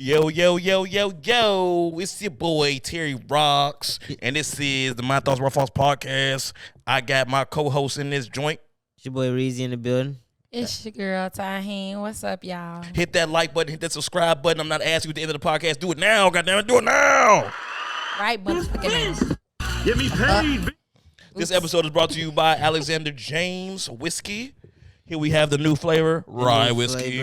Yo, yo, yo, yo, yo. It's your boy, Terry Rocks. And this is the My Thoughts Raw False podcast. I got my co-host in this joint. It's your boy Reezy in the building. It's your girl, Taheen. What's up, y'all? Hit that like button, hit that subscribe button. I'm not asking you at the end of the podcast. Do it now. Goddamn, do it now. Right, motherfucking now. Get me paid. This episode is brought to you by Alexander James Whiskey. Here we have the new flavor, rye whiskey,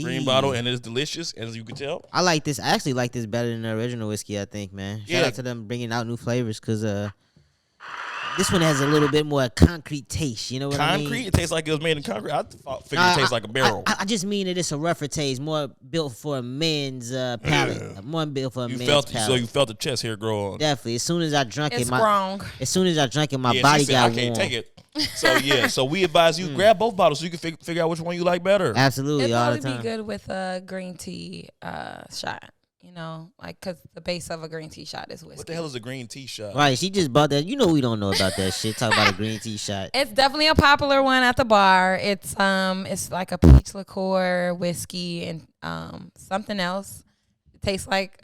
green bottle, and it's delicious, as you can tell. I like this. I actually like this better than the original whiskey, I think, man. Shout out to them bringing out new flavors, because this one has a little bit more concrete taste, you know what I mean? Concrete? It tastes like it was made in concrete? I figured it tastes like a barrel. I just mean that it's a rougher taste, more built for a men's palate. Yeah. More built for a men's palate. So you felt the chest hair grow on. Definitely. As soon as I drank it's strong. My body got warm. I can't take it. So yeah, so we advise you grab both bottles so you can figure out which one you like better. Absolutely, It'd all the probably time. be good with a green tea shot. You know, like, because the base of a green tea shot is whiskey. What the hell is a green tea shot? Right, she just bought that. You know we don't know about that shit. Talk about a green tea shot. It's definitely a popular one at the bar. It's like a peach liqueur, whiskey, and something else. It tastes like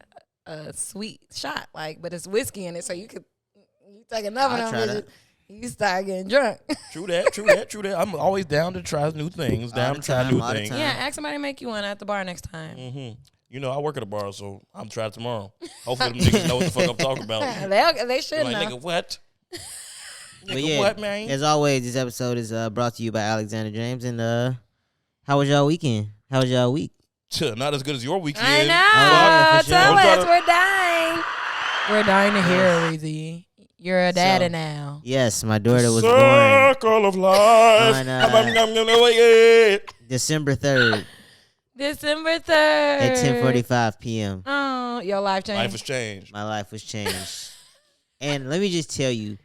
a sweet shot, but it's whiskey in it, so you take another one. You start getting drunk. True that. I'm always down to try new things. Down to try new things. Yeah, ask somebody to make you one at the bar next time. Mm-hmm. You know, I work at a bar, so I'm trying tomorrow. Hopefully them niggas know what the fuck I'm talking about. They should know. Nigga, what? But yeah, what, man? As always, this episode is brought to you by Alexander James. And how was y'all weekend? How was y'all week? Not as good as your weekend. I know. Yeah, Tell sure. us. We're dying. We're dying to hear it, Reezy. You're a daddy now. Yes, my daughter was Circle of life. On December 3rd. December 3rd. At 10:45 p.m. Oh, your life changed. Life has changed. My life was changed. And let me just tell you,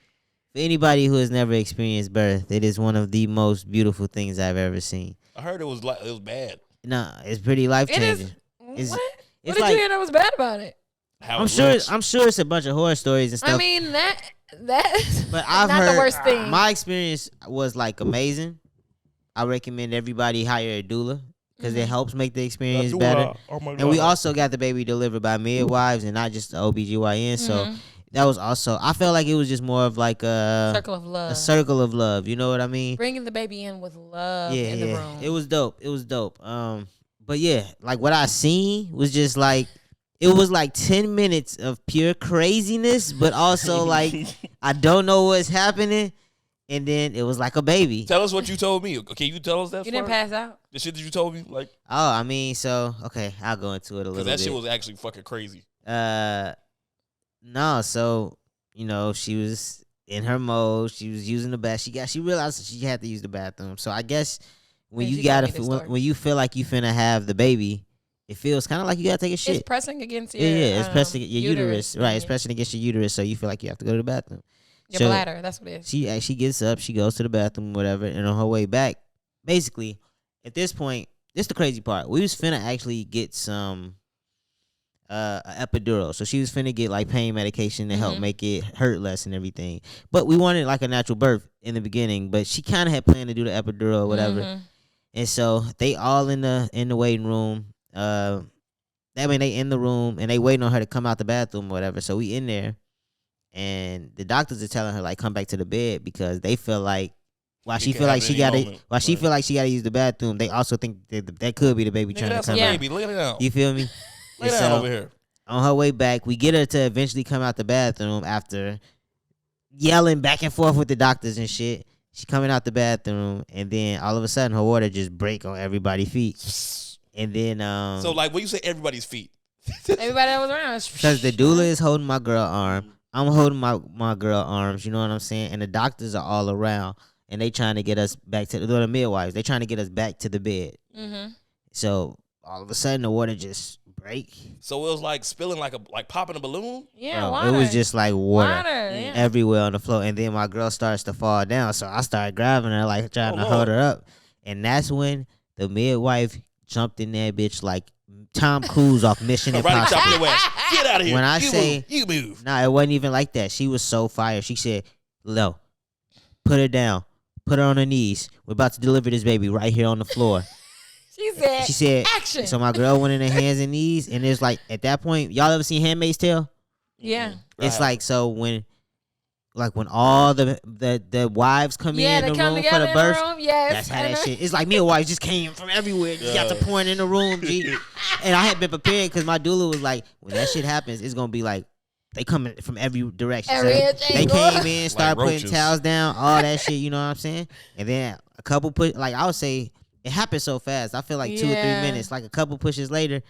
for anybody who has never experienced birth, it is one of the most beautiful things I've ever seen. I heard it was bad. No, it's pretty life changing. What did you hear that was bad about it? I'm sure it's a bunch of horror stories and stuff. I mean that's but I've not heard the worst thing. My experience was amazing. I recommend everybody hire a doula because it helps make the experience better. Oh my God. And we also got the baby delivered by midwives and not just the OBGYN. So that was also, I felt like it was just more of a circle of love. A circle of love. You know what I mean? Bringing the baby in with love in the room. It was dope. But yeah, what I seen was just it was 10 minutes of pure craziness, but also I don't know what's happening. And then it was like a baby. Tell us what you told me. Okay, you tell us that. You didn't pass out. The shit that you told me, Oh, I mean, okay, I'll go into it a little bit. That shit was actually fucking crazy. No, so she was in her mode. She was using the bath. She realized that she had to use the bathroom. So I guess when you you feel like you finna have the baby, it feels kind of like you gotta take a shit. It's pressing against your it's pressing your uterus. Right? It's pressing against your uterus, so you feel like you have to go to the bathroom. Your bladder, that's what it is. She gets up, she goes to the bathroom, whatever, and on her way back, basically, at this point, this is the crazy part. We was finna actually get some epidural, so she was finna get pain medication to help make it hurt less and everything. But we wanted a natural birth in the beginning, but she kind of had planned to do the epidural or whatever, and so they all in the waiting room. They in the room and they waiting on her to come out the bathroom or whatever. So we in there. And the doctors are telling her come back to the bed because they feel like she feel like she gotta use the bathroom, they also think that could be the baby trying to come out. Baby, lay it down. You feel me? Lay down over here. On her way back, we get her to eventually come out the bathroom after yelling back and forth with the doctors and shit. She coming out the bathroom, and then all of a sudden her water just break on everybody's feet. And then so when you say everybody's feet, everybody that was around, because the doula is holding my girl arm. I'm holding my girl arms, you know what I'm saying? And the doctors are all around, and they trying to get us back to the midwives. They trying to get us back to the bed. So all of a sudden, the water just break. So it was spilling like popping a balloon? Yeah, water. It was just water everywhere on the floor. And then my girl starts to fall down, so I started grabbing her, trying to hold her up. And that's when the midwife jumped in that bitch like Tom Cruise off Mission Impossible. Right, your ass. Get out of here. When I you move. Nah, it wasn't even like that. She was so fired. She said, "No, put her down. Put her on her knees. We're about to deliver this baby right here on the floor." She said action. So my girl went in her hands and knees, and it's like at that point, y'all ever seen Handmaid's Tale? Yeah. It's like so when all the wives come in the room for the birth. Yes, that's how that shit. It's like me and wife just came from everywhere. Just got to pouring in the room, G. And I had been prepared because my doula was like, when that shit happens, it's gonna be like they coming from every direction. So they came in, started like putting towels down, all that shit. You know what I'm saying? And then a couple I would say it happened so fast. I feel like 2 or 3 minutes. Like a couple pushes later,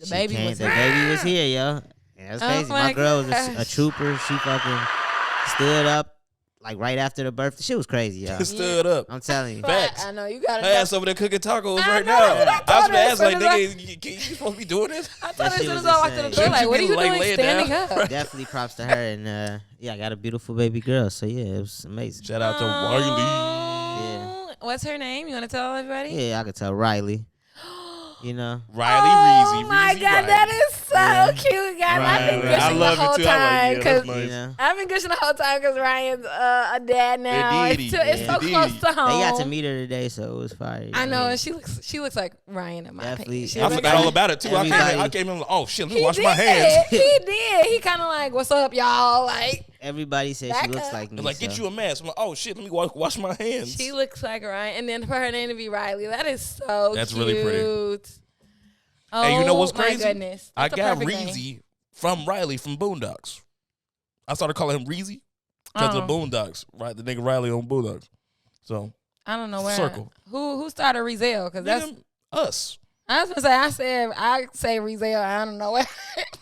the baby was here, yo. Yeah, that's crazy. My girl was a trooper. She fucking stood up like right after the birth. The shit was crazy, y'all. Stood up. I'm telling you. Facts. I know you got her ass over there cooking tacos right now. I was gonna ask like, nigga, you supposed to be doing this? I told her as soon as I walked in the door, like, what are you doing standing up? Definitely props to her, and yeah, I got a beautiful baby girl. So yeah, it was amazing. Shout out to Riley. Yeah. What's her name? You want to tell everybody? Yeah, I could tell Riley. You know, Riley Reezy. Oh my God, that is so cute, guys. I've been gushing the whole time because I've been gushing the whole time because Ryan's a dad now. It's so close to home. They got to meet her today, so it was fire. I know, and she looks like Ryan in my opinion. I forgot all about it too. I came in like, oh shit, let me wash my hands. He did. He kind of like, what's up, y'all? Like everybody said she looks like me. Like, get you a mask. I'm like, oh shit, let me wash my hands. She looks like Ryan, and then for her name to be Riley, that is so. That's cute. Really pretty. Oh, hey, you know what's crazy? My goodness. I got Reezy from Riley from Boondocks. I started calling him Reezy because of Boondocks, right? The nigga Riley on Boondocks. So I don't know where. Circle. Who started Reezel? Because that's us. I was gonna say I say Reezel. I don't know where.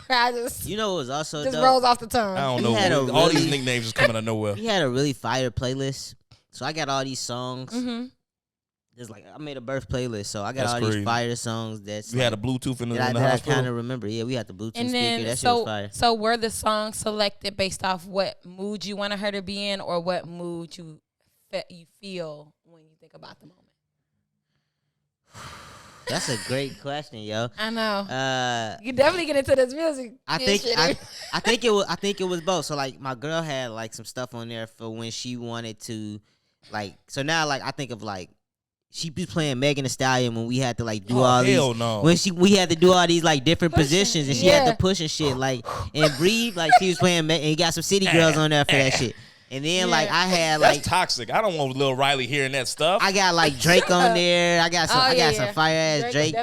I just it was also just rolls off the tongue. I don't know. All these nicknames is coming out of nowhere. He had a really fire playlist, so I got all these songs. Mm-hmm. Just like I made a birth playlist, so I got all these fire songs. We had a Bluetooth in the house. I kind of remember. Yeah, we had the Bluetooth speaker. That shit was fire. So were the songs selected based off what mood you wanted her to be in, or what mood you feel when you think about the moment? That's a great question, yo. I know. You definitely get into this music. I think it was both. So like my girl had like some stuff on there for when she wanted to, like. So now like I think of like. She was playing Megan Thee Stallion when we had to like do all these. No. When we had to do all these like different positions, and she had to push and shit like and breathe. Like she was playing, and you got some city girls on there for that shit. And then like I had like that's toxic. I don't want Lil Riley hearing that stuff. I got like Drake on there. I got some fire ass Drake.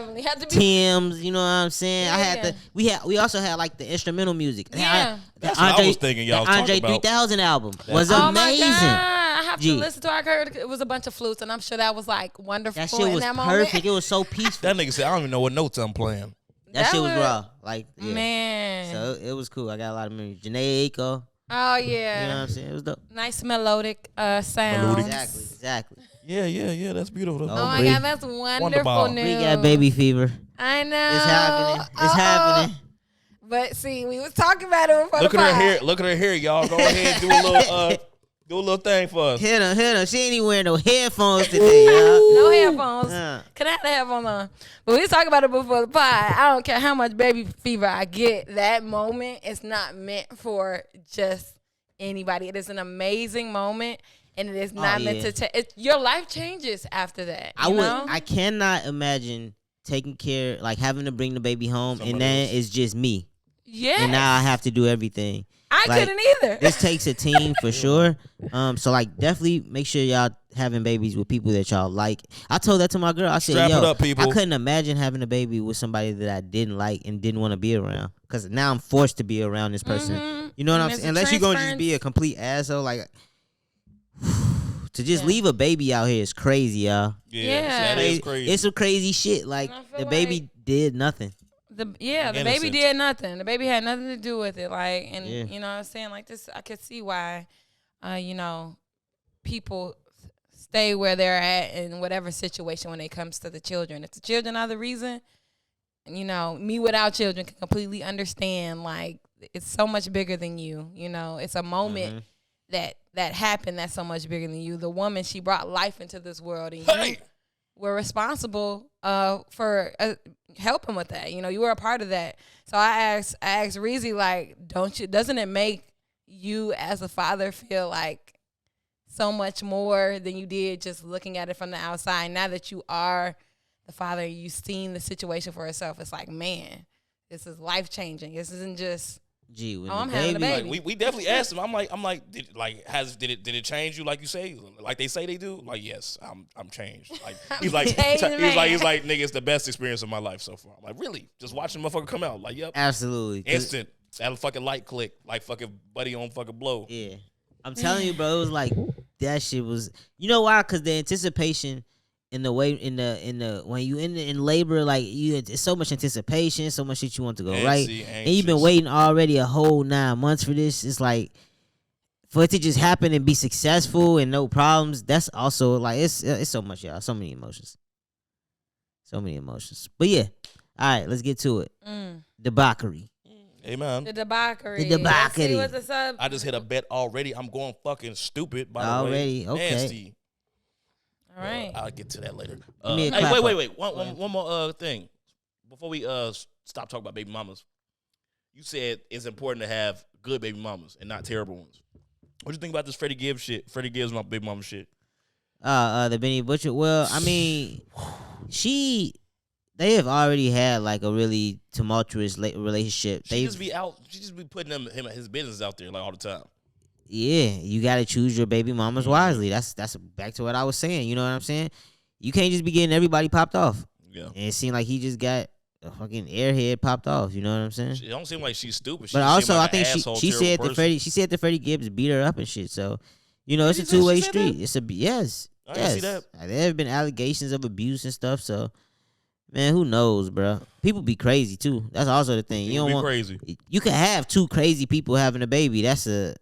Tim's. You know what I'm saying? Yeah, I had we also had like the instrumental music. Yeah. That's what I was thinking y'all was Andre talking about. 3000 album was amazing. I have to listen to it. I heard it was a bunch of flutes, and I'm sure that was like wonderful. That shit was perfect. It was so peaceful. That nigga said, I don't even know what notes I'm playing. That shit was raw. Like, yeah. Man. So it was cool. I got a lot of memories. Janae Aiko. Oh, yeah. You know what I'm saying? It was dope. Nice melodic sound. Exactly. Yeah. That's beautiful. Oh, my God. That's wonderful news. We got baby fever. I know. It's happening. But see, we was talking about it before Look at her hair, y'all. Go ahead and do a little thing for us. Hit her. She ain't even wearing no headphones today, y'all. No headphones. Can I have the headphones on? But we was talking about it before the pod. I don't care how much baby fever I get. That moment is not meant for just anybody. It is an amazing moment, and it is not meant to. Your life changes after that. I cannot imagine taking care, like having to bring the baby home, and then it's just me. Yeah. And now I have to do everything. I couldn't either. This takes a team for sure. So like definitely make sure y'all having babies with people that y'all like. I told that to my girl. I said, Strap it up, people. I couldn't imagine having a baby with somebody that I didn't like and didn't want to be around. Because now I'm forced to be around this person. Mm-hmm. You know what I'm saying? Unless you're going to just be a complete asshole. Like, to just leave a baby out here is crazy, y'all. Yeah. That is crazy. It's some crazy shit. Like, the baby did nothing. The baby did nothing. The baby had nothing to do with it. Like, and you know what I'm saying? Like this, I could see why, people stay where they're at in whatever situation when it comes to the children. If the children are the reason, me without children can completely understand. Like, it's so much bigger than you. It's a moment that happened that's so much bigger than you. The woman, she brought life into this world, and you were responsible for helping with that. You were a part of that. So I asked Reezy, like, doesn't it make you as a father feel like so much more than you did just looking at it from the outside, now that you are the father, you seen the situation for yourself. It's like, man, this is life changing. This isn't just. Gee, when I'm the having a baby, baby. Like, we definitely asked him. I'm like, did it change you like you say, like they say they do? Like, yes, I'm changed. Like he's like, nigga, it's the best experience of my life so far. I'm like, really? Just watching the motherfucker come out. Like, yep, absolutely, instant. Had a fucking light click, like fucking buddy on fucking blow. Yeah, I'm telling you, bro. It was like that shit was. You know why? Because the anticipation in the way in the when you in labor, like it's so much anticipation, so much shit you want to go right, and you've been waiting already a whole 9 months for this. It's like for it to just happen and be successful and no problems. That's also like it's so much, y'all. So many emotions. But yeah, all right, let's get to it. Debauchery. Hey man, The debauchery. Let's see what's the sub. I just hit a bet already. I'm going fucking stupid. By the Already, way, okay. Nasty. All right. I'll get to that later. Give me a Hey, clap wait. up. One more thing before we stop talking about baby mamas. You said it's important to have good baby mamas and not terrible ones. What do you think about this Freddie Gibbs shit? Freddie Gibbs my baby mama shit. The Benny Butcher. Well, I mean, they have already had like a really tumultuous relationship. She just be putting his business out there like all the time. Yeah, you gotta choose your baby mamas wisely. That's back to what I was saying. You know what I'm saying? You can't just be getting everybody popped off. Yeah. And it seemed like he just got a fucking airhead popped off. You know what I'm saying? It don't seem like she's stupid. But also, I think she said that Freddie Gibbs beat her up and shit. So, you know, it's a two-way street. It's a yes. I didn't see that. There have been allegations of abuse and stuff. So, man, who knows, bro? People be crazy too. That's also the thing. You don't want crazy. You can have two crazy people having a baby. That's a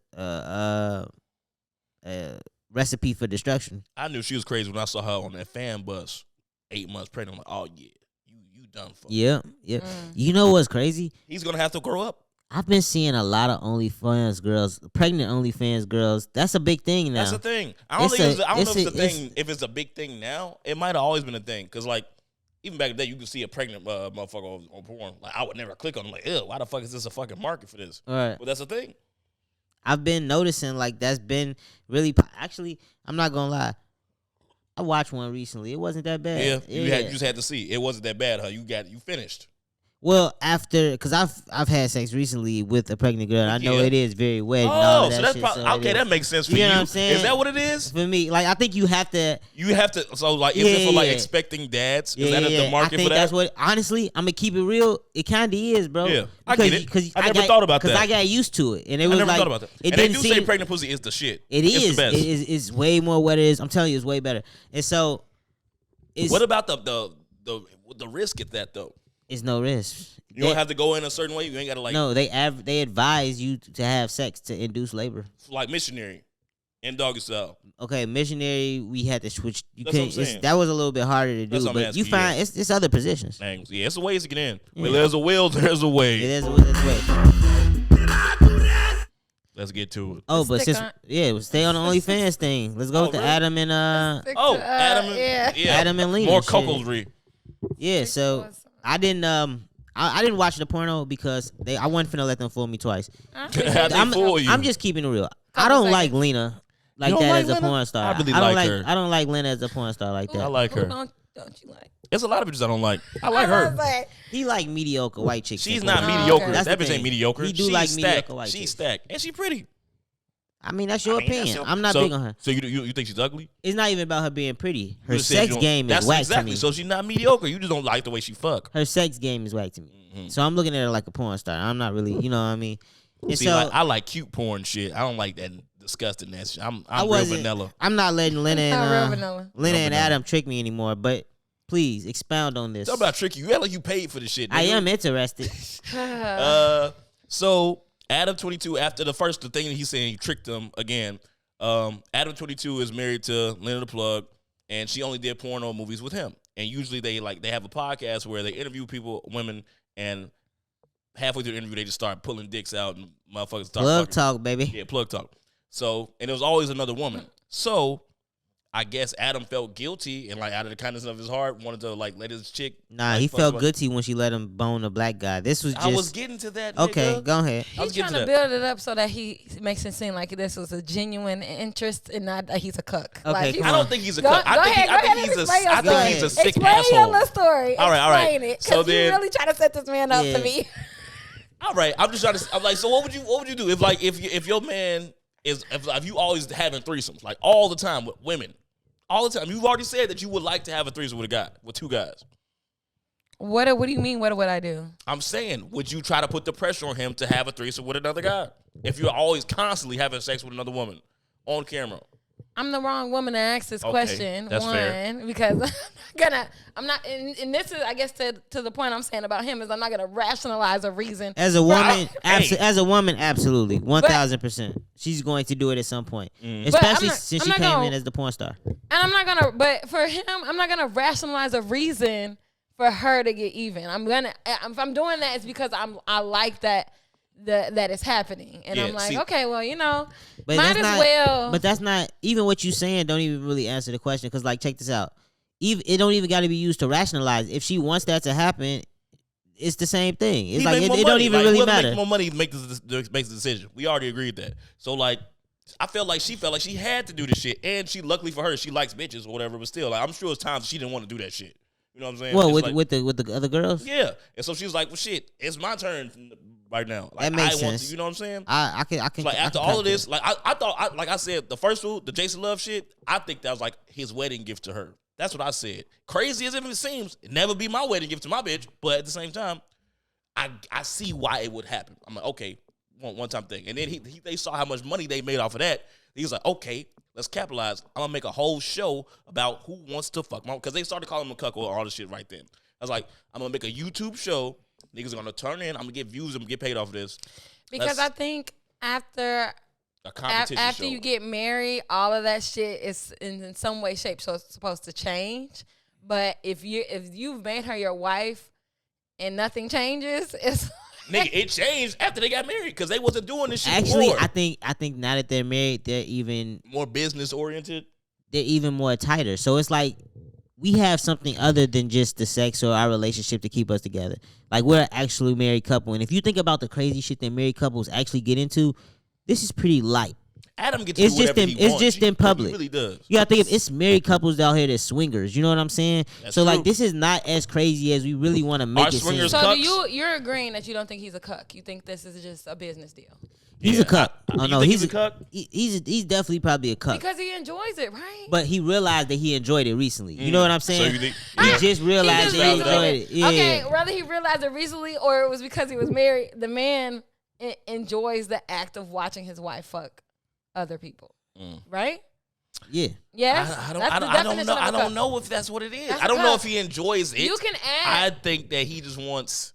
recipe for destruction. I knew she was crazy when I saw her on that fan bus, 8 months pregnant. I'm like, oh yeah, you done for. Yeah. You know what's crazy? He's gonna have to grow up. I've been seeing a lot of OnlyFans girls, pregnant OnlyFans girls. That's a big thing now. That's the thing. I don't know if it's a big thing now. It might have always been a thing. Cause like even back in the day, you could see a pregnant motherfucker on porn. Like I would never click on it. Like, ew, why the fuck is this a fucking market for this? All right. But that's the thing. I've been noticing like that's been really. Actually, I'm not gonna lie. I watched one recently. It wasn't that bad. Yeah, you just had to see. It wasn't that bad, huh? You finished. Well, because I've had sex recently with a pregnant girl. I know it is very wet. Oh, and all of so that that's shit, okay. That makes sense for you. You know what I'm saying? Is that what it is for me? Like I think you have to. So like, is it for like expecting dads? Is that the market I think for that? that's what. Honestly, I'm gonna keep it real. It kind of is, bro. Yeah, I get it. Because I never thought about that. Because I got used to it, and it was never like thought about that. It and they didn't do say seem, pregnant pussy is the shit. It is. It's the best. It's way more what it is. I'm telling you, it's way better. And so, what about the risk at that though? It's no risk. You don't have to go in a certain way. You ain't got to like. No, they advise you to have sex to induce labor. Like missionary and doggy style. Okay, missionary. We had to switch. That's what I'm saying. That was a little bit harder to do, but you find it's other positions. Thanks. Yeah, it's a ways to get in. Yeah. Where there's a will, there's a way. There's a way. Let's get to it. Oh, but stay on the OnlyFans thing. Let's go with the Adam and Adam and Lena. More couplery. Yeah, so I didn't watch the porno because I wasn't finna let them fool me twice. I'm just keeping it real. I don't like Lena like that as a porn star. I really like her. I don't like Lena as a porn star like that. I like her. Don't you like? There's a lot of bitches I don't like. I like her. He like mediocre white chicks. She's not mediocre. Okay. That bitch ain't mediocre. He do like stacked. mediocre white She's chicks. stacked. And she pretty. I mean, that's your opinion. I'm not big on her. So you think she's ugly? It's not even about her being pretty. Her sex game is whack to me. So she's not mediocre. You just don't like the way she fuck. Her sex game is whack to me. Mm-hmm. So I'm looking at her like a porn star. I'm not really, you know what I mean? And see, so, I like cute porn shit. I don't like that disgusting ass shit. I'm real vanilla. I'm not letting Lena and Adam trick me anymore, but please expound on this. Talk about tricky. You act like you paid for this shit. Nigga. I am interested. So Adam 22, after the thing that he's saying, he tricked him again. Adam 22 is married to Lena the Plug, and she only did porno movies with him. And usually they have a podcast where they interview women, and halfway through the interview they just start pulling dicks out and motherfuckers start plug talk, baby. Yeah, plug talk. So, and it was always another woman. So I guess Adam felt guilty and like out of the kindness of his heart wanted to like let his chick. Nah, like, he fuck felt him. guilty when she let him bone a black guy. This was just. I was getting to that. Okay, nigga. go ahead. I was He's trying getting to to that. build it up so that he makes it seem like this was a genuine interest and not that he's a cuck. Okay, like, come I on. don't think he's a Go- cuck. go I think ahead, he's a. explain your I think story. he's a sick Explain asshole. your little story. All right. Explain it. So So then- you really trying to set this man up Yeah. to me. All right, I'm just trying to. I'm like, so what would you do if your man is if you always having threesomes like all the time with women, all the time? You've already said that you would like to have a threesome with a guy, with two guys. What do you mean? What would I do? I'm saying, would you try to put the pressure on him to have a threesome with another guy if you're always constantly having sex with another woman on camera? I'm the wrong woman to ask this Okay, question. that's fair. Because I'm not, and this is, I guess, to the point I'm saying about him is I'm not gonna rationalize a reason. As a woman, Hey. as a woman, absolutely, 1,000%. She's going to do it at some point, especially But I'm not- since I'm she not came gonna- in as the porn star. And I'm not gonna, but for him, I'm not gonna rationalize a reason for her to get even. If I'm doing that, it's because I like that it's happening, and Yeah, I'm like, see- okay, well, But might that's as not, well. But that's not even what you saying. Don't even really answer the question because, like, check this out. It don't even got to be used to rationalize. If she wants that to happen, it's the same thing. It's He like make it more don't money. even Like, really whoever matter. Make more money makes the decision. We already agreed that. So like, I felt like she had to do this shit, and luckily for her, she likes bitches or whatever. But still, like, I'm sure it's times she didn't want to do that shit. You know what I'm saying? Well, It's with like, with the other girls, yeah, and so she was like, "Well, shit, it's my turn right now. Like, That makes I want sense. to." You know what I'm saying? I can. Like I after can all of cut this, like I thought, like I said, the first one, the Jason Love shit, I think that was like his wedding gift to her. That's what I said. Crazy as it seems, it never be my wedding gift to my bitch, but at the same time, I see why it would happen. I'm like, okay, one time thing, and then they saw how much money they made off of that. He was like, okay, let's capitalize. I'm gonna make a whole show about who wants to fuck my, because they started calling him a cuckold or all this shit right then. I was like, I'm gonna make a YouTube show. Niggas are gonna turn in. I'm gonna get views. I'm gonna get paid off of this. Because I think after A competition after show. you get married, all of that shit is in some way, shape, so it's supposed to change. But if you've made her your wife and nothing changes, it's Nigga, it changed after they got married because they wasn't doing this shit Actually, before. I think now that they're married, they're even More business oriented. more tighter. So it's like we have something other than just the sex or our relationship to keep us together. Like we're an actually married couple. And if you think about the crazy shit that married couples actually get into, this is pretty light. Adam gets to It's do just whatever in he it's wants. just in public. He really does. You gotta think of it's married couples out here that's swingers. You know what I'm saying? That's so true. like this is not as crazy as we really want to make Are it seem. swingers so. cucks? You're agreeing that you don't think he's a cuck? You think this is just a business deal? He's Yeah, a cuck. you Oh no, think he's he's a cuck? He's definitely probably a cuck. Because he enjoys it, right? But he realized that he enjoyed it recently. You know what I'm saying? So you think- he yeah. just realized He that he just enjoyed recently- it. Yeah. Okay, whether he realized it recently or it was because he was married, the man enjoys the act of watching his wife fuck other people, right? Yeah. Yes. I That's the don't definition know. of a I don't cuck. know if that's what it is. That's I a don't know cuck. if he enjoys it. You can I add. think that he just wants.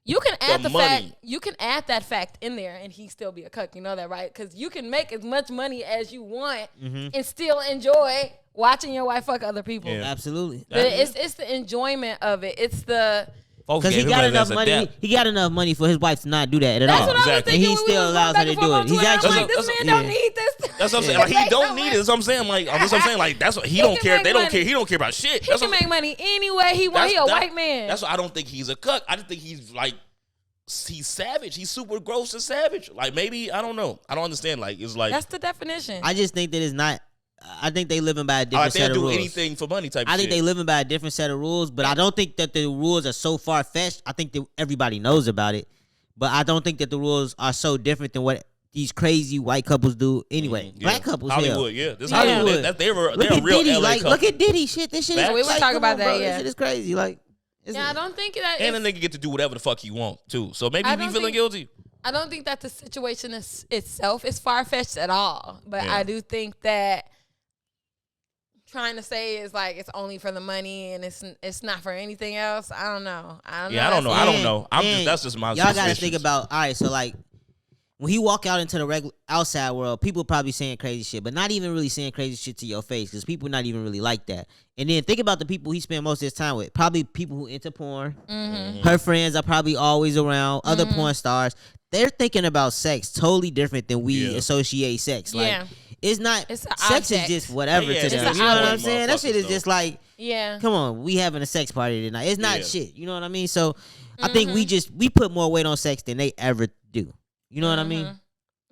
You can add the the fact. money. You can add that fact in there, and he still be a cuck. You know that, right? Because you can make as much money as you want and still enjoy watching your wife fuck other people. Yeah. Absolutely. But it's the enjoyment of it. It's the. Folks Because he gave him got that enough as a money. debt. He got enough money for his wife to not do that at That's all. what I was Exactly. thinking. And he when we still was allows going her to back and do forth it. He's on Twitter. actually- I'm like, this That's- man don't yeah. need this. That's what I'm saying. He Like, he make don't no need money. it. That's what I'm saying. Like, that's what I'm saying. Like, that's what he He don't can care. make They don't money. care. He don't care about shit. He That's can what, make money any way he want. He a white man. That's why I don't think he's a cuck. I just think he's like, he's savage. He's super gross and savage. Like, maybe, I don't know. I don't understand. Like, it's like, That's the definition. I just think that it's not. I think they living by a different like set they'll of do rules. anything for money type I shit. think they living by a different set of rules, but I don't think that the rules are so far fetched. I think that everybody knows about it, but I don't think that the rules are so different than what these crazy white couples do anyway. Yeah. Black couples, Hollywood, hell. yeah. This Yeah. Hollywood. They're Look a at real Diddy, LA like couple. look at Diddy. Shit, this shit is. Facts. We was like, talking come about on, that, bro. yeah. This shit is crazy. Like, yeah, I don't think that. And the nigga get to do whatever the fuck he want too. So maybe I he be don't feeling think- guilty. I don't think that the situation itself is far fetched at all. But Yeah. I do think that trying to say is like it's only for the money and it's not for anything else. I don't know. Yeah, I don't know. That's- I don't know. And That's just my. y'all gotta suspicions. think about. All right, so like when he walk out into the regular outside world, people probably saying crazy shit, but not even really saying crazy shit to your face because people not even really like that. And then think about the people he spend most of his time with. Probably people who into porn. Her friends are probably always around. Other porn stars. They're thinking about sex totally different than we Yeah. associate sex. Like Yeah. It's not. It's an sex object. is just whatever Yeah, to it's them. just You know what I'm motherfuckers, saying? That shit is though. just like, Yeah. come on, we having a sex party tonight. It's not Yeah. shit. You know what I mean? So I think we put more weight on sex than they ever do. You know what I mean?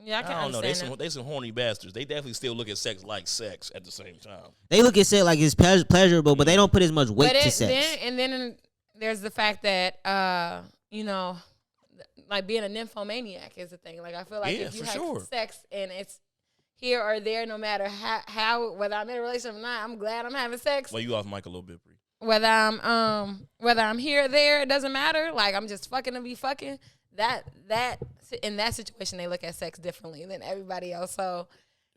Yeah, I can I don't know. understand They some horny bastards. They definitely still look at sex like sex at the same time. They look at sex like it's pleasurable, but they don't put as much weight to sex. Then there's the fact that you know, like being a nymphomaniac is a thing. Like I feel like Yeah, if you for have sure. sex and it's here or there, no matter how whether I'm in a relationship or not, I'm glad I'm having sex. Well, you off mic a little bit, Bree. Whether I'm here or there, it doesn't matter. Like I'm just fucking to be fucking. That in that situation they look at sex differently than everybody else. So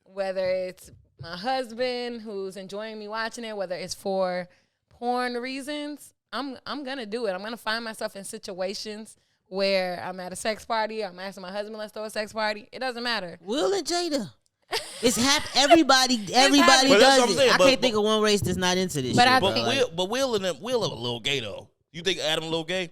whether it's my husband who's enjoying me watching it, whether it's for porn reasons, I'm gonna do it. I'm gonna find myself in situations where I'm at a sex party, I'm asking my husband, let's throw a sex party. It doesn't matter. Will and Jada. It's everybody But that's what I'm does it. saying, I but- can't think of one race that's not into this But shit. I bro. think- But Will a little gay though. You think Adam a little gay?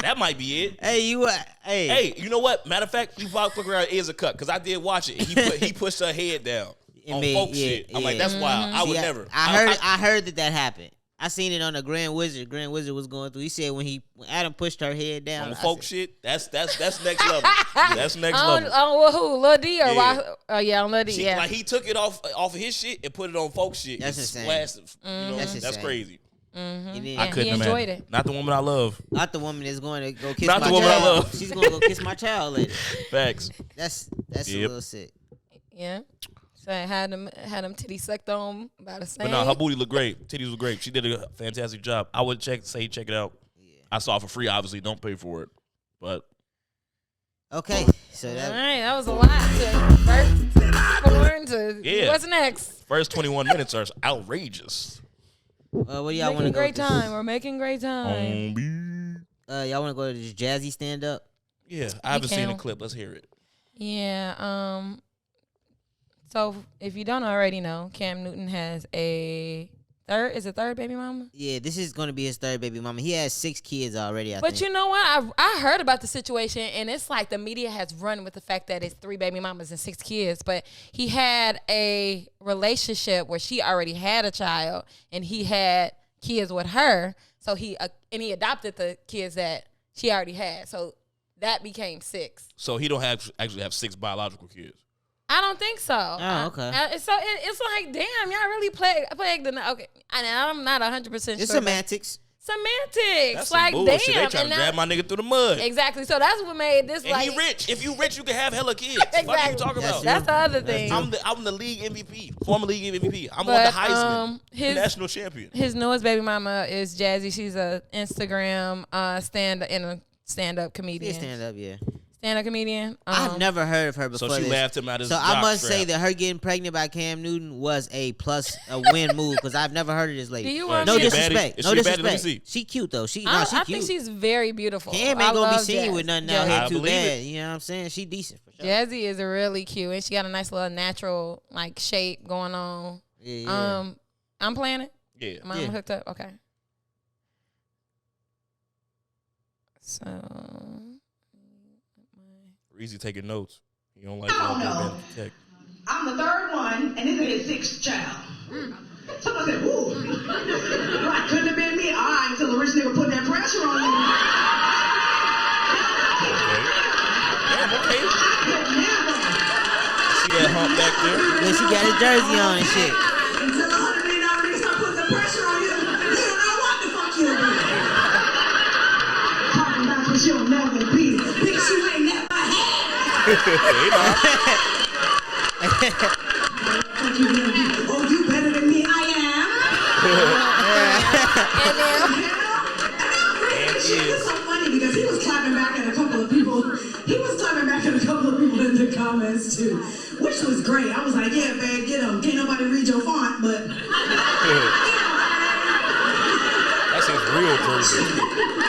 That might be it. Hey, You know what? Matter of fact, you fuck around is a cut because I did watch it. He pushed her head down on folk shit. I'm like, that's wild. I would See, never. I heard that happened. I seen it on the Grand Wizard. Grand Wizard was going through. He said when Adam pushed her head down. on I folk said, shit. That's next level. That's next level. On who? Lil D or Yeah. why? Oh yeah, on Lil D. Yeah. Like he took it off of his shit and put it on folk shit. That's and insane. splashed, you know, That's that's insane. crazy. he didn't- I couldn't he imagine. enjoyed it. Not the woman I love. Not the woman that's going to go kiss Not my the woman I child. love. She's going to go kiss my child later. Facts. That's a Yep. little sick. Yeah. So I had them titties sucked on by the same. But no, her booty looked great. Titties were great. She did a fantastic job. I would check it out. I saw it for free. Obviously, don't pay for it. But Okay, so All that right, that was a lot. First porn to Yeah. what's next? first 21 minutes are outrageous. what do y'all want Making to go? great to? time. We're making great time. Y'all want to go to this jazzy stand up? Yeah, I haven't seen the can. clip. Let's hear it. Yeah. So if you don't already know, Cam Newton has a third baby mama? Yeah, this is going to be his third baby mama. He has 6 kids already. I But think. you know what? I heard about the situation, and it's like the media has run with the fact that it's 3 baby mamas and 6 kids. But he had a relationship where she already had a child, and he had kids with her. So he adopted the kids that she already had. So that became 6. So he don't actually have 6 biological kids. I don't think so. Oh, okay. So it's like, damn, y'all really plagued the okay. And I'm not 100% sure. It's semantics. Semantics. That's some like, bullshit. damn. They trying and to now- grab my nigga through the mud. Exactly. So that's what made this And like. he rich. If you rich, you can have hella kids. What are you Exactly. talking about? That's the other thing. I'm the league MVP, former league MVP. I'm But, on the Heisman, national champion. His newest baby mama is Jazzy. She's a Instagram stand-up comedian. Yeah, stand up, yeah. Stand-up comedian. I've never heard of her before. So she this. laughed him out his So I jock must say strap. that her getting pregnant by Cam Newton was a win move because I've never heard of this lady. Do you Right. want No She a baddie? disrespect. Is No she a baddie? Let me disrespect. see. She cute though. She I cute. think she's very beautiful. Cam I ain't gonna be love seen Jazz. with nothing Yeah. out here I too believe bad. it. You know what I'm saying? She decent for sure. Jazzy is really cute, and she got a nice little natural like shape going on. Yeah. I'm playing it. Yeah. Am I Yeah. hooked up? Okay. So Reezy taking notes. He don't like I don't know. tech. I'm the third one, and this is his 6th child. Someone said, ooh. Right, couldn't have been me. All right, until the rich nigga put that pressure on you. Okay. But never. See that hump back there? Yeah, she got his jersey on and shit. Until the $100 million nigga start putting the pressure on you, you don't know what the fuck you'll do. Talking about what you'll never be. Bitch, you ain't never had. Hey, nah. Oh, you better than me, I and then am. It's so funny because he was clapping back at a couple of people. He was clapping back at a couple of people in the comments too, which was great. I was like, yeah, man, get him. Can't nobody read your font, but That's his real jersey.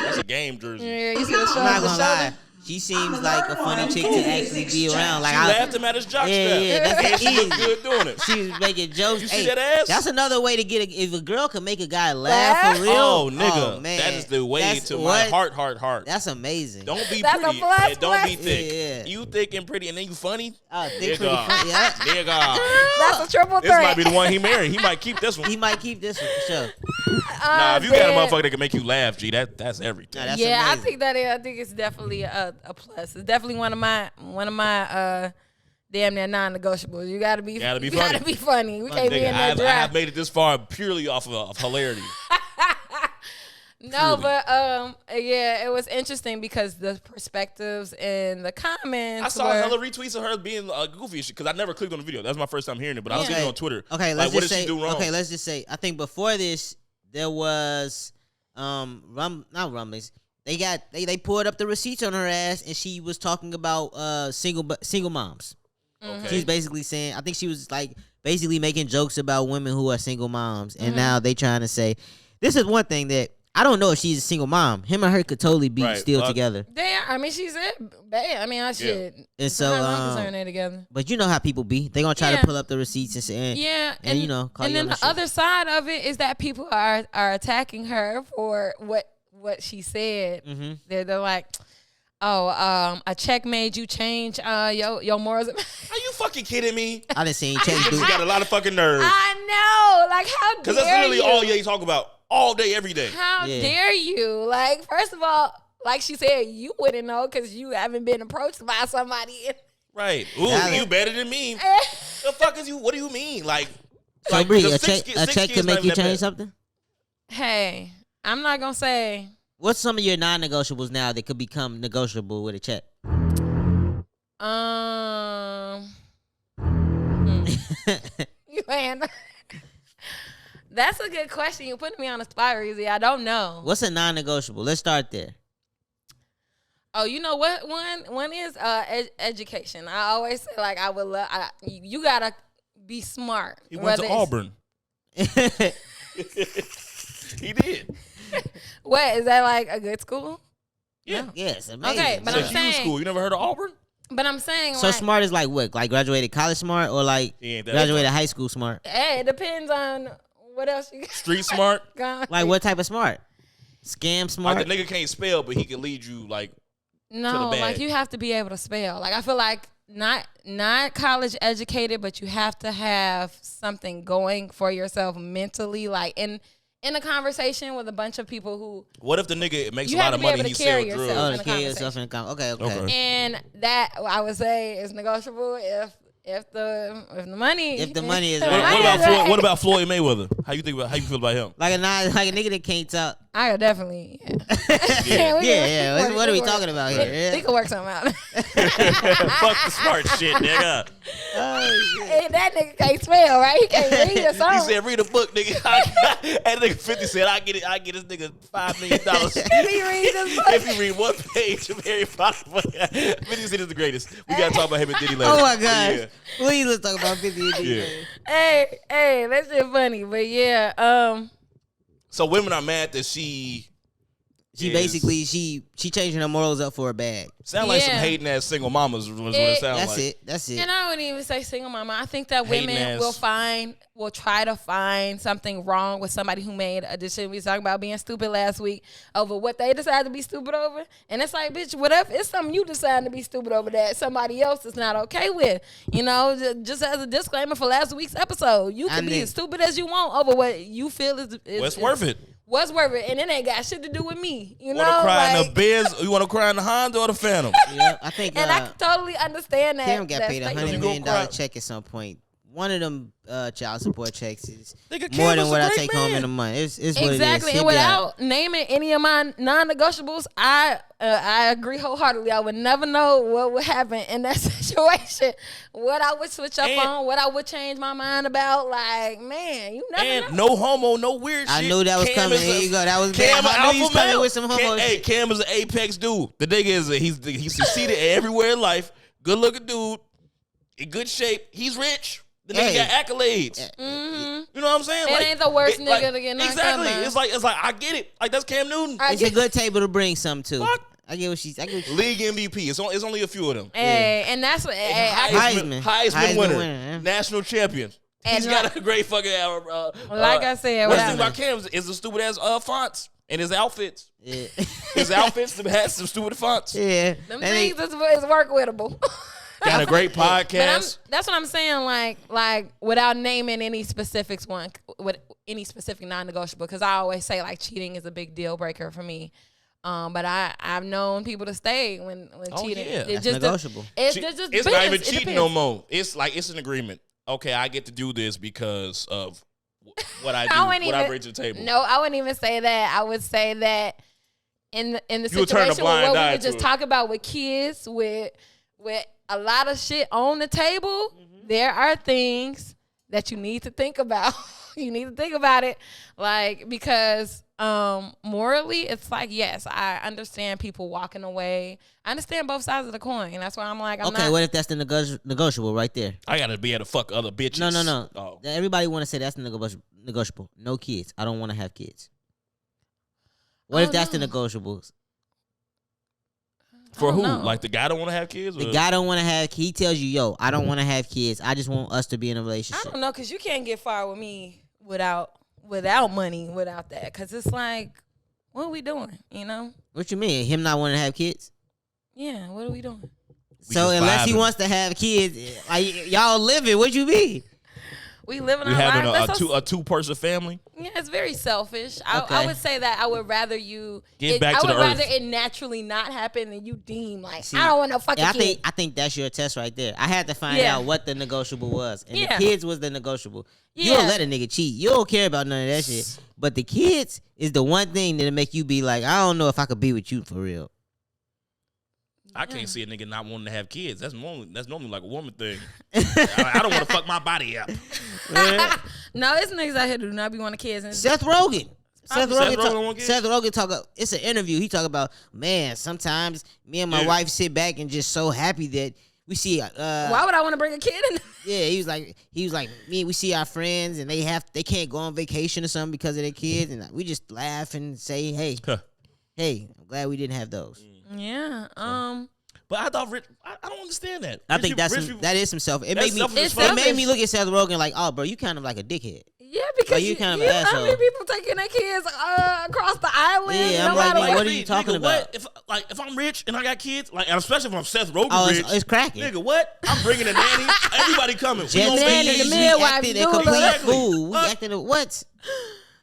That's a game jersey. yeah, you see the I'm shoulder. not The gonna lie. shoulder. She seems like a funny chick to actually be around. Like she laughed him at his jock strap. Yeah, that's she looked good doing it. She was making jokes. You see that ass? That's another way to get if a girl can make a guy laugh for real. Oh, nigga. Oh, man. That is the way to my heart. That's amazing. Don't be That's pretty a plus, and don't be plus. thick. Yeah. You thick and pretty and then you funny? Oh, thick, Nigga. pretty funny. Yeah. Nigga. That's a triple This threat. might be the one he married. He might keep this one. He might keep this one for sure. Nah, if you got a motherfucker that can make you laugh, G, that's everything. Nah, that's Yeah, amazing. I think it's definitely a plus. It's definitely one of my damn near non-negotiables. You gotta be funny. Gotta be funny. We can't be in that I draft. have made it this far purely off of hilarity. No, but yeah, it was interesting because the perspectives and the comments. I saw were, hella retweets of her being goofy and shit because I never clicked on the video. That was my first time hearing it, but I was Yeah. getting it on Twitter. Okay, like, let's what just did say. she do wrong? Okay, let's just say. I think before this, there was not rumblings. They pulled up the receipts on her ass, and she was talking about single moms. Okay. She's basically saying, I think she was like basically making jokes about women who are single moms, and now they trying to say, this is one thing that I don't know if she's a single mom. Him and her could totally be still together. I mean, she's it. I mean, I shit. And so, I'm concerned they're together. but you know how people be. They gonna try to pull up the receipts and say, and you know, call and you then on the shit. other side of it is that people are attacking her for what she said. Mm-hmm. They're like, oh, a check made you change your morals. Are you fucking kidding me? I done seen checks She do. got a lot of fucking nerve. I know, like how dare Because that's literally you? all you talk about all day, every day. How dare you? Like, first of all, like she said, you wouldn't know because you haven't been approached by somebody. Right. Ooh, you better than me. The fuck is you? What do you mean? Like, So Bree, the a six check kids can not make you even that change bad. something. Hey, I'm not gonna say. What's some of your non-negotiables now that could become negotiable with a check? You man. That's a good question. You're putting me on the spot, Reezy. I don't know. What's a non-negotiable? Let's start there. Oh, you know what? One is education. I always say like I would love. You gotta be smart. He went to Auburn. He did. What is that like a good school? Yeah. No. Yes, amazing. Okay, but It's I'm a huge saying- school. You never heard of Auburn? But I'm saying So like, smart is like what? Like graduated college smart or like Yeah, that- graduated high school smart? Hey, it depends on what else you Street smart. got. Like what type of smart? Scam smart? Like the nigga can't spell, but he can lead you like. No, bag. like you have to be able to spell. Like I feel like not college educated, but you have to have something going for yourself mentally. Like in a conversation with a bunch of people who, What if the nigga makes You a have lot to of be money? able He to carry sell yourself. drugs. Oh, in to a carry yourself conversation. in a con. Okay. Okay. and that I would say is negotiable if the money If the money is if the right. money is right. What about Floyd Mayweather? How you feel about him? Like a nigga that can't talk. I could definitely. Yeah. Yeah. What are we talking about here? We Yeah. could work something out. Fuck the smart shit, nigga. Hey, that nigga can't spell, right? He can't read a song. He said, read a book, nigga. And nigga 50 said, I get this nigga $5 million. If he reads this book. If you read one page of Harry Potter book. 50 Cent is the greatest. We gotta talk about him and Diddy later. Oh my But gosh. yeah. Please let's talk about 50 and Yeah. Hey, that shit funny, but yeah, So women are mad that she basically she changing her morals up for a bag. sound like some Yeah. hating ass single mamas was what it sound That's like. it. That's it. and I wouldn't even say single mama. I think that Hating women ass. will try to find something wrong with somebody who made a decision. We was talking about being stupid last week over what they decided to be stupid over, and it's like, bitch, whatever. It's something you decide to be stupid over that somebody else is not okay with. You know, just as a disclaimer for last week's episode, you can be as stupid as you want over what you feel is What's worth it? What's worth it, and it ain't got shit to do with me. You Want to know, cry in like, the Benz? You want to cry in the Honda or the Phantom? Yeah, I think and I can totally understand that. Kim got that paid statement. $100 You million gonna cry. check at some point. One of them child support checks is Nigga, more Kim than is what a I great take home in man. a month. It's what it is. Exactly, He'll and be all right. without naming any of my non-negotiables, I agree wholeheartedly. I would never know what would happen in that situation. What I would switch up And- on, what I would change my mind about. Like, man, you never And know. no homo, no weird shit. I knew that was Cam coming. is Here you go. That was Cam bad. I knew you was alpha coming male. with some homo Hey, shit. Cam is an apex dude. The nigga is he succeeded everywhere in life. Good looking dude, in good shape. He's rich. The nigga Hey. got accolades. Mm-hmm. You know what I'm saying? It ain't the worst nigga to get knocked Exactly. out by. It's like I get it. Like that's Cam Newton. I It's a get- good table to bring something to. Fuck. I get what she's. League MVP. It's only a few of them. Hey, and that's what. Hey, Heisman winner. Yeah. National champion. He's got a great fucking. Like I said, one thing about Cam is the stupid ass fonts and his outfits. Yeah. His outfits has some stupid fonts. Yeah. Them things is work wittable. Got a great podcast. That's what I'm saying. Like without naming any specifics, with any specific non-negotiable, because I always say like cheating is a big deal breaker for me. But I've known people to stay when cheating. Yeah. It's just negotiable. It's not even cheating no more. It's like it's an agreement. Okay, I get to do this because of what I do, I bring to the table. No, I wouldn't even say that. I would say that in the situation where we could just talk about with kids, with a lot of shit on the table, there are things that you need to think about. You need to think about it, like, because morally, it's like, yes, I understand people walking away. I understand both sides of the coin. And that's why I'm like, what if that's the negotiable right there? I gotta be able to fuck other bitches. No. Oh. Everybody want to say that's the negotiable. No kids. I don't want to have kids. What if that's the negotiables? For who? Like the guy don't want to have kids? The guy don't want to have. He tells you, "Yo, I don't want to have kids. I just want us to be in a relationship." I don't know, because you can't get far with me without money, without that. Because it's like, what are we doing? You know? What you mean? Him not wanting to have kids? Yeah. What are we doing? So unless he wants to have kids, like, y'all living. What you mean? We living our lives. Having a two-person family? Yeah, it's very selfish. I would say that I would rather you get back to the earth. I would rather it naturally not happen than you deem like, I don't want no fucking kid. I think that's your test right there. I had to find out what the negotiable was. And the kids was the negotiable. You don't let a nigga cheat. You don't care about none of that shit. But the kids is the one thing that'll make you be like, I don't know if I could be with you for real. I can't see a nigga not wanting to have kids. That's normally like a woman thing. I don't want to fuck my body up. No, it's niggas out here do not be wanting kids. Seth Rogen. Seth Rogen talk. It's an interview. He talk about, man, sometimes me and my wife sit back and just so happy that we see. Why would I want to bring a kid in? Yeah, he was like me. We see our friends and they can't go on vacation or something because of their kids, and we just laugh and say, hey, I'm glad we didn't have those. Yeah. But I thought I don't understand that. I think that is some self. It made me look at Seth Rogen like, oh, bro, you kind of like a dickhead. Yeah, because you kind of an asshole. How many people taking their kids across the island? Yeah, I'm like, man, what are you talking about? If I'm rich and I got kids, like, especially if I'm Seth Rogen rich, it's cracking. Nigga, what? I'm bringing a nanny. Everybody coming. We nanny, the midwife, we acting what?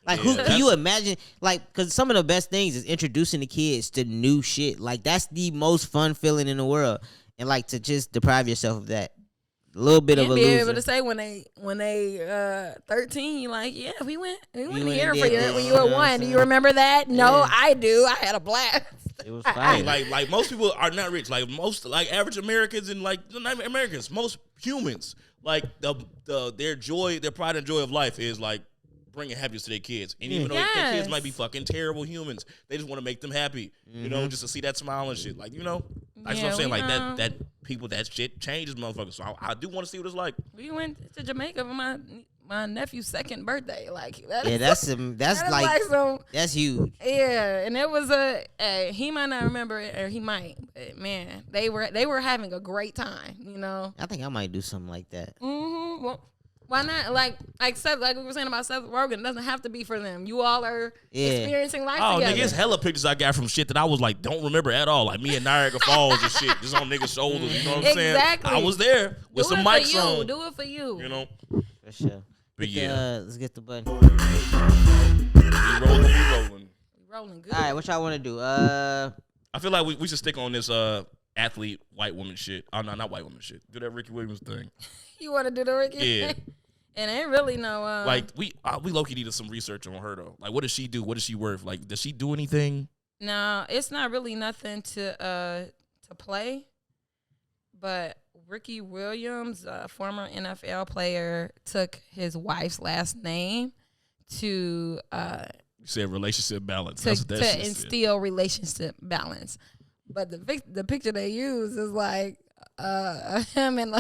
Like, who can you imagine? Like, because some of the best things is introducing the kids to new shit. Like, that's the most fun feeling in the world. And, like, to just deprive yourself of that. A little bit of a loser. Be able to say when they 13, you like, yeah, we went here for you when you were 1. Do you remember that? No, I do. I had a blast. It was fine. Like most people are not rich. Like most, like average Americans and like not Americans, most humans, like their joy, their pride and joy of life is like bringing happiness to their kids. And even though their kids might be fucking terrible humans, they just want to make them happy. You know, just to see that smile and shit. Like, you know, that's what I'm saying. Like that people, that shit changes motherfuckers. So I do want to see what it's like. We went to Jamaica for my nephew's 2nd birthday. Like that's huge. Yeah, and it was he might not remember it, or he might. But man, they were having a great time. You know. I think I might do something like that. Well, why not? Like we were saying about Seth Rogen, it doesn't have to be for them. You all are experiencing life together. Nigga, it's hella pictures I got from shit that I was like, don't remember at all. Like me in Niagara Falls and shit, just on niggas' shoulders. You know what I'm saying? Exactly. I was there with some mics on. Do it for you. You know? For sure. But let's get the button. We rolling good. All right, what y'all want to do? I feel like we should stick on this athlete white woman shit. Oh no, not white woman shit. Do that Ricky Williams thing. You want to do the Ricky? Yeah. And ain't really no like we low-key needed some research on her though. Like, what does she do? What is she worth? Like, does she do anything? No, it's not really nothing to play. But Ricky Williams, a former NFL player, took his wife's last name to you said relationship balance. To instill relationship balance. But the picture they use is like him in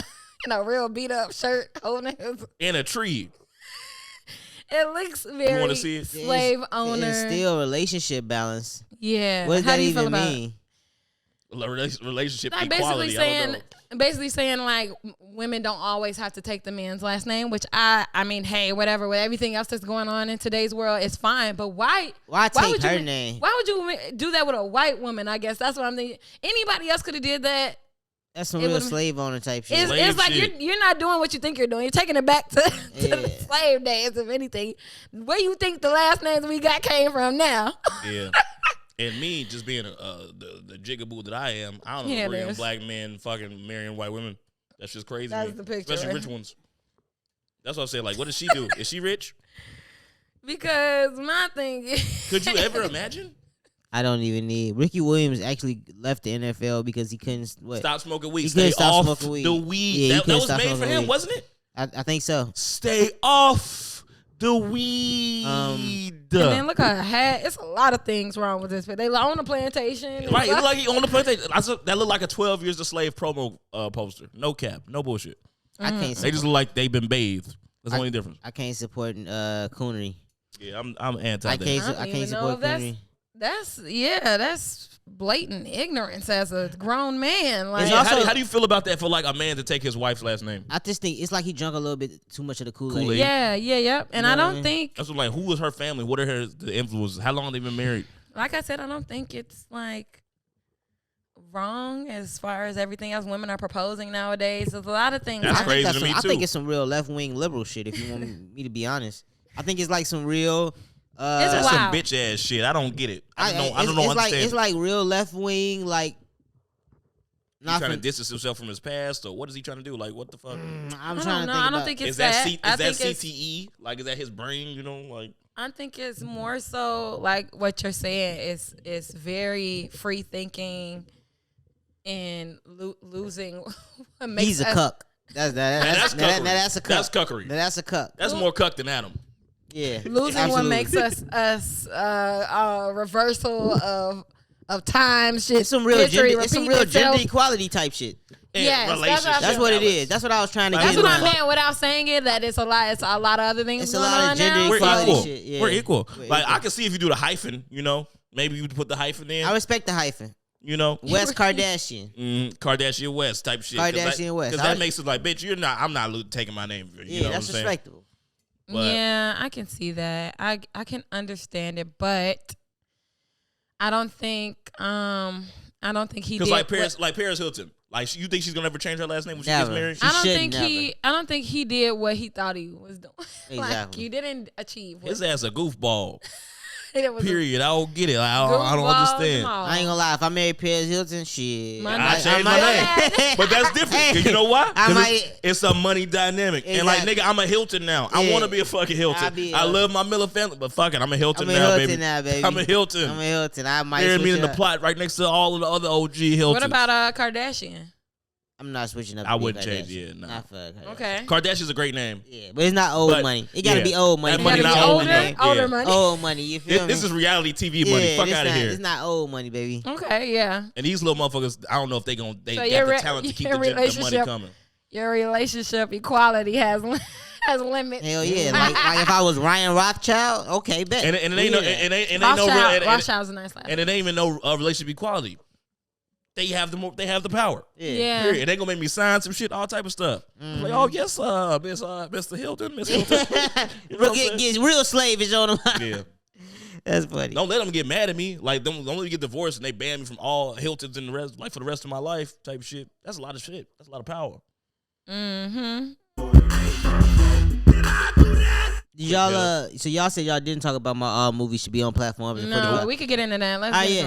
a real beat up shirt holding his in a tree. It looks very you want to see it? Slave owner. Instill relationship balance. Yeah. What does How that do you even feel about mean? relationship Like equality. basically saying like women don't always have to take the man's last name, which I mean, hey, whatever, with everything else that's going on in today's world, it's fine. But why take would her you, name? Why would you do that with a white woman? I guess that's what I'm thinking. Anybody else could have did that. That's some real slave owner type shit. It's like you're not doing what you think you're doing. You're taking it back to the slave days, if anything. Where you think the last names we got came from now? Yeah. And me just being the jigaboo that I am, I don't agree on black men fucking marrying white women. That's just crazy. That's the picture, especially right? rich ones. That's what I'm saying. Like, what does she do? Is she rich? Because my thing is, could you ever imagine? I don't even need. Ricky Williams actually left the NFL because he couldn't stop smoking weed. He Stay stop off smoking weed. the weed. Yeah, that was made for him, weed. wasn't it? I think so. Stay off the weed. and then look at her hat. It's a lot of things wrong with this. But they own a plantation. Right, it look like he owned the plantation. That looked like a 12 Years a Slave promo poster. No cap, no bullshit. I can't. They just look like they've been bathed. That's the only difference. I can't support coonery. Yeah, I'm anti I that. can't support coonery. That's blatant ignorance as a grown man. Like, Yeah, how do you feel about that for like a man to take his wife's last name? I just think it's like he drunk a little bit too much of the Kool-Aid. Yeah. And I don't think that's what, like, who was her family? What are the influences? How long have they been married? Like I said, I don't think it's like wrong as far as everything else women are proposing nowadays. There's a lot of things. That's crazy to me too. I think it's some real left-wing liberal shit. If you want me to be honest, I think it's like some real. That's some bitch ass shit. I don't get it. I don't understand. It's like real left wing, like. He's trying to distance himself from his past, or what is he trying to do? Like, what the fuck? I'm trying to think. I don't think it's is that. I Is think that CTE? Like, is that his brain? You know, like. I think it's more so like what you're saying is very free thinking and losing. What makes He's a cuck. That's a cuck. That's cuckery. That's a cuck. That's more cuck than Adam. Yeah, losing absolutely. what makes us reversal of time shit. It's some real gender equality type shit. Yes, that's what it is. That's what I was trying to get. That's what I meant without saying it. That it's a lot. It's a lot of other things. It's going a lot on of gender now. equality shit. Yeah. We're equal. Like, I can see if you do the hyphen. You know, maybe you put the hyphen in. I respect the hyphen. You know, West Kardashian. Kardashian West type shit. Kardashian West. Because that makes it like, bitch, you're not. I'm not taking my name. You know that's what I'm respectable. But, yeah, I can see that. I can understand it, but I don't think he did. Because like Paris Hilton, like, you think she's gonna ever change her last name when she gets married? I don't think he did what he thought he was doing. Exactly. Like, you didn't achieve. His ass a goofball. Was Period. I don't get it. I don't understand. I ain't gonna lie. If I married Paris Hilton, shit. I changed my name. But that's different. You know why? It's a money dynamic. Exactly. And like, nigga, I'm a Hilton now. I want to be a fucking Hilton. I love my Miller family, but fuck it, I'm a Hilton now, baby. I'm a Hilton. I might switch me in the plot right next to all of the other OG Hiltons. What about Kardashian? I'm not switching up. I wouldn't change it. Nah. Not for Kardashian. Okay. Kardashian's a great name. Yeah, but it's not old money. It gotta be old money. That money not old money. Older money. Old money. You feel me? This is reality TV money. Fuck out of here. It's not old money, baby. Okay, yeah. And these little motherfuckers, I don't know if they got the talent to keep the money coming. Your relationship equality has limits. Hell yeah! like if I was Ryan Rothschild, okay, bet. And it ain't Rothschild's a nice laugh. And it ain't even no relationship equality. They have the power. Yeah. Period. They gonna make me sign some shit, all type of stuff. Like, oh yes, Mr. Hilton, Miss Hilton. Get real slavish on them. Yeah. That's funny. Don't let them get mad at me. Like, don't let me get divorced and they ban me from all Hiltons and the rest, like, for the rest of my life type of shit. That's a lot of shit. That's a lot of power. Mm-hmm. Did y'all so y'all said y'all didn't talk about my movie should be on platforms. No, we could get into that. Let's yeah.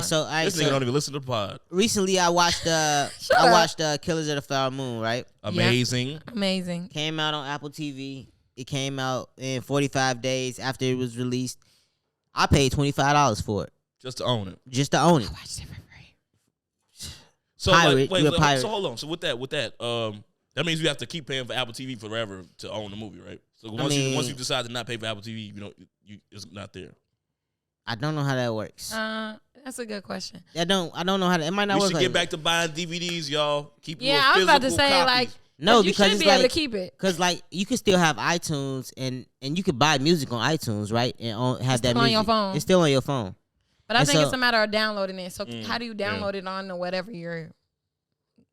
This nigga don't even listen to the pod. Recently, I watched Killers of the Flower Moon. Right. Amazing. Yeah. Amazing. Came out on Apple TV. It came out in 45 days after it was released. I paid $25 for it. Just to own it. I watched it for free. So pirate. Wait, so hold on. So with that, that means you have to keep paying for Apple TV forever to own the movie, right? So once you decide to not pay for Apple TV, it's not there. I don't know how that works. That's a good question. I don't know how that. It might not work. We should get back to buying DVDs, y'all. Keep I was about to say copies. like. No, you because should be able to keep it. Because like you can still have iTunes and you could buy music on iTunes, right? And have that music on your phone. It's still on your phone. But I And think so- it's a matter of downloading it. So how do you download it on whatever you're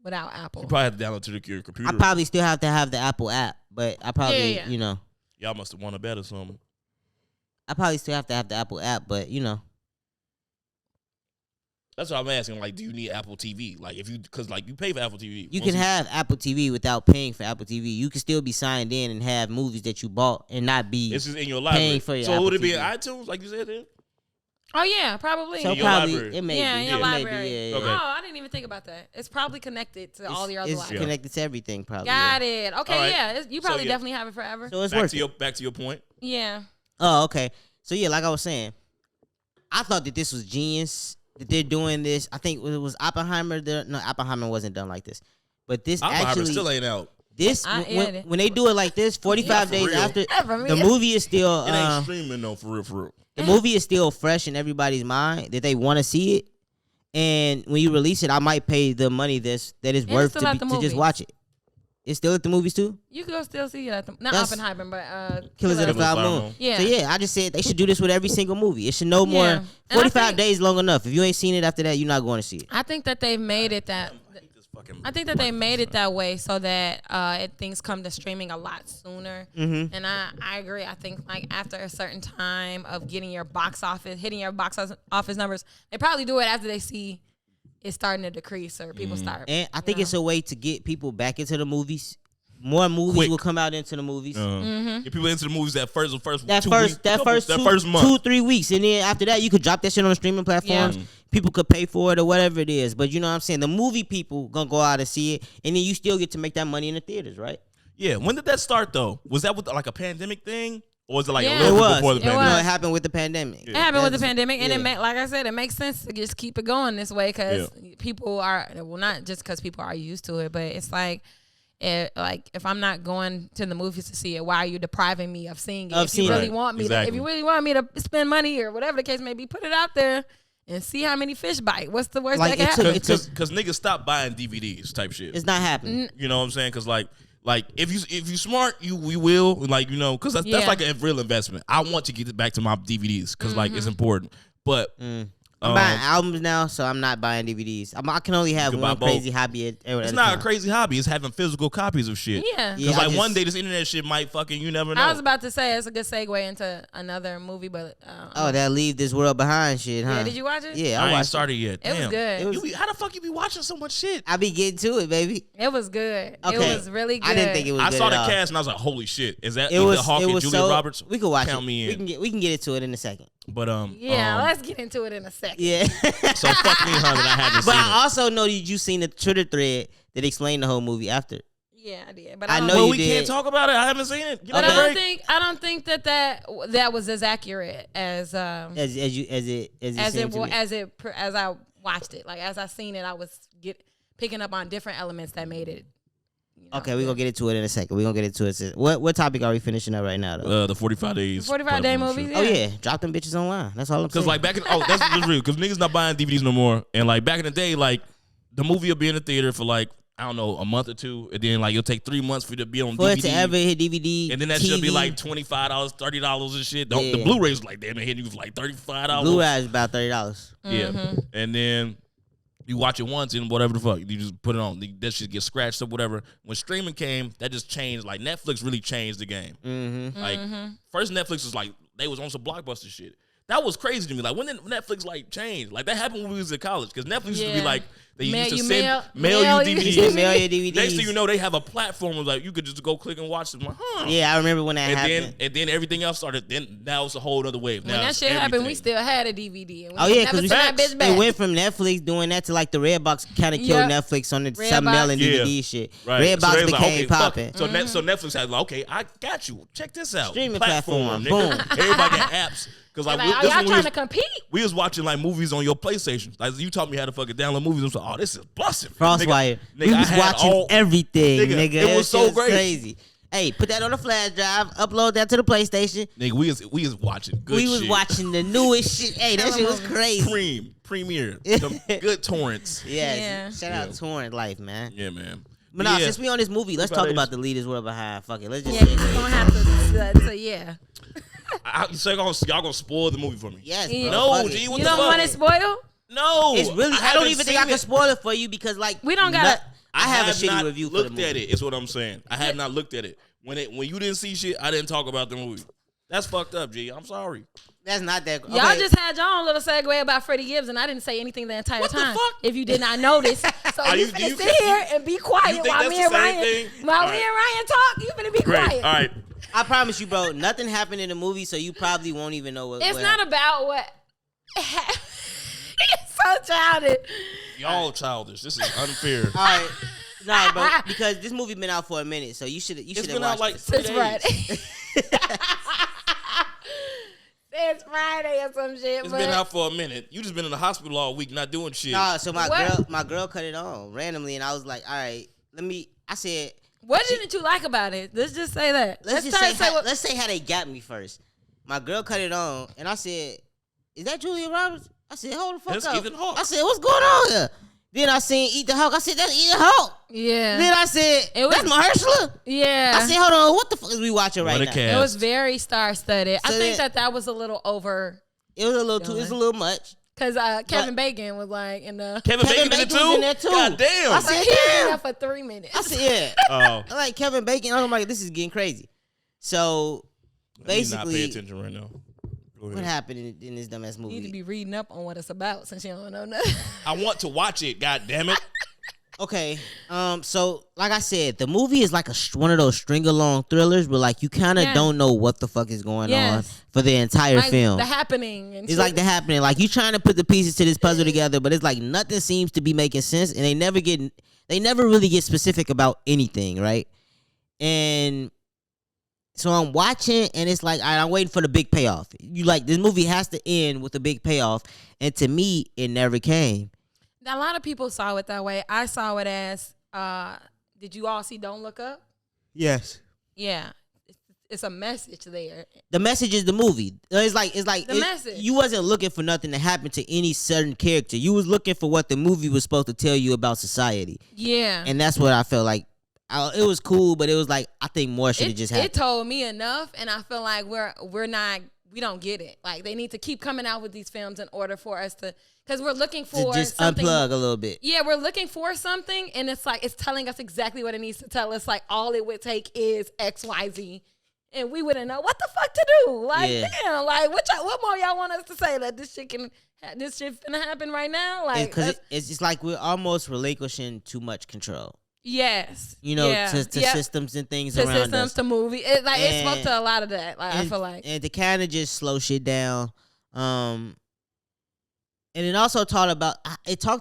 without Apple? You probably have to download to your computer. I probably still have to have the Apple app, but I probably, Yeah. you know, Y'all must have won a bet or something. I probably still have to have the Apple app, but you know. That's what I'm asking. Like, do you need Apple TV? Like, if you, because like you pay for Apple TV. You can have Apple TV without paying for Apple TV. You can still be signed in and have movies that you bought and not be. It's just in your library. for your so Apple would it be TV. in iTunes, like you said? Then? Oh yeah, probably. So In your probably library. it may Yeah, be. in your It may library. be, yeah. Okay. Oh, I didn't even think about that. It's probably connected to all the other It's libraries. connected to everything, probably. Got it. Okay, All right. yeah. You probably yeah. definitely have it forever. So it's Back worth to it. your back to your point. Yeah. Oh, okay. So yeah, like I was saying, I thought that this was genius that they're doing this. I think it was Oppenheimer. No, Oppenheimer wasn't done like this, but this Oppenheimer actually still ain't out. this when they do it like this, 45 for days real. after For the real. movie is still It ain't streaming though, for real. the movie is still fresh in everybody's mind that they want to see it. And when you release it, I might pay the money that is it's worth still at the to just movies. watch it. It's still at the movies too. You can still see it at the not That's- Oppenheimer, but Killers of the Killers Flower of the Flower Moon. Moon. Yeah. So yeah, I just said they should do this with every single movie. It should no more. Yeah. And I 45 think- days long enough. If you ain't seen it after that, you're not going to see it. I think that they've made it that. I think that they made it that way so that things come to streaming a lot sooner. Mm-hmm. And I agree. I think like after a certain time of hitting your box office numbers, they probably do it after they see it's starting to decrease or people start. And I think you it's a way to get people back into the movies. More movies Quick. will come out into the movies. Get people into the movies that first That 2 first weeks, that first month. 2-3 weeks, and then after that, you could drop that shit on the streaming platforms. Yeah. People could pay for it or whatever it is. But you know what I'm saying? The movie people gonna go out and see it, and then you still get to make that money in the theaters, right? Yeah. When did that start though? Was that with like a pandemic thing, or was it like Yeah. a little It bit was. before the It pandemic? No, was. it happened with the pandemic. It happened with the That's- pandemic, and yeah. like I said, it makes sense to just keep it going this way because people are not just because people are used to it, but it's like if I'm not going to the movies to see it, why are you depriving me of seeing it? If you really want me Exactly. if you really want me to spend money or whatever the case may be, put it out there and see how many fish bite. What's the worst Like, that can happen? Because niggas stopped buying DVDs type shit. It's not happening. You know what I'm saying? Because like if you smart, we will like because that's Yeah. like a real investment. I want to get it back to my DVDs because like it's important. But I'm buying albums now, so I'm not buying DVDs. I can only have can buy one both. crazy hobby at it's a not time. a crazy hobby. It's having physical copies of shit. Yeah. Yeah, Because I like one just- day this internet shit might fucking you never know. I was about to say it's a good segue into another movie, but Oh, that leave this world behind shit, huh? yeah, did you watch it? Yeah, I I ain't watched it. started yet. It was Damn. good. It was- You be- how the fuck you be watching so much shit? I be getting to it, baby. It was good. Okay. It was really good. I didn't think it was I good saw at the all. cast and I was like, holy shit. Is that It Ethan was Hawke it and was Julia so Roberts? we could watch Count it. me in. We can get into it in a second. But Yeah, let's get into it in a second. Yeah. so fuck me, huh, that I haven't But seen I it. also know that you seen the Twitter thread that explained the whole movie after. Yeah, I did. But I I don't know Well, you we did. can't talk about it. I haven't seen it. Give But me a I break. don't think that was as accurate as As I watched it. Like as I seen it, I was picking up on different elements that made it. Okay, we're gonna get into it in a second. We're gonna get into it. What topic are we finishing up right now though? The 45 days. 45-day platform movies. shit. Oh yeah, drop them bitches online. That's all I'm saying. Because like back in that's just real. Because niggas not buying DVDs no more. And like back in the day, like the movie will be in the theater for like I don't know a month or two, and then like it'll take 3 months for it to be on for DVD. it to ever hit DVD, and then that TV, should be like $25, $30 and shit. The Yeah. Blu-rays like damn, it hitting you for like $35. Blu-ray is about $30. Yeah, and then you watch it once and whatever the fuck, you just put it on. That shit gets scratched up, whatever. When streaming came, that just changed. Like Netflix really changed the game. Mm-hmm. Like first Netflix was like they was on some blockbuster shit. That was crazy to me. Like when did Netflix like change? Like that happened when we was in college because Netflix used to be Yeah. like they Mail- used to you send mail you you- DVDs. Mail your DVDs. Next thing you know, they have a platform where like you could just go click and watch them. Like, huh? Yeah, I remember when that And happened. then everything else started. Then now it's a whole other wave. When Now that it's shit happened, we everything. still had a DVD. And we Oh yeah, never because sent that bitch back. they went from Netflix doing that to like the Redbox kind of killed Yeah. Netflix on the Redbox. some mailing Yeah. DVD shit. Right. Redbox So they was became like, okay, fuck. popping. So, so Netflix had like, okay, I got you. Check this out. Streaming platform. platform. Nigga. Everybody got apps. Because like, Like, this are when y'all we trying was- to compete? we was watching like movies on your PlayStation. Like you taught me how to fucking download movies. I was like, oh, this is busting. Crosswire. Nigga, We I was had watching all- everything, Nigga, nigga. it was That so shit was great. crazy. Hey, put that on a flash drive, upload that to the PlayStation. Nigga, we was watching good We was shit. watching the newest shit. Hey, that shit was crazy. Premiere, some good torrents. Yes. Yeah. Shout out Torrent Life, man. Yeah, man. But nah, yeah. since we on this movie, let's talk Fridays. about the leaders world behind. Fuck it. Let's just Yeah, say you it. gonna have to. Yeah. So y'all gonna spoil the movie for me? Yes, Yeah. bro. No, G, what You the don't fuck? want it spoiled? No, It's really. I don't even think I haven't can seen spoil it for you because like We don't gotta- I have a shitty not review for the looked movie. at it. Is what I'm saying. I have not looked at it. When you didn't see shit, I didn't talk about the movie. That's fucked up, G. I'm sorry. That's not that. Okay. Y'all just had your own little segue about Freddie Gibbs, and I didn't say anything the entire What the time. fuck? If you did not notice, so Are you you- do finna you- sit here and be quiet think while that's me the and same Ryan, thing? while All me right. and Ryan talk. You finna be Great. quiet. All right. I promise you, bro. Nothing happened in the movie, so you probably won't even know what. It's what not happened. about what. It's so childish. Y'all childish. This is unfair. All right. Nah, bro. Because this movie been out for a minute, so you should have It's been watched out like it. 3 It's days. Friday. It's Friday or some shit. It's but been out for a minute. You just been in the hospital all week, not doing shit. Nah, so What? my girl cut it on randomly, and I was like, all right, I said, What didn't you like about it? Let's just say that. let's try to what. let's say how they got me first. My girl cut it on, and I said, is that Julia Roberts? I said, hold the fuck That's up. Ethan Hawke. I said, what's going on here? Then I seen Eat the Hawk. I said, that's Ethan Hawke. Yeah. Then I said, It was- that's Mahershala. Yeah. I said, hold on, what the fuck is we watching right What a now? cat. It was very star-studded. I So think then- that was a little over It was a little too. It's a little much. because Kevin Bacon was like in the. Kevin Kevin Bacon in it Bacon was in there too? too. God damn. I said, He was in damn. there for 3 minutes. I said, yeah. Oh. I like Kevin Bacon. I'm like, this is getting crazy. So Let me not pay basically, attention right now. Go what ahead. happened in this dumbass You need to movie? be reading up on what it's about since you don't know nothing. I want to watch it, god damn it. Okay. So like I said, the movie is like one of those string along thrillers where like you kind of Yeah. don't know what the fuck is going on Yes. for the entire Like film. the happening. And It's shit. like the happening. Like you trying to put the pieces to this puzzle together, but it's like nothing seems to be making sense, and they never really get specific about anything, right? And so I'm watching, and it's like, all right, I'm waiting for the big payoff. You like this movie has to end with a big payoff, and to me, it never came. A lot of people saw it that way. I saw it as, did you all see Don't Look Up? Yes. Yeah. It's a message there. The message is the movie. It's like The message. You wasn't looking for nothing to happen to any certain character. You was looking for what the movie was supposed to tell you about society, Yeah. and that's what I felt like. It was cool, but it was like I think more should have just happened. It told me enough, and I feel like we don't get it. Like they need to keep coming out with these films in order for us to, because we're looking for to just something. unplug a little bit. Yeah, we're looking for something, and it's like it's telling us exactly what it needs to tell us. Like all it would take is X, Y, Z, and we wouldn't know what the fuck to do. Like Yeah. damn, like what more y'all want us to say that this shit finna happen right now? Like Because it's just like we're almost relinquishing too much control. yes, You know, yeah, to yep. systems and things to around systems us. to movie. It And- spoke to a lot of that. Like I feel like and to kind of just slow shit down. And it also talked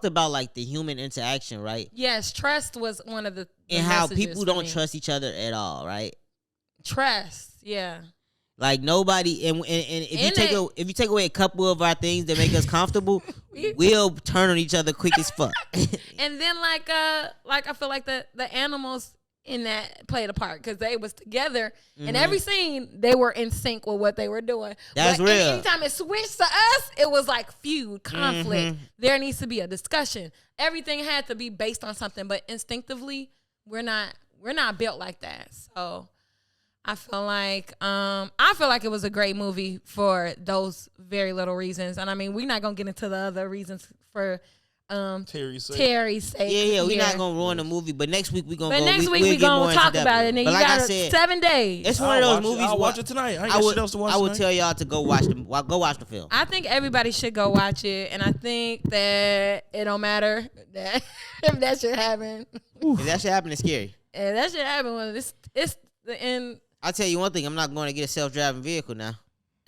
about like the human interaction, right? yes, trust was one of the And how messages people for don't me. trust each other at all, right? Trust, yeah. Like nobody, and if you And take they- if you take away a couple of our things that make us comfortable, we'll turn on each other quick as fuck. And then like I feel like the animals in that played a part because they was together in every scene. They were in sync with what they were doing. That's But real. Anytime it switched to us, it was like feud, conflict. There needs to be a discussion. Everything had to be based on something, but instinctively, we're not built like that. So I feel like it was a great movie for those very little reasons. And I mean, we're not gonna get into the other reasons for Terry's sake. Yeah, we're here. not gonna ruin the movie, but next week we're gonna. But next week we'll we get more gonna into talk depth about with it, and But you like I got said, 7 days. it's one of those movies. I'll watch it tonight. I ain't I got shit else to watch would tonight. tell y'all to go watch the film. I think everybody should go watch it, and I think that it don't matter that if that shit happen. If that shit happen, it's scary. And that shit happen when it's the end. I'll tell you one thing. I'm not going to get a self-driving vehicle now.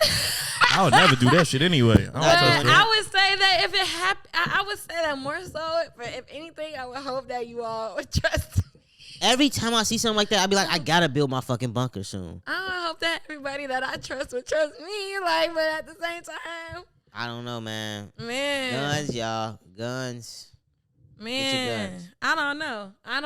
I would never do that shit anyway. I don't But trust I that. would say that if it happened, I would say that more so. If anything, I would hope that you all would trust me. Every time I see something like that, I'll be like, I gotta build my fucking bunker soon. I hope that everybody that I trust would trust me. Like, but at the same time, I don't know, man. man, Guns, y'all. Guns. man, guns. I don't know. I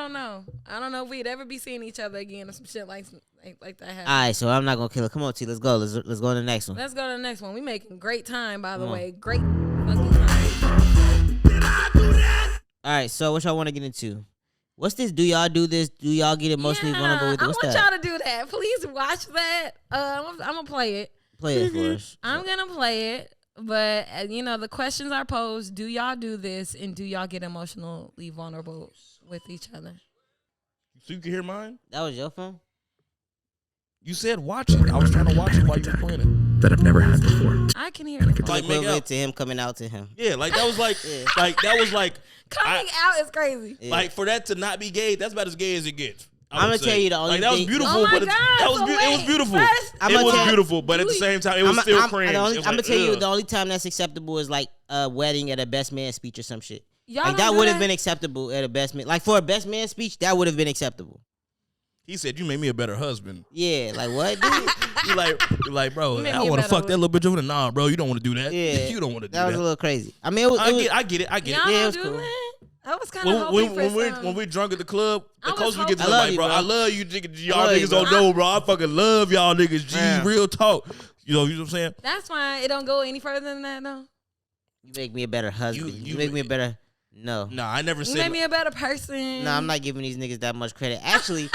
don't know if we'd ever be seeing each other again or some shit like that happen. All right, so I'm not gonna kill it. Come on, T. Let's go. Let's go to the next one. Let's go to the next one. We making great time, by the Come on. way. Great fucking time. All right, so what y'all want to get into? What's this? Do y'all do this? Do y'all get emotionally vulnerable with it? I What's want that? y'all to do that. Please watch that. I'm gonna play it. Play it for us. I'm gonna play it, but the questions are posed. Do y'all do this, and do y'all get emotionally vulnerable with each other? So you can hear mine? That was your phone? You said watch it. I was trying to watch it while you were playing it. That I've never had before. I can hear it. Like make Equivalent out. to him coming out to him. Yeah, like that was like, like that was like, Coming out is crazy. Yeah. like for that to not be gay, that's about as gay as it gets. I'm gonna tell you the only like that was thing- beautiful, Oh my but God, that was so it was wait, beautiful. first- I'm It gonna was tell- beautiful, but at the same time, it was still cringe. I'm It was gonna like, tell you ugh. the only time that's acceptable is like a wedding at a best man speech or some shit. Y'all Like don't that do would have been acceptable at a best man. Like for a best man speech, that would have been acceptable. He said, "You made me a better husband." Yeah, like what? Dude? You like, bro, You made I me a want to better fuck that little bitch over there. Nah, bro, you don't want to do that. Yeah, you don't want to do that was a that. little crazy. I mean, it was. I get it. Y'all it. Yeah, it don't was do cool. that. I was kind of hoping for some. When we drunk at the club, I the was closer we get to I the love like, you, bro, bro. I love you, niggas. Y'all love you, niggas bro. don't know, bro. I fucking love y'all niggas. G, Yeah. real talk. You know what I'm saying? That's why it don't go any further than that, though. You make me a better husband. You You make me a better. No. Nah, I never You said. made me a better person. No, I'm not giving these niggas that much credit. Actually,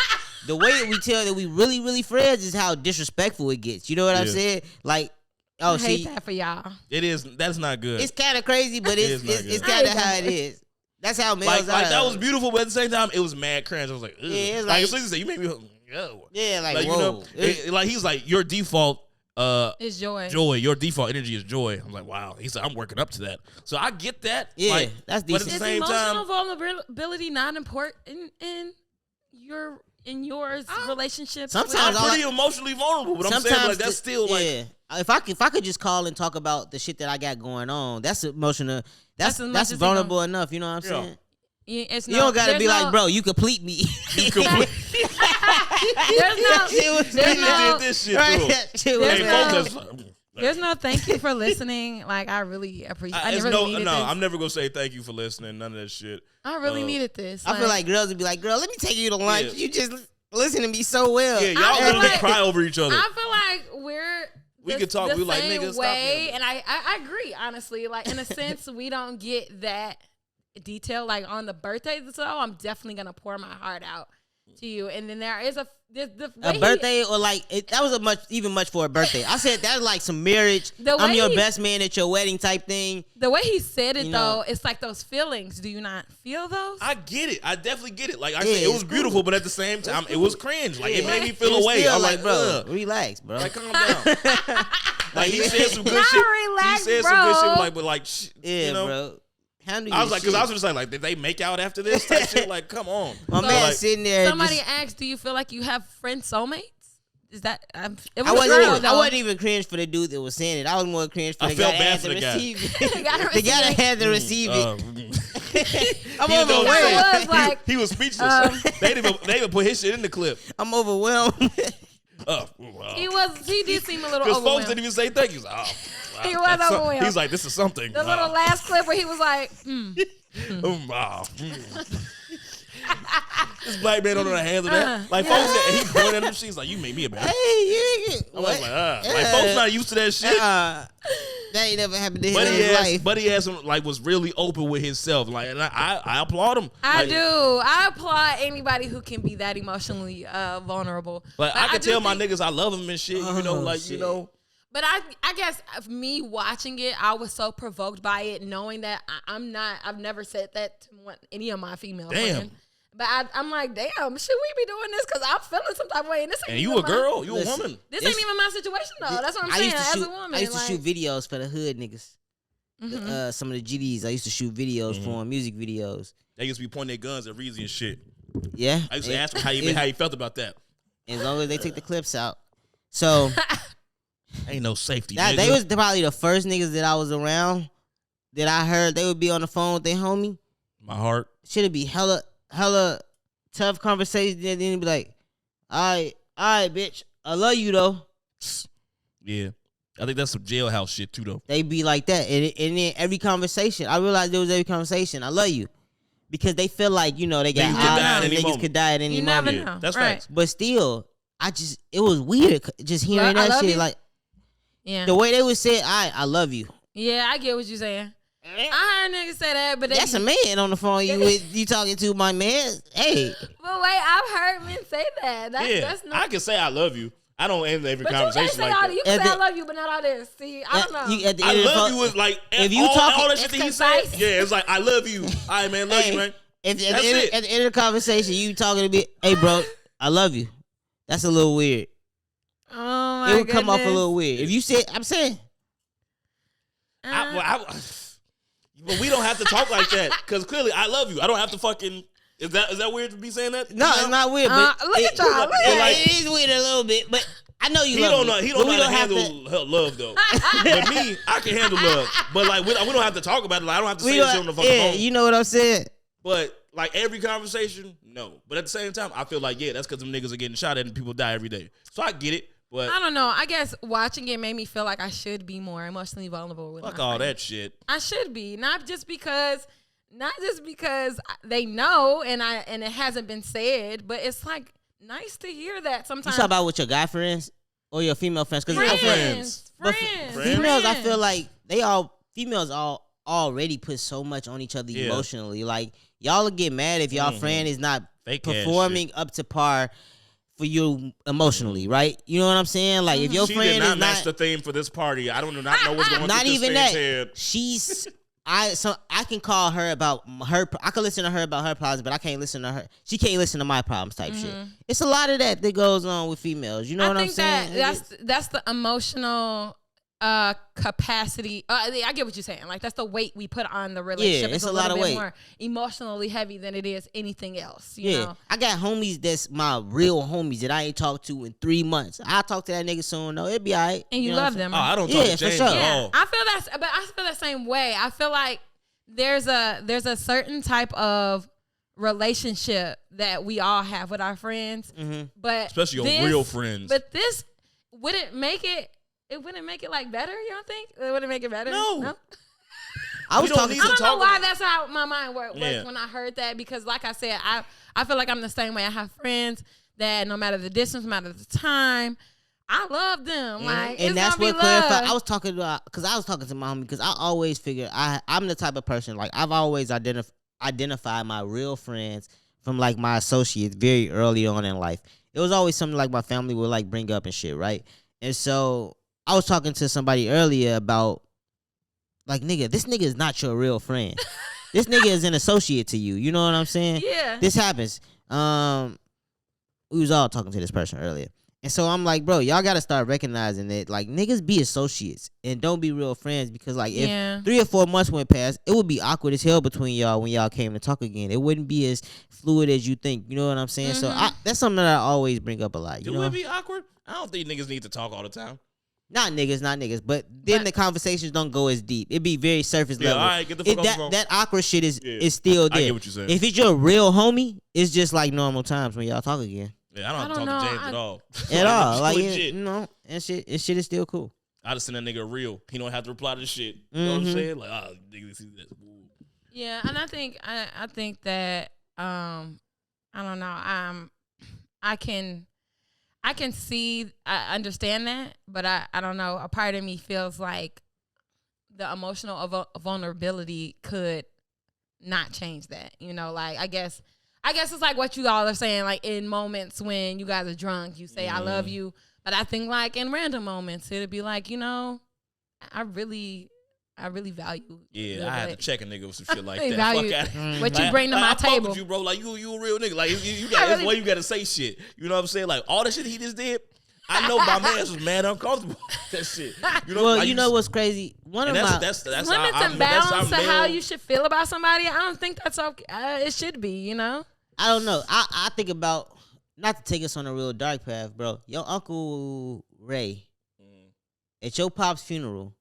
the way that we tell that we really, really friends is how disrespectful it gets. You know what I'm Yeah. saying? Like, I oh, hate see, that for y'all. It is. That's not good. it's kind of crazy, but It it's is not it's good. kind of how it is. That's how males like are. that was beautiful, but at the same time, it was mad cringe. I was like, ugh. Yeah, it's like like- as soon as he said, "You made me," yo. Yeah, like, you whoa. know, like he's like your default. It's joy. Joy, your default energy is joy. I'm like, wow. He said, I'm working up to that. So I get that. Yeah, like, that's But at decent. the Is same emotional time, vulnerability not important in yours relationships? Sometimes I'm all pretty emotionally vulnerable. But I'm saying, like, that's still like, yeah. If I could just call and talk about the shit that I got going on, that's emotional. That's as much That's as vulnerable enough. You know what I'm Yeah. saying? It's You don't gotta be like, bro, you complete me. you complete. There's no. Shit was There's You no. did this shit Right? through. Shit was There's Hey, no- focus. There's no thank you for listening. Like I really appreciate. I It's really needed this. I'm never gonna say thank you for listening. None of that shit. I really needed this. I feel like girls would be like, girl, let me take you to lunch. Yeah. You just listen to me so well. Yeah, y'all I feel literally like- cry over each other. I feel like We the- could talk, the we like, same nigga, stop way, it. and I agree honestly. Like in a sense, we don't get that detail. Like on the birthday, so I'm definitely gonna pour my heart out to you. And then there is the way birthday or like that was even much for a birthday. I said that's like some marriage. The I'm way your he- best man at your wedding type thing. the way he said it You know. though, it's like those feelings. Do you not feel those? I get it. I definitely get it. Like I Yeah, said, it was it's beautiful, cool. but at the same time, it was cringe. Like it Yeah. made me feel It was away. still I'm like, like, bro, ugh. relax, bro. Like calm down. Like he said some good Not shit. relax, he said some good bro. shit, like, but like, yeah, you know. bro. Handle I was your like, because shit. I was just like, did they make out after this type shit? Like, come on. My So, man like, sitting there. Somebody just, asked, "Do you feel like you have friend soulmates?" Is that? It was I a wasn't, girl, even, I though. wasn't even cringe for the dude that was saying it. I was more cringe for I the felt guy bad that had for to the guy. receive it. The guy that The guy that received it. had to receive it. I'm He was overwhelmed. It was like he was speechless. They didn't even put his shit in the clip. I'm overwhelmed. he did seem a little Because folks overwhelmed. didn't even say thank you. He's like, oh, wow, He was that's overwhelmed. He's like, this is something. The little last clip where he was like, Wow. This black man don't know the hands of that. Like folks, he pointed at him. She's like, "You made me a bad." Hey, you nigga. I was like, folks not used to that shit. That ain't never happened to him in his life. But he has some was really open with himself. Like, and I applaud him. I Like, do. I applaud anybody who can be that emotionally vulnerable. Like But I can do tell my think- niggas I love them and shit. You know, Oh, like shit. you know. But I guess of me watching it, I was so provoked by it, knowing that I've never said that to any of my female Damn. friends. But I'm like, damn, should we be doing this? Because I'm feeling some type of way. And this ain't And even you a my- girl, you a Listen. woman. This ain't even my situation, though. That's what I'm I saying. used to As shoot, a woman. I used to like, shoot videos for the hood niggas. Some of the GDs. I used to shoot videos for them, music videos. They used to be pointing their guns at Reezy and shit. Yeah. I used to ask him how you felt about that. As long as they take the clips out. So Ain't no safety. that, nigga. they was probably the first niggas that I was around that I heard they would be on the phone with their homie. my heart. Should it be hella tough conversation? And then be like, all right, bitch. I love you though. Yeah, I think that's some jailhouse shit too, though. They be like that. And then every conversation, I realized there was every conversation. I love you. Because they feel like, they got Niggas could die at odds and any niggas moment. could die at any You moment. never Yeah, know. that's Right. facts. But still, it was weird just hearing Well, I that love shit. you. Like, Yeah. the way they would say, I love you. Yeah, I get what you're saying. I heard niggas say that, but they That's a man on the phone you talking to, my man. Hey. But wait, I've heard men say that. Yeah, That's I not. can say I love you. I don't end every But you can't conversation say like all that. that. You can say I love you, but not all this. See, I don't know. At the I end of love the you was like if you all talk, that shit that he said. concise. Yeah, it's like I love you. All right, man, love you, man. At That's it. the end of the conversation, you talking to me, hey, bro, I love you. That's a little weird. Oh my It would come off a goodness. little weird. If you said, I'm saying, But we don't have to talk like that because clearly I love you. I don't have to fucking. Is that weird to be saying that? no, it's not weird. But look at y'all. Look it at like- it is weird a little bit, but I know you He love don't me. know. He But don't we know how have to handle love though. But me, I can handle love. But like we don't have to talk about it. Like, I don't have to say it on the fucking phone. You know what I'm saying? But like every conversation, no. But at the same time, I feel like that's because them niggas are getting shot at and people die every day. So I get it. But I don't know. I guess watching it made me feel like I should be more emotionally vulnerable with fuck my all friends. that shit. I should be, not just because they know and it hasn't been said, but it's like nice to hear that You sometimes. talk about with your guy friends or your female friends? Because Friends. females, I feel like females already put so much on each other emotionally. Like y'all will get mad if y'all friend is not Fake performing up to par for you emotionally, right? You know what I'm saying? Like if your She friend did not is match not the theme for this party. I don't know what's going on. not through even this that. head. She's I can call her about her. I can listen to her about her problems, but I can't listen to her. She can't listen to my problems type shit. It's a lot of that goes on with females. You know what I'm saying? That's the emotional capacity. I get what you're saying. Like that's the weight we put on the relationship. Yeah, it's a a lot little of bit weight. more emotionally heavy than it is anything else. You know? I got homies that's my real homies that I ain't talked to in 3 months. I'll talk to that nigga soon though. It'll be all right. And you know what love I'm them. Oh, Right? I don't Yeah, talk to for James sure. at Yeah, all. I feel that same way. I feel like there's a certain type of relationship that we all have with our friends, but Especially your real friends. But this wouldn't make it. It wouldn't make it like better. You don't think it wouldn't make it better? No. I was We don't talking need I to don't know talk why about- that's how my mind works Yeah. when I heard that, because like I said, I feel like I'm the same way. I have friends that no matter the distance, no matter the time, I love them. Like, and it's that's gonna what be clarified. love. I was talking to my homie because I always figure I'm the type of person, like I've always identified my real friends from like my associates very early on in life. It was always something like my family would like bring up and shit, right? And so I was talking to somebody earlier about like, nigga, this nigga is not your real friend. This nigga is an associate to you. You know what I'm saying? Yeah. This happens. We was all talking to this person earlier. And so I'm like, bro, y'all got to start recognizing that, like, niggas be associates and don't be real friends, because, like, if 3 or 4 months went past, it would be awkward as hell between y'all when y'all came to talk again. It wouldn't be as fluid as you think. You know what I'm saying? So that's something that I always bring up a lot. You know? It would be awkward. I don't think niggas need to talk all the time. Not niggas, but then the conversations don't go as deep. It be very surface level. All right, get the fuck off the phone. That awkward shit is still there. I get what you're saying. If it's your real homie, it's just like normal times when y'all talk again. Yeah, I don't talk to James at all. At all. Like, Legit. you know, and shit is still cool. I just send that nigga a reel. He don't have to reply to the shit. You know what I'm saying? Like, nigga, see that. Yeah, and I think that I don't know. I can see, I understand that, but I don't know. A part of me feels like the emotional vulnerability could not change that. You know, like I guess it's like what you all are saying. Like in moments when you guys are drunk, you say I love you, but I think like in random moments it'd be like, you know, I really value. Yeah, I had to check a nigga with some shit like I that. value Fuck out. what you bring to my I fuck table. with you, bro. Like you a real nigga. Like you got that's why you got to say shit. You know what I'm saying? Like all the shit he just did. I know my man was mad uncomfortable with that shit. You know, Well, like, you know what's crazy? Limits and bounds to how you should feel about somebody. I don't think that's okay. It should be, you know. I don't know. I think about, not to take us on a real dark path, bro. Your Uncle Ray at your pop's funeral.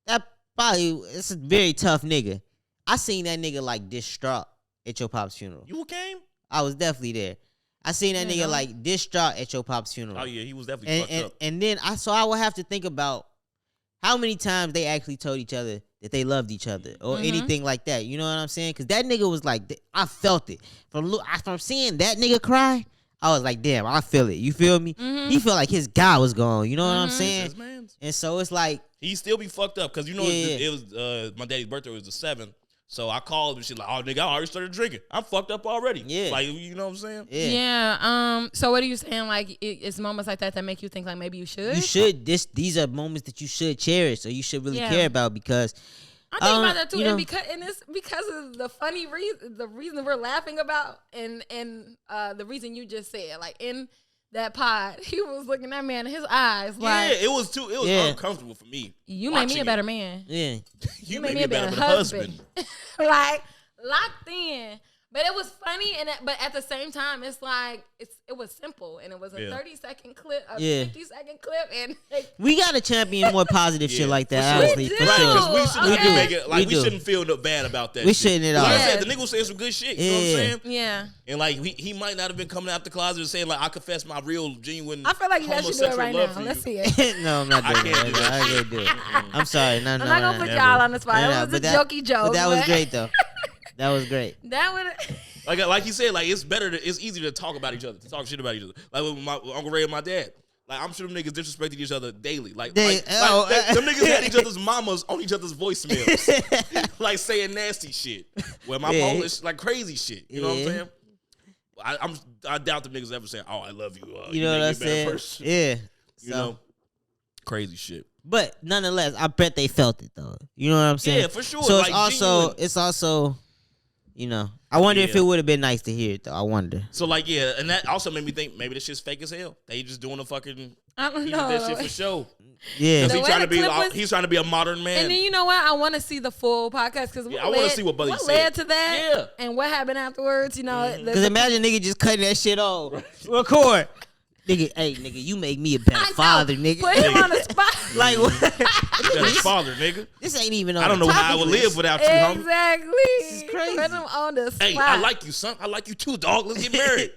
That probably, it's a very tough nigga. I seen that nigga like distraught at your pop's funeral. You came? I was definitely there. I seen that nigga like distraught at your pop's funeral. Oh yeah, he was definitely fucked up. And then I would have to think about how many times they actually told each other that they loved each other or anything like that. You know what I'm saying? Because that nigga was like, I felt it. From seeing that nigga cry, I was like, damn, I feel it. You feel me? He felt like his guy was gone. You know what I'm saying? And so it's like, he still be fucked up because you know Yeah. it was my daddy's birthday was the 7th. So I called and she's like, "Oh, nigga, I already started drinking. I'm fucked up already." Yeah. Like, you know what I'm saying? Yeah. So what are you saying? Like, it's moments like that make you think like maybe you should. You should. These are moments that you should cherish or you should really care about because. I think about that too, and because of the funny reason, the reason we're laughing about, and the reason you just said, like in that pod, he was looking at me in his eyes, like it was uncomfortable for me. You made me a better man. Yeah, you made me a better husband. Like locked in. But it was funny, but at the same time, it's like it was simple, and it was a 30-second clip, a 50-second clip, and we got to champion more positive shit like that. Honestly, we for do. sure. Because we shouldn't make it like we do. shouldn't feel no bad about that. We shit. shouldn't at all. Like I said, the nigga was saying some good shit. You know what I'm saying? Yeah. And like he might not have been coming out the closet and saying like I confess my real genuine. I feel like you guys should do it right now. Let's see it. No, I'm not doing it. I can't do it. I'm sorry. No, I'm not gonna put y'all on the spot. It was a jokey joke. But that was great though. That was great. That would. Like you said, like it's easier to talk about each other, to talk shit about each other. Like with my Uncle Ray and my dad. Like I'm sure them niggas disrespected each other daily. Like them niggas had each other's mamas on each other's voicemails, like saying nasty shit. Well, my Polish, like crazy shit. You know what I'm saying? I doubt the niggas ever saying, "Oh, I love you." You know what I'm saying? Yeah. You know, crazy shit. But nonetheless, I bet they felt it though. You know what I'm saying? Yeah, for sure. So like, it's also. You know, I wonder if it would have been nice to hear it, though. I wonder. So, like, yeah, and that also made me think maybe this shit's fake as hell. They just doing a fucking, I don't know. that shit for show. Yeah. Because he's trying to be a modern man. And then you know what? I want to see the full podcast because I want to see what Buddy said. Led to that, and what happened afterwards. You know, because imagine nigga just cutting that shit off. Record. Nigga, hey, nigga, you make me a better father, nigga. Put him on the spot. Like, what? Better father, nigga. This ain't even on I don't know how I would live without you, homie. Exactly. This is crazy. Put him on the spot. Hey, I like you, son. I like you too, dog. Let's get married.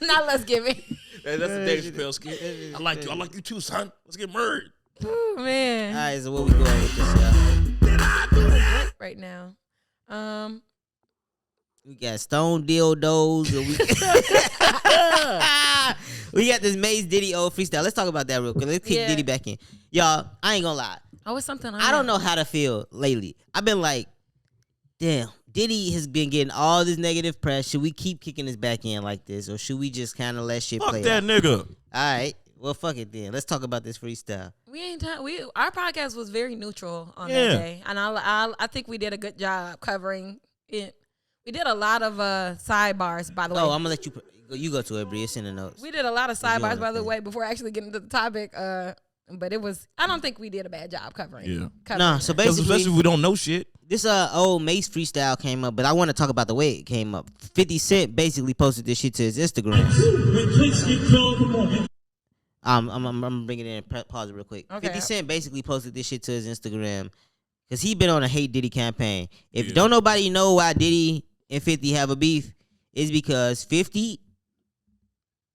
Now let's get me. That's the Dave Chappelle skit. I like you. I like you too, son. Let's get married. Oh, man. All right, so where we going with this, y'all? Right now. We got stone dildos. We got this Mase Diddy old freestyle. Let's talk about that real quick. Let's kick Diddy back in. Y'all, I ain't gonna lie. Oh, it's something I don't know how to feel lately. I've been like, damn, Diddy has been getting all this negative press. Should we keep kicking his back in like this? Or should we just kind of let shit play Fuck that nigga. All right. Well, fuck it then. Let's talk about this freestyle. Our podcast was very neutral on that day. And I think we did a good job covering it. We did a lot of sidebars, by the way. Oh, I'm going to let you go to it, Bree. It's in the notes. We did a lot of sidebars, by the way, before actually getting to the topic. But I don't think we did a bad job covering it. Nah, so basically. Especially if we don't know shit. This old Mase freestyle came up, but I want to talk about the way it came up. 50 Cent basically posted this shit to his Instagram. I'm bringing it in. Pause it real quick. Okay. 50 Cent basically posted this shit to his Instagram because he been on a hate Diddy campaign. If don't nobody know why Diddy and 50 have a beef, it's because 50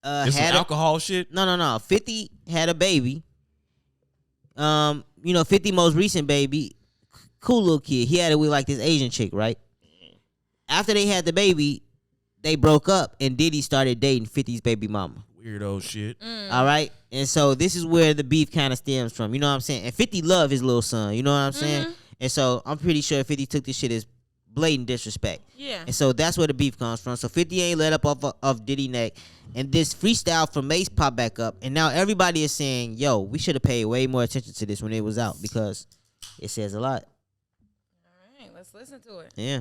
had alcohol shit. No. 50 had a baby. 50 most recent baby, cool little kid. He had it with like this Asian chick, right? After they had the baby, they broke up and Diddy started dating 50's baby mama. Weirdo shit. All right. And so this is where the beef kind of stems from. You know what I'm saying? And 50 love his little son. You know what I'm saying? And so I'm pretty sure 50 took this shit as blatant disrespect. Yeah. And so that's where the beef comes from. So 50 ain't let up off Diddy neck. And this freestyle from Mase popped back up. And now everybody is saying, yo, we should have paid way more attention to this when it was out because it says a lot. All right. Let's listen to it. Yeah.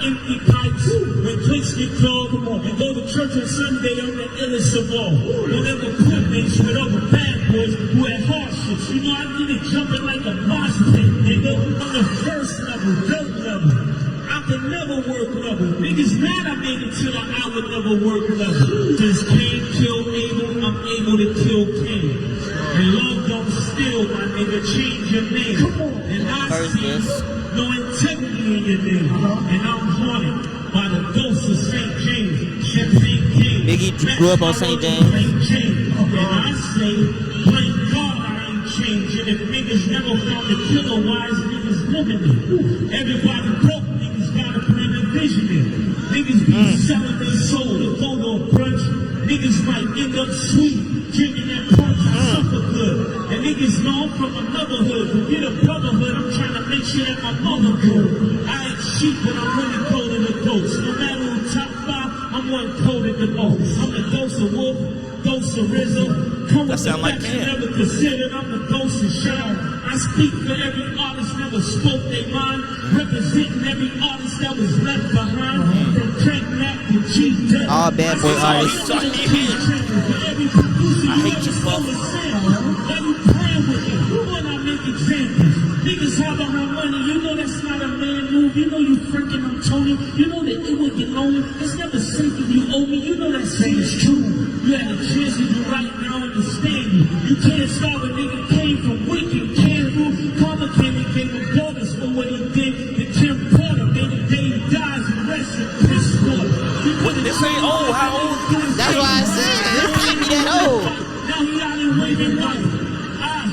Empty pipes, when drinks get cold, and go to church on Sunday, I'm the illest of all. Don't ever put mates with other bad boys who had hardships. You know, I get it jumping like a mosh pit, nigga. On the first level, dope level. I can never work level. Niggas mad I made it till I would never work level. Since Cain killed Abel, I'm able to kill Cain. And love don't steal, my nigga, change your name. And I see no integrity in your name. And I'm haunted by the ghost of St. James. Champagne King. Biggie grew up on St. James. And I say, thank God I ain't changed. And if niggas never found a killer, why is niggas living it? Everybody broke, niggas gotta bring a vision in. Niggas be selling their soul to go to a brunch. Niggas might end up sweet, drinking that punch and suffer good. And niggas know I'm from another hood. Forget a brotherhood, I'm trying to make shit at my mother could. I ain't sheep, but I'm really cold in the ghost. No matter who top 5, I'm one coated the most. I'm the ghost of Wolf, ghost of Rizzo. Come That with sound the like facts you Cam. never considered. I'm the ghost of Sean. I speak for every artist never spoke their mind. Representing every artist that was left behind. From Trent Mack to G. All bad boy artists. I hate you, Puff. Niggas have behind money, you know that's not a man move. You know you freaking I'm Tony. You know that it would get lonely. It's never safe if you owe me. You know that saying is true. You had a chance to do right now, understand me. You can't stop a nigga came from wicked, can't rule. Karma came and gave him daughters for what he did. The Tim Porter made the day he dies and rest in piss water. This ain't old. How old is this? That's why I said this can't be that old. Now he out and waving right. I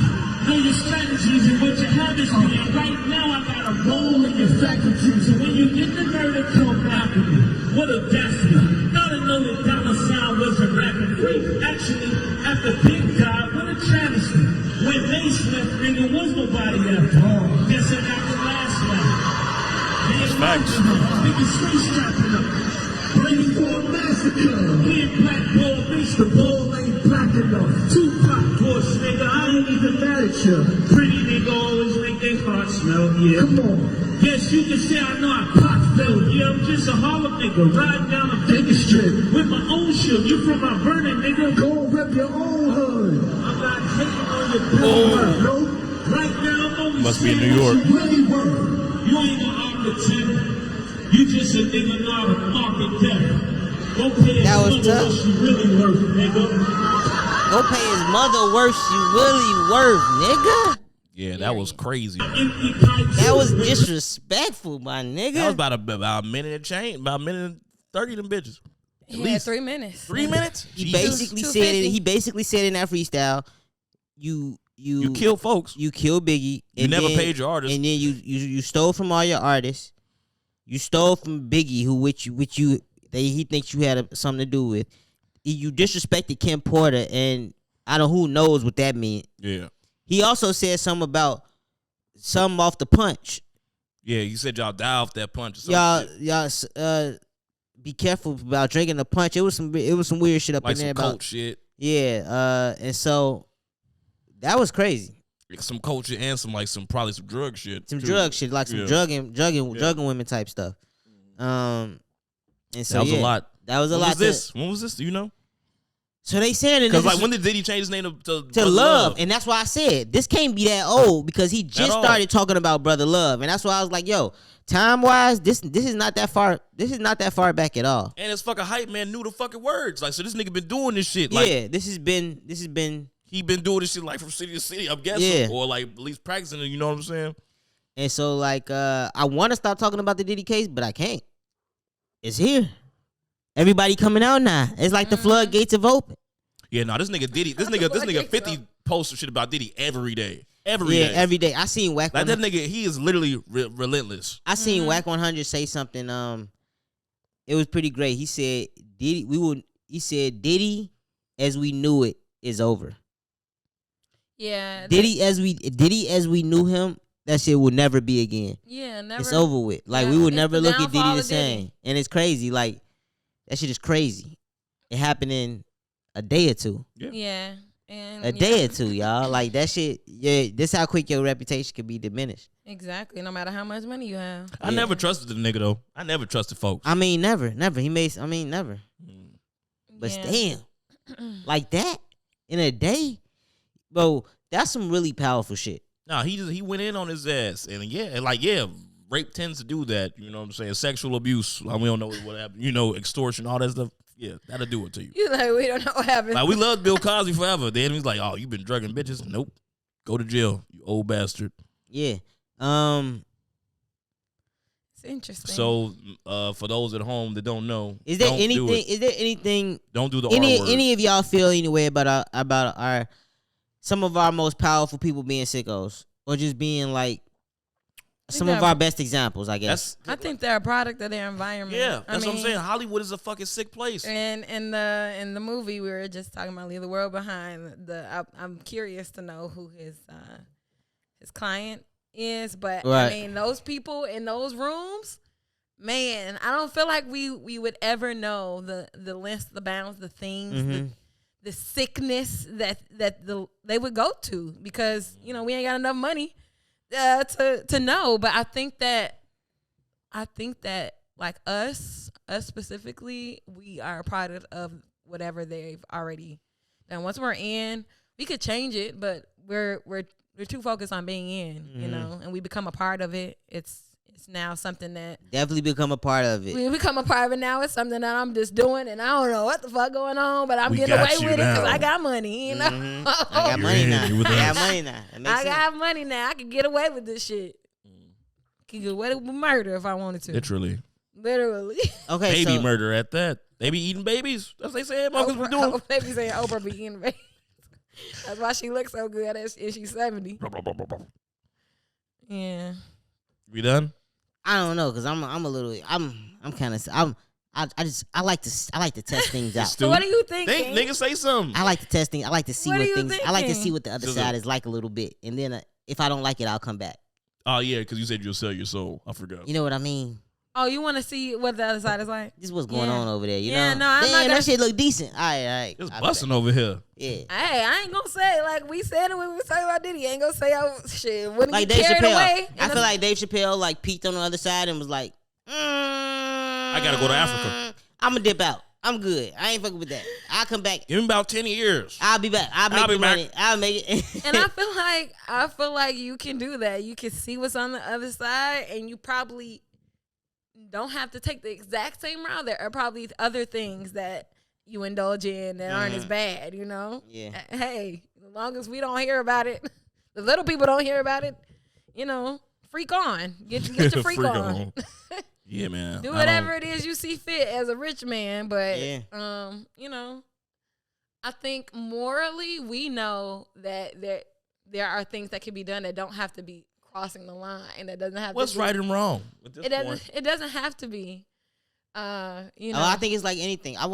know your strategies and what your habits be. And right now I got a role in your faculties. So when you get the murder, come after me. What a destiny. Gotta know that dollar sign wasn't rapping free. Actually, after Big died, what a travesty. When Mase left, nigga, was nobody after all. Guess I got the last one. That's facts. Niggas free strapping up. Ready for a massacre. Being black ball, reach the ball ain't black enough. Tupac push, nigga, I ain't even mad at you. Pretty nigga always make their heart smell, yeah. Come on. Yes, you can say I know I pop fell. Yeah, I'm just a Harlem nigga, riding down a Baker Street with my own shit. You from my burning, nigga. Go rep your own hood. I'm not hating on your paper, no. Right now, I'm only Must be in saying New York. what you really worth. You ain't an architect. You just a nigga, not an architect. Go pay That was his tough. mother what she really worth, nigga. Go pay his mother worth she really worth, nigga. Yeah, that was crazy. Empty pipes. That was disrespectful, my nigga. That was about a minute and change, about a minute and 30 of them bitches. At Yeah, least 3 minutes. 3 minutes. He Jesus. basically said 250. it. He basically said in that freestyle, you kill folks. you kill Biggie. You never paid your artists. and then you stole from all your artists. You stole from Biggie, he thinks you had something to do with. You disrespected Kim Porter, and I don't who knows what that meant. Yeah, He also said something off the punch. yeah. You said y'all die off that punch. Or something. Y'all be careful about drinking the punch. It was some weird shit up Like in there some about cult shit. yeah. And so that was crazy. Some culture and probably some drug shit. Some too. drug shit, like some Yeah. drugging women type stuff. And so That was yeah, a lot. That was a When lot. was this? When was this? Do you know? So they saying it Because like when did he change his name to to Brother love, and that's why I said this can't be that old because he just all. started talking about Brother Love, and that's why I was like, yo, time wise, this is not that far. This is not that far back at all. And his fucking hype man knew the fucking words. Like, so this nigga been doing this shit. Like, Yeah, this has been. he been doing this shit like from city to city, I'm guessing. Yeah. Or like at least practicing it, you know what I'm saying? And so like I want to stop talking about the Diddy case, but I can't. It's here. Everybody coming out now. It's like the floodgates have opened. Yeah, no, this nigga Diddy, this nigga 50 posts some shit about Diddy every day. Every day. Every day. I seen Whack. Like that nigga, he is literally relentless. I seen Whack 100 say something. It was pretty great. He said Diddy. He said Diddy, as we knew it, is over. Yeah. Diddy as we knew him, that shit will never be again. Yeah, never. It's over with. Like Yeah, we would it's never the look at Diddy downfall the of Diddy. same. And it's crazy. Like that shit is crazy. It happened in a day or two. Yeah. And A day or two, y'all. Like that shit. Yeah, this how quick your reputation can be diminished. Exactly. No matter how much money you have. I never trusted the nigga though. I never trusted folks. I mean, never. He made. I mean, never. But Yeah. damn, like that in a day, bro. That's some really powerful shit. Nah, he went in on his ass. And rape tends to do that. You know what I'm saying? Sexual abuse. Like, we don't know what happened. You know, extortion, all that stuff. Yeah, that'll do it to you. You like, we don't know what happened. Like, we loved Bill Cosby forever. Then he's like, oh, you been drugging bitches? Nope. Go to jail, you old bastard. Yeah. It's interesting. So, for those at home that don't know, Is there don't do anything? it. Is there anything? Don't do the R word. Any of y'all feel any way about our some of our most powerful people being sickos, or just being like some of our best examples? I guess. I think they're a product of their environment. Yeah, that's what I'm saying. Hollywood is a fucking sick place. And in the movie we were just talking about, Leave the World Behind. I'm curious to know who his client is, but Right. I mean, those people in those rooms, man, I don't feel like we would ever know the lengths, the bounds, the things, the sickness that they would go to, because we ain't got enough money to know. But I think that like us specifically, we are a product of whatever they've already done. Once we're in, we could change it, but we're too focused on being in, and we become a part of it. It's now something that Definitely become a part of it. we become a part of it now. It's something that I'm just doing, and I don't know what the fuck going on, but I'm getting away with it because I got money, I got money now. I got money now. I got money now. I can get away with this shit. Can get away with murder if I wanted to. Literally. Okay, Baby so murder at that. They be eating babies. That's what they say motherfuckers were doing. They be saying Oprah be eating babies. That's why she looks so good and she's 70. Yeah. We done? I don't know, cause I'm kind of I like to test things out. So what do you think? Nigga, say something. I like to test things. I like to see What what are you things. I like to thinking? see what the other side is like a little bit, and then if I don't like it, I'll come back. Oh, yeah, because you said you'll sell your soul. I forgot. You know what I mean? Oh, you want to see what the other side is like? This is what's going on over there. You Yeah, know? no, I'm Damn, not gonna- that shit look decent. All right. It's I'll busting be back. over here. Yeah. Hey, I ain't gonna say like we said it when we was talking about Diddy. I ain't gonna say shit. Wouldn't Like get Dave carried Chappelle. away. I feel like Dave Chappelle like peeked on the other side and was like, I gotta go to Africa. I'm gonna dip out. I'm good. I ain't fucking with that. I'll come back. Give him about 10 years. I'll be back. I'll make be the back. money. I'll make it. And I feel like you can do that. You can see what's on the other side, and you probably don't have to take the exact same route. There are probably other things that you indulge in that aren't as bad, Yeah. Hey, as long as we don't hear about it, the little people don't hear about it, freak on. Get your freak on. Yeah, man. Do whatever it is you see fit as a rich man, but Yeah. I think morally we know that there are things that can be done that don't have to be crossing the line, and that doesn't have What's to be, right and wrong at this point? It doesn't have to be. I think it's like anything. I've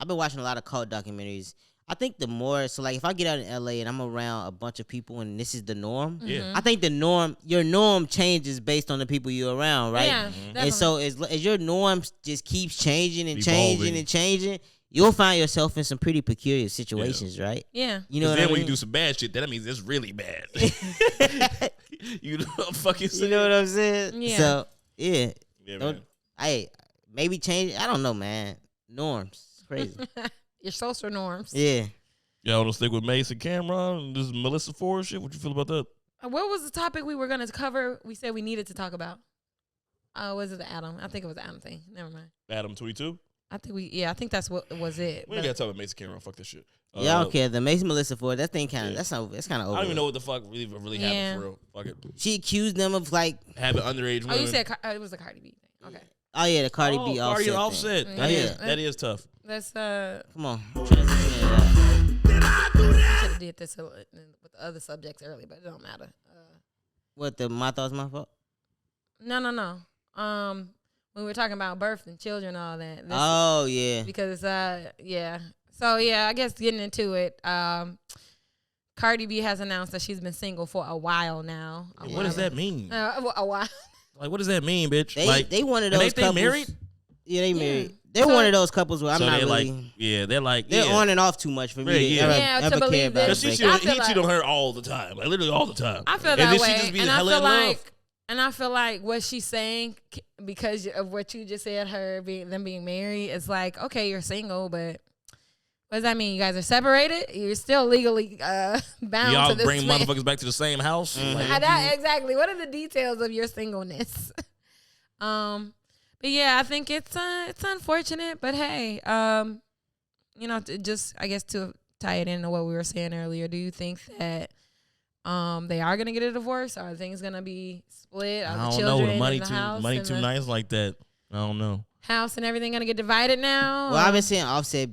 been watching a lot of cult documentaries. I think the more, so like if I get out in LA and I'm around a bunch of people and this is the norm, Yeah. I think your norm changes based on the people you're around, right? Yeah, And so as your norm just keeps changing and Evolving. changing and changing, you'll find yourself in some pretty peculiar situations, right? yeah. You know what Then I when mean? you do some bad shit, that means it's really bad. You know what I'm fucking saying? You know what I'm saying? Yeah. So yeah, Yeah, Don't- man. maybe change. I don't know, man. Norms, it's crazy. Your social norms. Yeah. Y'all want to stick with Mase and Cameron and this Melissa Ford shit? What you feel about that? What was the topic we were going to cover? We said we needed to talk about. Was it the Adam? I think it was the Adam thing. Never mind. Adam 22? I think that's what was it. We ain't got to talk about Mase and Cameron. Fuck this shit. Yeah, I don't care. The Mason Melissa Ford, that thing kind of, Yeah. that's kind of over. I don't even know what the fuck really Yeah. happened for real. Fuck it. She accused them of like, Having underage women. Oh, you said it was a Cardi B thing. Okay. oh yeah, the Cardi Oh, B Cardi and Offset. Offset. thing. That Oh, is- yeah. that is tough. Let's Come on. Transition to that. should have did this with the other subjects earlier, but it don't matter. What, the My Thoughts, My Fault? No. When we were talking about birth and children and all that. This- Oh yeah. Because yeah. So yeah, I guess getting into it. Cardi B has announced that she's been single for a while now. What does that mean? A while. Like, what does that mean, bitch? They one of and those they couples. married? Yeah, they Yeah. married. They're So- one of those couples where I'm so not they're really. like, yeah, they're like, They're yeah. on and off too much for me Right, to yeah. ever, Yeah, to ever believe care about. that. Because it. he I cheated, feel he like- cheated on her all the time, like literally all the time. I feel and that then way, she just be and I hella feel in love. like, what she's saying because of what you just said, them being married, is like, okay, you're single, but what does that mean? You guys are separated? You're still legally bound Y'all to this bring man. motherfuckers back to the same house. Like, Exactly. What are the details of your singleness? But yeah, I think it's unfortunate, but hey, just I guess to tie it into what we were saying earlier, do you think that they are gonna get a divorce? Are things gonna be split? Are I the don't know. children The money in the too house money and too the nice like that. I don't know. house and everything gonna get divided now? Well, I've been seeing Offset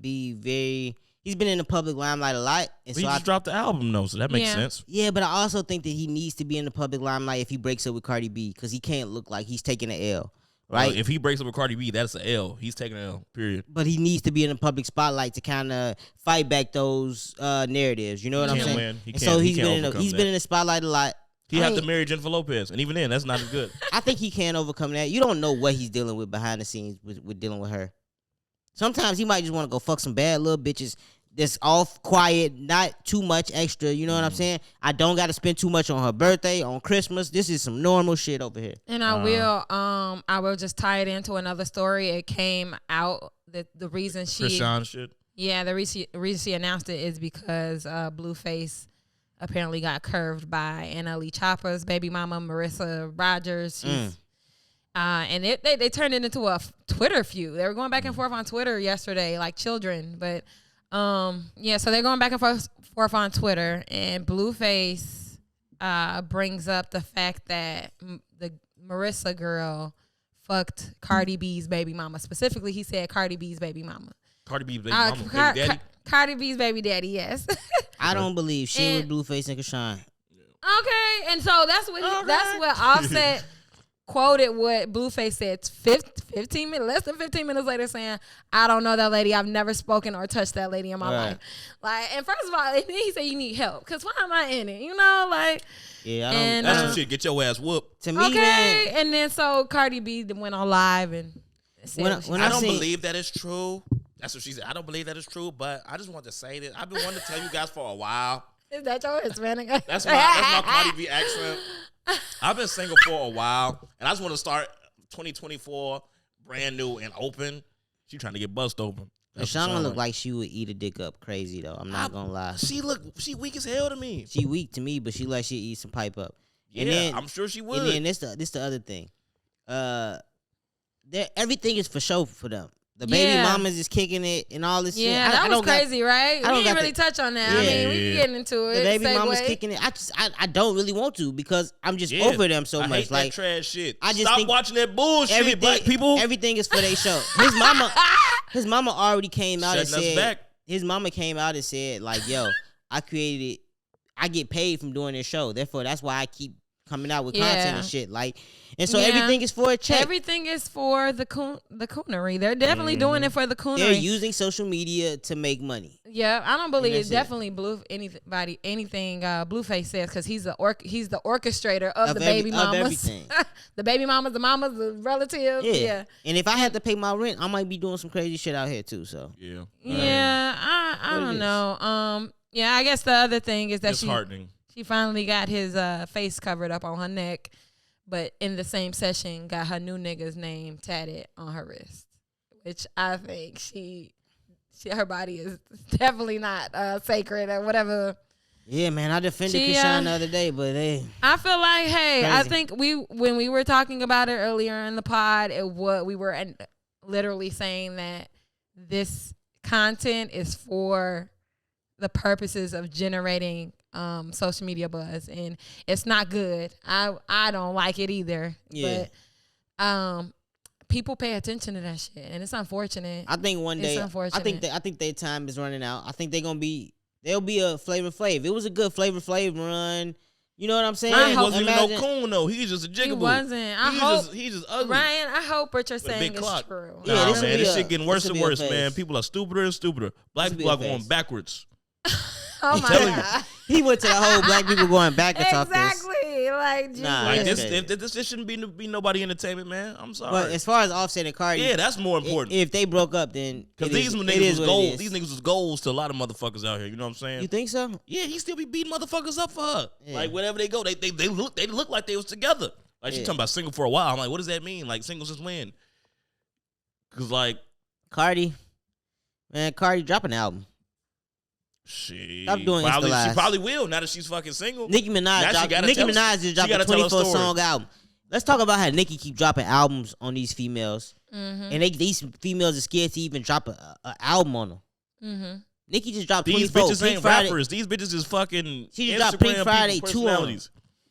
be very. He's been in the public limelight a lot, and But he so just dropped the album though, so that makes Yeah. sense. yeah. But I also think that he needs to be in the public limelight if he breaks up with Cardi B, because he can't look like he's taking an L, right? If he breaks up with Cardi B, that's an L. He's taking an L. Period. But he needs to be in the public spotlight to kind of fight back those narratives. You know what I'm Can't saying? win. He And can't- so he he's can't been overcome he's that. been in the spotlight a lot. He had to marry Jennifer Lopez, and even then, that's not as good. I think he can overcome that. You don't know what he's dealing with behind the scenes with dealing with her. Sometimes he might just want to go fuck some bad little bitches that's off, quiet, not too much extra. You know what I'm saying? I don't got to spend too much on her birthday, on Christmas. This is some normal shit over here. And I will just tie it into another story. It came out that the reason Krishan shit. Yeah, the reason she announced it is because Blueface apparently got curved by NLE Chopper's baby mama, Marissa Rogers. And they turned it into a Twitter feud. They were going back and forth on Twitter yesterday like children. But, so they're going back and forth on Twitter. And Blueface brings up the fact that the Marissa girl fucked Cardi B's baby mama. Specifically, he said Cardi B's baby mama. Cardi B's baby mama, baby daddy? Cardi B's baby daddy, yes. I don't believe shit with Blueface and Krishan. Okay, and so that's what Offset quoted what Blueface said 15 minutes, less than 15 minutes later, saying, I don't know that lady. I've never spoken or touched that lady in my life. Like, and first of all, and then he said you need help. Because why am I in it? You know, like. Yeah, that's some shit. Get your ass whooped. To me, okay, man. And then so Cardi B went on live and said I don't believe that it's true. That's what she said. I don't believe that it's true, but I just want to say that I've been wanting to tell you guys for a while. Is that your Hispanic? That's my Cardi B accent. I've been single for a while, and I just want to start 2024 brand new and open. She trying to get bust open. Krishan look like she would eat a dick up crazy though. I'm not gonna lie. She weak as hell to me. She weak to me, but she like she eat some pipe up. And then, I'm sure she would. And then this the other thing. Everything is for show for them. The baby mamas is kicking it and all this shit. Yeah, that was crazy, right? We didn't really touch on that. I mean, we can get into it. The baby mama's kicking it. I don't really want to because I'm just over them so much. Hate like that trash shit. I just stop watching that bullshit, black people. Everything is for their show. His mama already came out and said. His mama came out and said like, "Yo, I created it. I get paid from doing this show. Therefore, that's why I keep coming out with content and shit. Like, and so everything is for a check. Everything is for the coonery. They're definitely doing it for the coonery. They're using social media to make money. Yeah, I don't believe it's definitely anything Blueface says because he's the orchestrator of the baby mamas. Everything. The baby mamas, the mamas, the relatives. Yeah. And if I had to pay my rent, I might be doing some crazy shit out here too. So I don't know. Yeah, I guess the other thing is that she finally got his face covered up on her neck, but in the same session got her new nigga's name tatted on her wrist, which I think her body is definitely not sacred or whatever. Yeah, man, I defended Krishan the other day, but I feel like, I think when we were talking about it earlier in the pod, we were literally saying that this content is for the purposes of generating social media buzz, and it's not good. I don't like it either. Yeah. But people pay attention to that shit, and it's unfortunate. I think one day, I think their time is running out. I think the'll be a Flavor Flav. It was a good Flavor Flav run. You know what I'm saying? He wasn't even no coon though. He's just a jiggable. He wasn't. He's just ugly. Ryan, I hope what you're saying is true. Nah, man, this shit getting worse and worse, man. People are stupider and stupider. Black people are going backwards. Oh my God. He went to the whole black people going backwards off this. Exactly. Like, this shouldn't be nobody entertainment, man. I'm sorry. But as far as Offset and Cardi, that's more important. If they broke up, then because these niggas was gold. These niggas was goals to a lot of motherfuckers out here. You know what I'm saying? You think so? Yeah, he still be beating motherfuckers up for her. Yeah. Like wherever they go, they look like they was together. Like she talking about single for a while. I'm like, what does that mean? Like single since when? Because like Cardi drop an album. Stop doing she probably will now that she's fucking single. Nicki Minaj just dropped a 24-song album. Let's talk about how Nicki keep dropping albums on these females, and these females are scared to even drop an album on them. Mm-hmm. Nicki just dropped these 24. bitches ain't rappers. These bitches is fucking. She just dropped Pink Friday 2 on.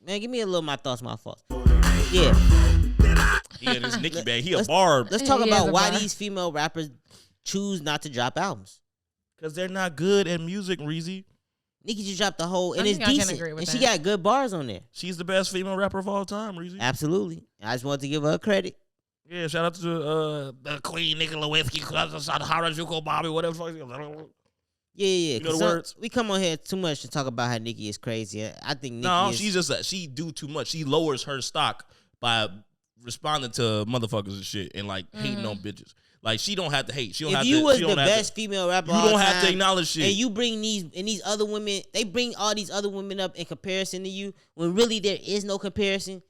Man, give me a little my thoughts, my faults. Yeah. Yeah, this Nicki bag. He a barb. Let's talk about why these female rappers choose not to drop albums. Because they're not good at music, Reezy. Nicki just dropped the whole, and it's decent. And she got good bars on there. She's the best female rapper of all time, Reezy. Absolutely. I just wanted to give her credit. Yeah, shout out to the Queen Nicki Lewinsky, Harajuku Bobby, whatever. Yeah. You know the words? We come on here too much to talk about how Nicki is crazy. I think Nicki No, is, she's just she do too much. She lowers her stock by responding to motherfuckers and shit and like hating on bitches. Like she don't have to hate. She don't if have you to. was She the don't have best to, female rapper, you all don't have to time, acknowledge shit. and you bring these other women, they bring all these other women up in comparison to you when really there is no comparison.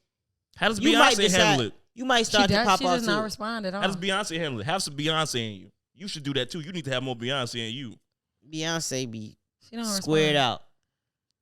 How does You might Beyonce handle it? You might start to pop She off does not too. respond at all. How does Beyonce handle it? Have some Beyonce in you. You should do that too. You need to have more Beyonce in you. Beyonce be She don't squared respond. out.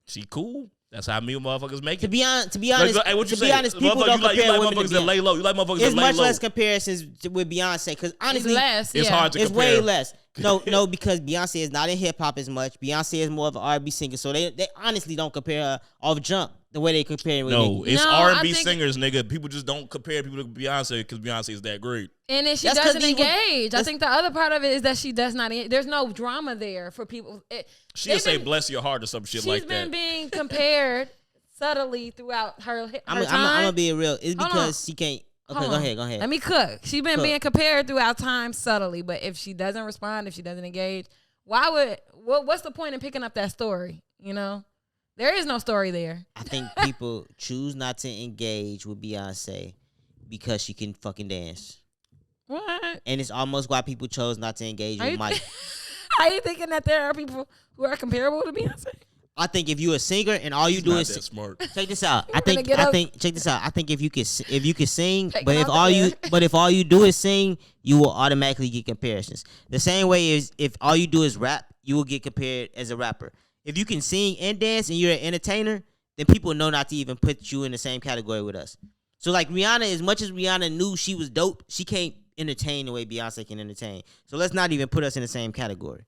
She cool. That's how me motherfuckers make To it. be honest, Hey, what you say? people don't you like compare women motherfuckers to that Beyonce. lay low. You like motherfuckers It's that lay much low. less comparisons with Beyonce because It's honestly, less. It's yeah. hard to it's compare. way less. No, because Beyonce is not in hip hop as much. Beyonce is more of an R&B singer, so they honestly don't compare her off jump the way they compare with No, Nicki. it's No, R&B I think- singers, nigga. People just don't compare people to Beyonce because Beyonce is that great. And then she That's 'cause doesn't these were- engage. I think the other part of it is that she does not. There's no drama there for people. She'll they've say been- "bless your heart" or some shit She's like been that. being compared subtly throughout her I'm time. gonna be real. It's Hold because on. she can't. Okay, Hold go on. ahead. Let me cook. She's been Cook. being compared throughout time subtly, but if she doesn't respond, if she doesn't engage, what's the point in picking up that story? You know, there is no story there. I think people choose not to engage with Beyonce because she can fucking dance, What? and it's almost why people chose not to engage with Mike. Are you thinking that there are people who are comparable to Beyonce? I think if you're a singer and all you She's do not is that smart. check this out. You're gonna get up- Check this out. I think if you can sing, Take but it if out all the you air. but if all you do is sing, you will automatically get comparisons. The same way is if all you do is rap, you will get compared as a rapper. If you can sing and dance and you're an entertainer, then people know not to even put you in the same category with us. So like Rihanna, as much as Rihanna knew she was dope, she can't entertain the way Beyonce can entertain. So let's not even put us in the same category.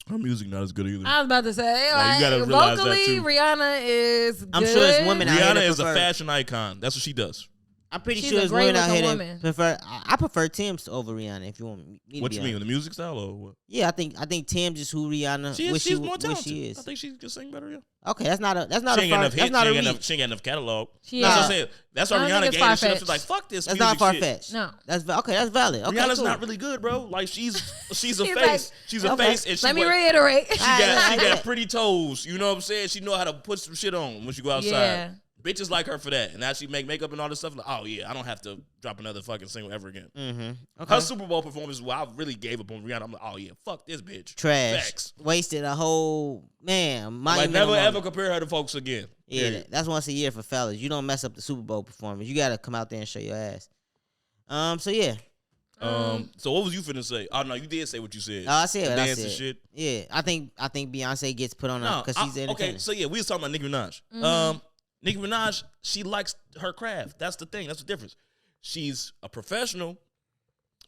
Her music not as good either. I was about to say, you like, gotta realize that, vocally, too. Rihanna is good. I'm sure it's women out here Rihanna that is a prefer- fashion icon. That's what she does. I'm pretty She's sure a there's women out great-looking here woman. that prefer. I prefer Tim's over Rihanna. If you want me to What be you mean, honest. the music style or what? Yeah, I think Tim's is who Rihanna. She's more wish talented. she is. I think she can sing better. Yeah. Okay, that's not a She ain't got enough that's hits. not She a ain't got reach. enough. She ain't got enough catalog. She That's is. what I'm saying. That's why I don't Rihanna think gave it's this shit up. far-fetched. She's like, fuck this That's music not far shit. fetched. No. Okay, that's valid. Okay, Rihanna's cool. not really good, bro. Like she's a She's face. like, She's a okay. face, and she Let me wa- reiterate. She got pretty toes. You know what I'm saying? She know how to put some shit on when she go outside. Yeah. Bitches like her for that. And now she make makeup and all this stuff. Like, oh yeah, I don't have to drop another fucking single ever again. Mm-hmm. Okay. Her Super Bowl performance, well, I really gave up on Rihanna. I'm like, oh yeah, fuck this bitch. Trash. Facts. Wasted a whole man. Like monumental never moment. ever compare her to folks again. Yeah, Period. that's once a year for fellas. You don't mess up the Super Bowl performance. You gotta come out there and show your ass. So yeah. So what was you finna say? Oh no, you did say what you said. Oh, I said The what I dance and said. shit. Yeah, I think Beyonce gets put on No, because she's okay. entertaining. So yeah, we was talking about Nicki Minaj. Nicki Minaj, she likes her craft. That's the thing. That's the difference. She's a professional.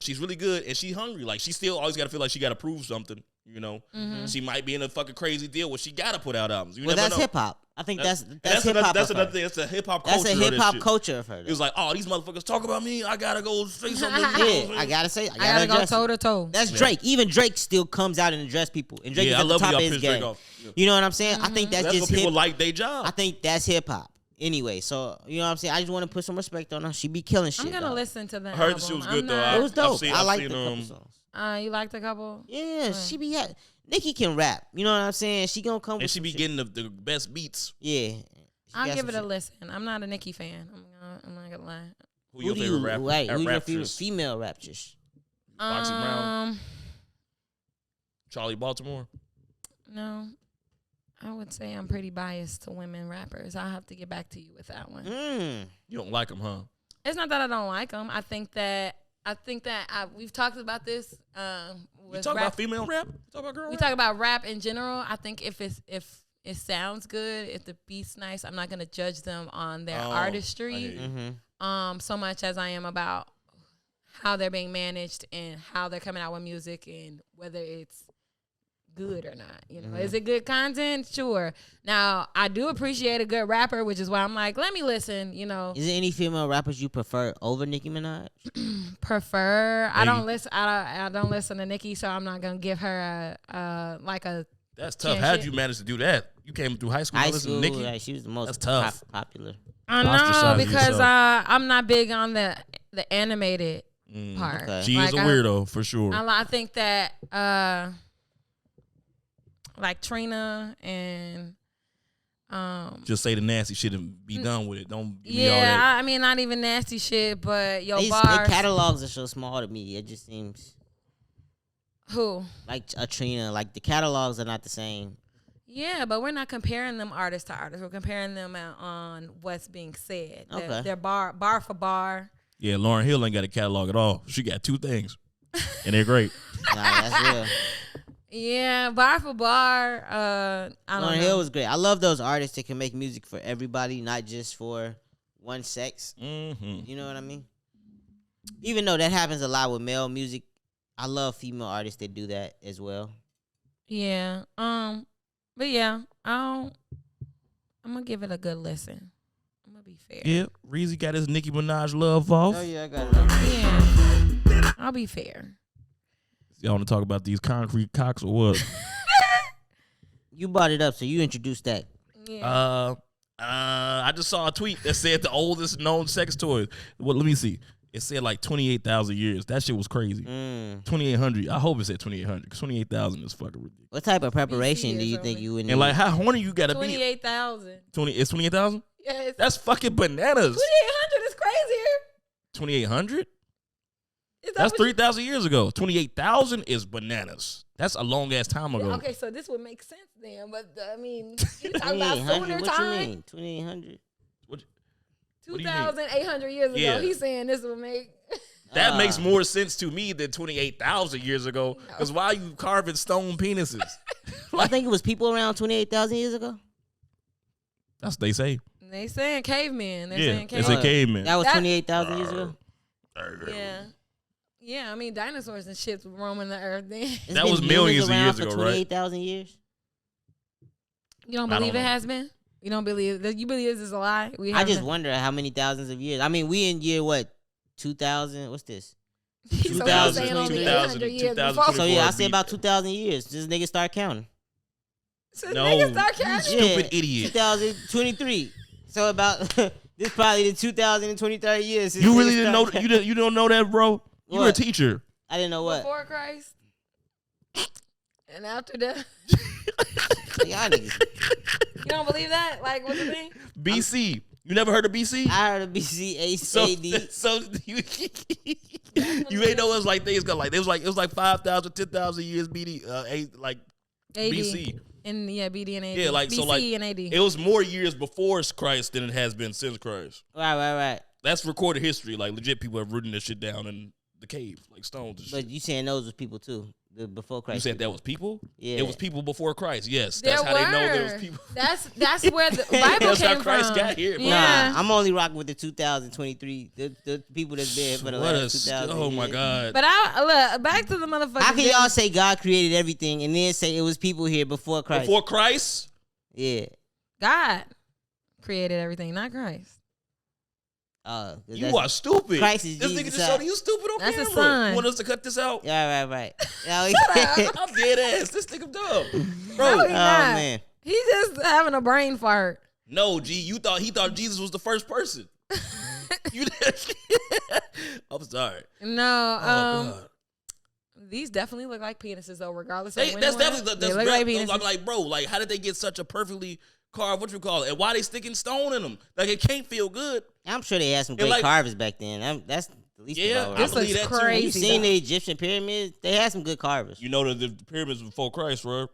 She's really good, and she's hungry. Like she still always got to feel like she got to prove something. You know, she might be in a fucking crazy deal where she got to put out albums. You Well, never that's know. hip hop. I think that's That's hip another, hop. that's another thing. That's a hip hop culture. That's a of hip this hop shit. culture of her. It was like, oh, these motherfuckers talk about me. I gotta go say something. Yeah, I gotta say, I I gotta go address it. toe to toe. That's Drake. Even Drake still comes out and address people, and Drake Yeah, is I at the love when top of y'all his piss Drake game. off. Yeah. You know what I'm saying? I think that's That's just what people hip. like their job. I think that's hip hop. Anyway, so you know what I'm saying? I just want to put some respect on her. She be killing shit. I'm gonna dog. listen to that. I heard the shit was good though. It was dope. I I've liked seen, the couple songs. You liked a couple? Yeah, she be. Nicki can rap. You know what I'm saying? She gonna come. and with she some be shit. getting the best beats. Yeah. She I'll got give it some a listen. I'm not a Nicki fan. I'm not gonna lie. Who shit. your Who do favorite you rapper? right? Who your favorite Raptress? female raptress? Foxy Brown? Charlie Baltimore. No, I would say I'm pretty biased to women rappers. I'll have to get back to you with that one. You don't like them, huh? It's not that I don't like them. I think that we've talked about this. We With talk rap. about female rap. We talk about girl We rap. talk about rap in general. I think if it sounds good, if the beat's nice, I'm not gonna judge them on their I artistry. hear you. So much as I am about how they're being managed and how they're coming out with music and whether it's good or not. You know, is it good content? Sure. Now, I do appreciate a good rapper, which is why I'm like, let me listen. You know, Is there any female rappers you prefer over Nicki Minaj? prefer. I Maybe. don't listen. I don't listen to Nicki, so I'm not gonna give her a That's tough. Can't How'd shit. you manage to do that? You came through high school. High and listened school, to Nicki. like, she was the most That's tough. popular. I Ostracize know because yourself. I'm not big on the animated part. Okay. She is a weirdo for sure. I think that like Trina and just say the nasty shit and be done with it. Don't give me all yeah, that. I mean not even nasty shit, but your Their bars. catalogs are so small to me. It just seems Who? like a Trina. Like the catalogs are not the same. Yeah, but we're not comparing them artist to artist. We're comparing them on what's being said. Okay. They're bar for bar. Yeah, Lauryn Hill ain't got a catalog at all. She got 2 things, and they're great. Nah, that's real. Yeah, bar for bar. I don't Lauryn know. Hill was great. I love those artists that can make music for everybody, not just for one sex. Mm-hmm. You know what I mean? Even though that happens a lot with male music, I love female artists that do that as well. Yeah. But yeah, I'm gonna give it a good listen. I'm gonna be fair. Yeah, Reezy got his Nicki Minaj love off. Oh yeah, I got it. Yeah. I'll be fair. Y'all want to talk about these concrete cocks or what? You brought it up, so you introduced that. Yeah. I just saw a tweet that said the oldest known sex toy. Well, let me see. It said like 28,000 years. That shit was crazy. 2,800. I hope it said 2,800 because 28,000 is fucking ridiculous. What type of preparation BC do you is think only- you would need? And like, how horny you gotta be? 28,000. 20. It's 28,000. Yeah, That's fucking bananas. 2,800 is crazier. 2,800. Is that That's what you- 3,000 years ago. 28,000 is bananas. That's a long ass time ago. Okay, so this would make sense then. But I mean, you talking about sooner what time? you mean? 2,800? What do you mean? 2,800 years ago. Yeah. He's saying this would make. That makes more sense to me than 28,000 years ago. Because why are you carving stone penises? I think it was people around 28,000 years ago. That's what they say. They saying cavemen. They're Yeah, saying it's a cavemen. caveman. That was That- 28,000 years ago. Yeah. Yeah, I mean dinosaurs and shit was roaming the earth then. It's That been was humans millions of around years for ago, right? 28,000 years. You don't I don't believe it know. has been? You don't believe that? You believe this is a lie? We I haven't just been- wonder how many thousands of years. I mean, we in year what? 2000? What's this? So he's 2000, saying only 2000, 800 years 2000, before. So yeah, I say beat about that. 2,000 years. This nigga start counting. So No, niggas start you counting? stupid idiot. 2023. So about this probably the 2023 years. since You niggas really didn't know? start You don't know that, bro? You were a What? teacher. I didn't know what. Before Christ. And after that. Y'all niggas. You don't believe that? Like, what's the thing? BC. You never heard of BC? I heard of BC So, AD. so you ain't know it was like things go like it was like 5,000, 10,000 years BD like AD. BC. And yeah, BD and AD. Yeah, like BC so like and AD. it was more years before Christ than it has been since Christ. Right. That's recorded history. Like legit people have written this shit down in the cave, like stones and But shit. you saying those was people too, the before You Christ. said that was people? Yeah. It was people before Christ. Yes. There That's how they know there were. was people. That's where the Bible That's how came Christ from. got here, bro. Yeah. Nah, I'm only rocking with the 2023. The people that's been for the What last 2000. oh my years. God. But I look back to the motherfucker. How can y'all say God created everything and then say it was people here before Christ? Before Christ? Yeah. God created everything, not Christ. 'Cause You that's- are stupid. Christ is this nigga Jesus' just showed son. you stupid on That's camera. his son. You want us to cut this out? Yeah, right. I'm dead ass. This nigga dumb. Bro. No, he's not. man. He's just having a brain fart. No, G, he thought Jesus was the first person. You I'm sorry. No, Oh God. these definitely look like penises though, regardless They, of when that's they were. definitely They that's look like I'm penises. like, bro, like how did they get such a perfectly carved what you call it? And why they sticking stone in them? Like it can't feel good. I'm sure they had some And great like- carvers back then. That's the least Yeah, of I our This believe looks that too. crazy. You seen the Egyptian pyramids? They had some good carvers. You know that the pyramids before Christ, bro.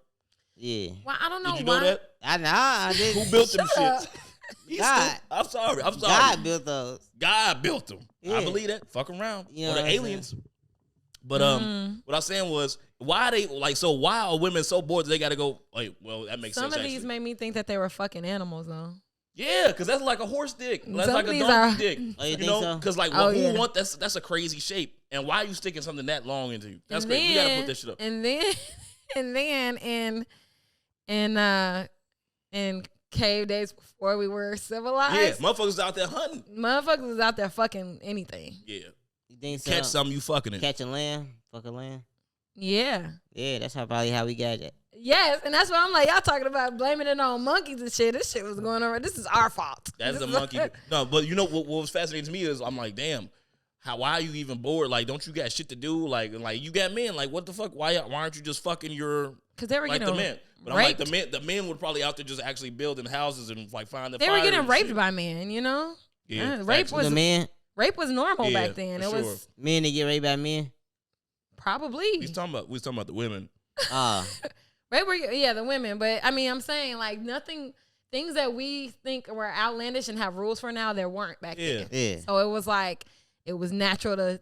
Yeah. Well, I don't know Did you why. know that? I did. Who built them Shut up. shits? He's God. stupid. I'm sorry. God built those. God built them. I Yeah. believe that. Fuck around. You know Or what the I'm aliens. But Mm-hmm. what I was saying was, why they like so? Why are women so bored that they got to go? Like, well, that makes Some sense. of these actually. made me think that they were fucking animals though. Yeah, because that's like a horse dick. That's Some like of a these donkey are- dick. Oh, you you think know, so? because like, Oh, well, who yeah. want that's a crazy shape, and why are you sticking something that long into you? That's And crazy. We gotta then- put that shit up. And then in cave days before we were Yeah, civilized, motherfuckers out there hunting. motherfuckers was out there fucking anything. Yeah, You think so? catch something you fucking in. Catch a lamb, fuck a lamb. Yeah. Yeah, that's probably how we got it. Yes, and that's why I'm like, y'all talking about blaming it on monkeys and shit. This shit was going on. This is our fault. That's This the is- monkey. No, but you know what was fascinating to me is I'm like, damn, why are you even bored? Like, don't you got shit to do? Like you got men. Like, what the fuck? Why aren't you just fucking your? Because they were like getting the men. But raped. I'm like the men would probably out there just actually building houses and like finding. They were getting raped shit. by men. You know. Yeah, rape was The man, normal Yeah, back then. for It sure. was men that get raped by men. probably We was talking about the women. rape were the women. But I mean, I'm saying like things that we think were outlandish and have rules for now, there weren't back then. Yeah. So it was like it was natural to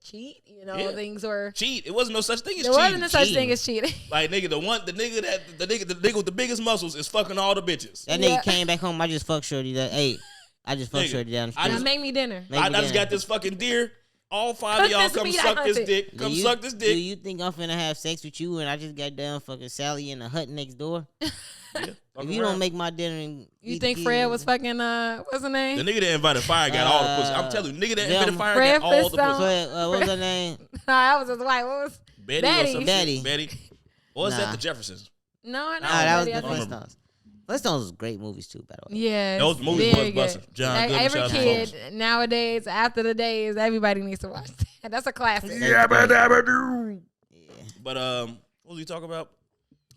cheat. You know, Yeah. things were. Cheat. It wasn't no such thing as There cheating. wasn't a such thing as cheating. Like the nigga with the biggest muscles is fucking all the bitches. That nigga came back home. I just fucked shorty. I just fucked Nigga, shorty down the I street. just- Make me dinner. Make I me just dinner. got this fucking deer. All 5 of Cook y'all this come meat, I suck hunt this it. dick. Come suck this Do dick. you think I'm finna have sex with you and I just got done fucking Sally in the hut next door? Yeah, If fuck you around. don't make my dinner and You eat think the Fred kids- was fucking what's her name? The nigga that invited fire got all the pussy. I'm telling you, nigga that Them- invited fire Fred got all the Flintstone. pussy. Fred, what was her name? I was just like, what was Betty. Betty. Or some Betty. shit. Betty. Or was Nah. that the Jeffersons? no, Nah, that was Betty, I the think- Flintstones. Flintstones was great movies too, by the way. Yeah, Those movies very was busting. good. John Like, Goodman, every shout out to kid folks. nowadays, after the days, everybody needs to watch that. That's a classic. But what was he talking about?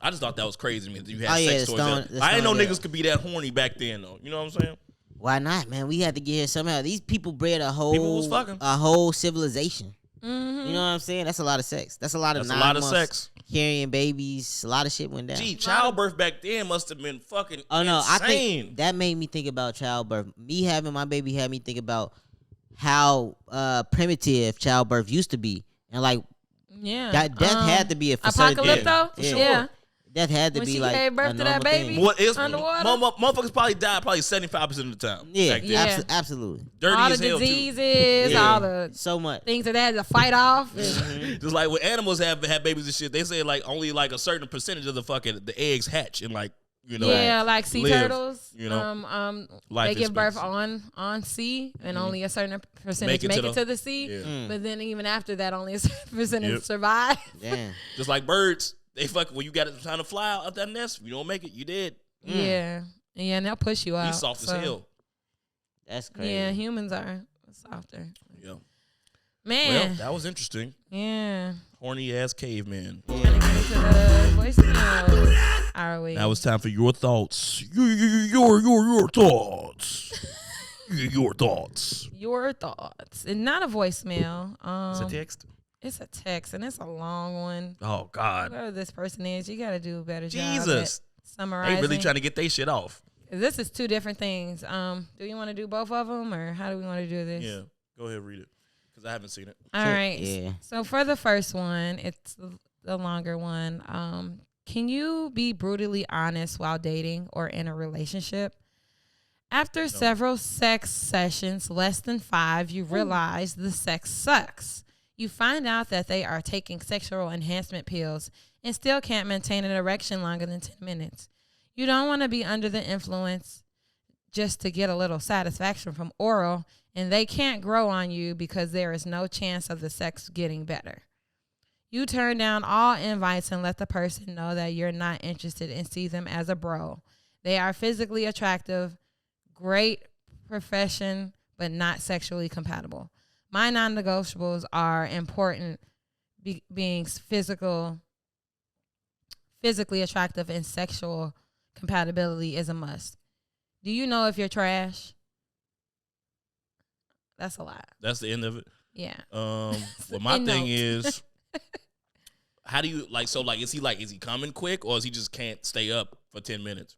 I just thought that was crazy, man. That you had Oh, yeah, sex the toys. stone- the I didn't know stone, niggas could be that horny back then, though. You know what I'm saying? Why not, man? We had to get here somehow. These people bred a whole People was fucking. a whole civilization. Mm-hmm. You know what I'm saying? That's a lot of sex. That's a lot of That's a lot of 9 months sex. carrying babies. A lot of shit went down. Gee, childbirth back then must have been fucking Oh no, insane. I think that made me think about childbirth. Me having my baby had me think about how primitive childbirth used to be, and like Yeah. that death had to be a facade. Apocalypto? Yeah, Yeah. Death had to When be she like gave birth a to that normal baby? thing. What is Underwater? motherfuckers probably died 75% of the time. Yeah, back then. Yeah. absolutely. Dirty All the as hell diseases, Yeah. all the So much. things that they had to fight off. too. Just like when animals have babies and shit, they say like only like a certain percentage of the eggs hatch and like Yeah, like sea live, turtles. you know, They life give birth expectancy. on sea, and only a certain percentage Make make it it to to the sea. Yeah. But then even after that, only a certain percentage Yep. survive. Damn. Just like birds, they fuck when you got it trying to fly out that nest. If you don't make it, you dead. Yeah, and they'll push you out. He's soft as so, hell. That's crazy. Yeah, humans are softer. Yeah. Well, Man, that was interesting. yeah. Horny ass caveman. Trying to get into the voicemails. Are we? Now it's time for your thoughts. Your thoughts. Your thoughts. Your thoughts, and not a voicemail. It's a text. It's a text, and it's a long one. Oh God. Whoever this person is, you got to do a better job Jesus. at summarizing. They really trying to get their shit off. This is two different things. Do you want to do both of them, or how do we want to do this? Yeah. Go ahead, read it. Because I haven't seen it. All right. Yeah. So for the first one, it's the longer one. Can you be brutally honest while dating or in a relationship? After several sex sessions, less than 5, you realize the sex sucks. You find out that they are taking sexual enhancement pills and still can't maintain an erection longer than 10 minutes. You don't want to be under the influence just to get a little satisfaction from oral, and they can't grow on you because there is no chance of the sex getting better. You turn down all invites and let the person know that you're not interested and see them as a bro. They are physically attractive, great profession, but not sexually compatible. My non-negotiables are important, being physically attractive, and sexual compatibility is a must. Do you know if you're trash? That's a lot. That's the end of it. Yeah. Well, my End thing note. is, how do you is he coming quick or is he just can't stay up for 10 minutes?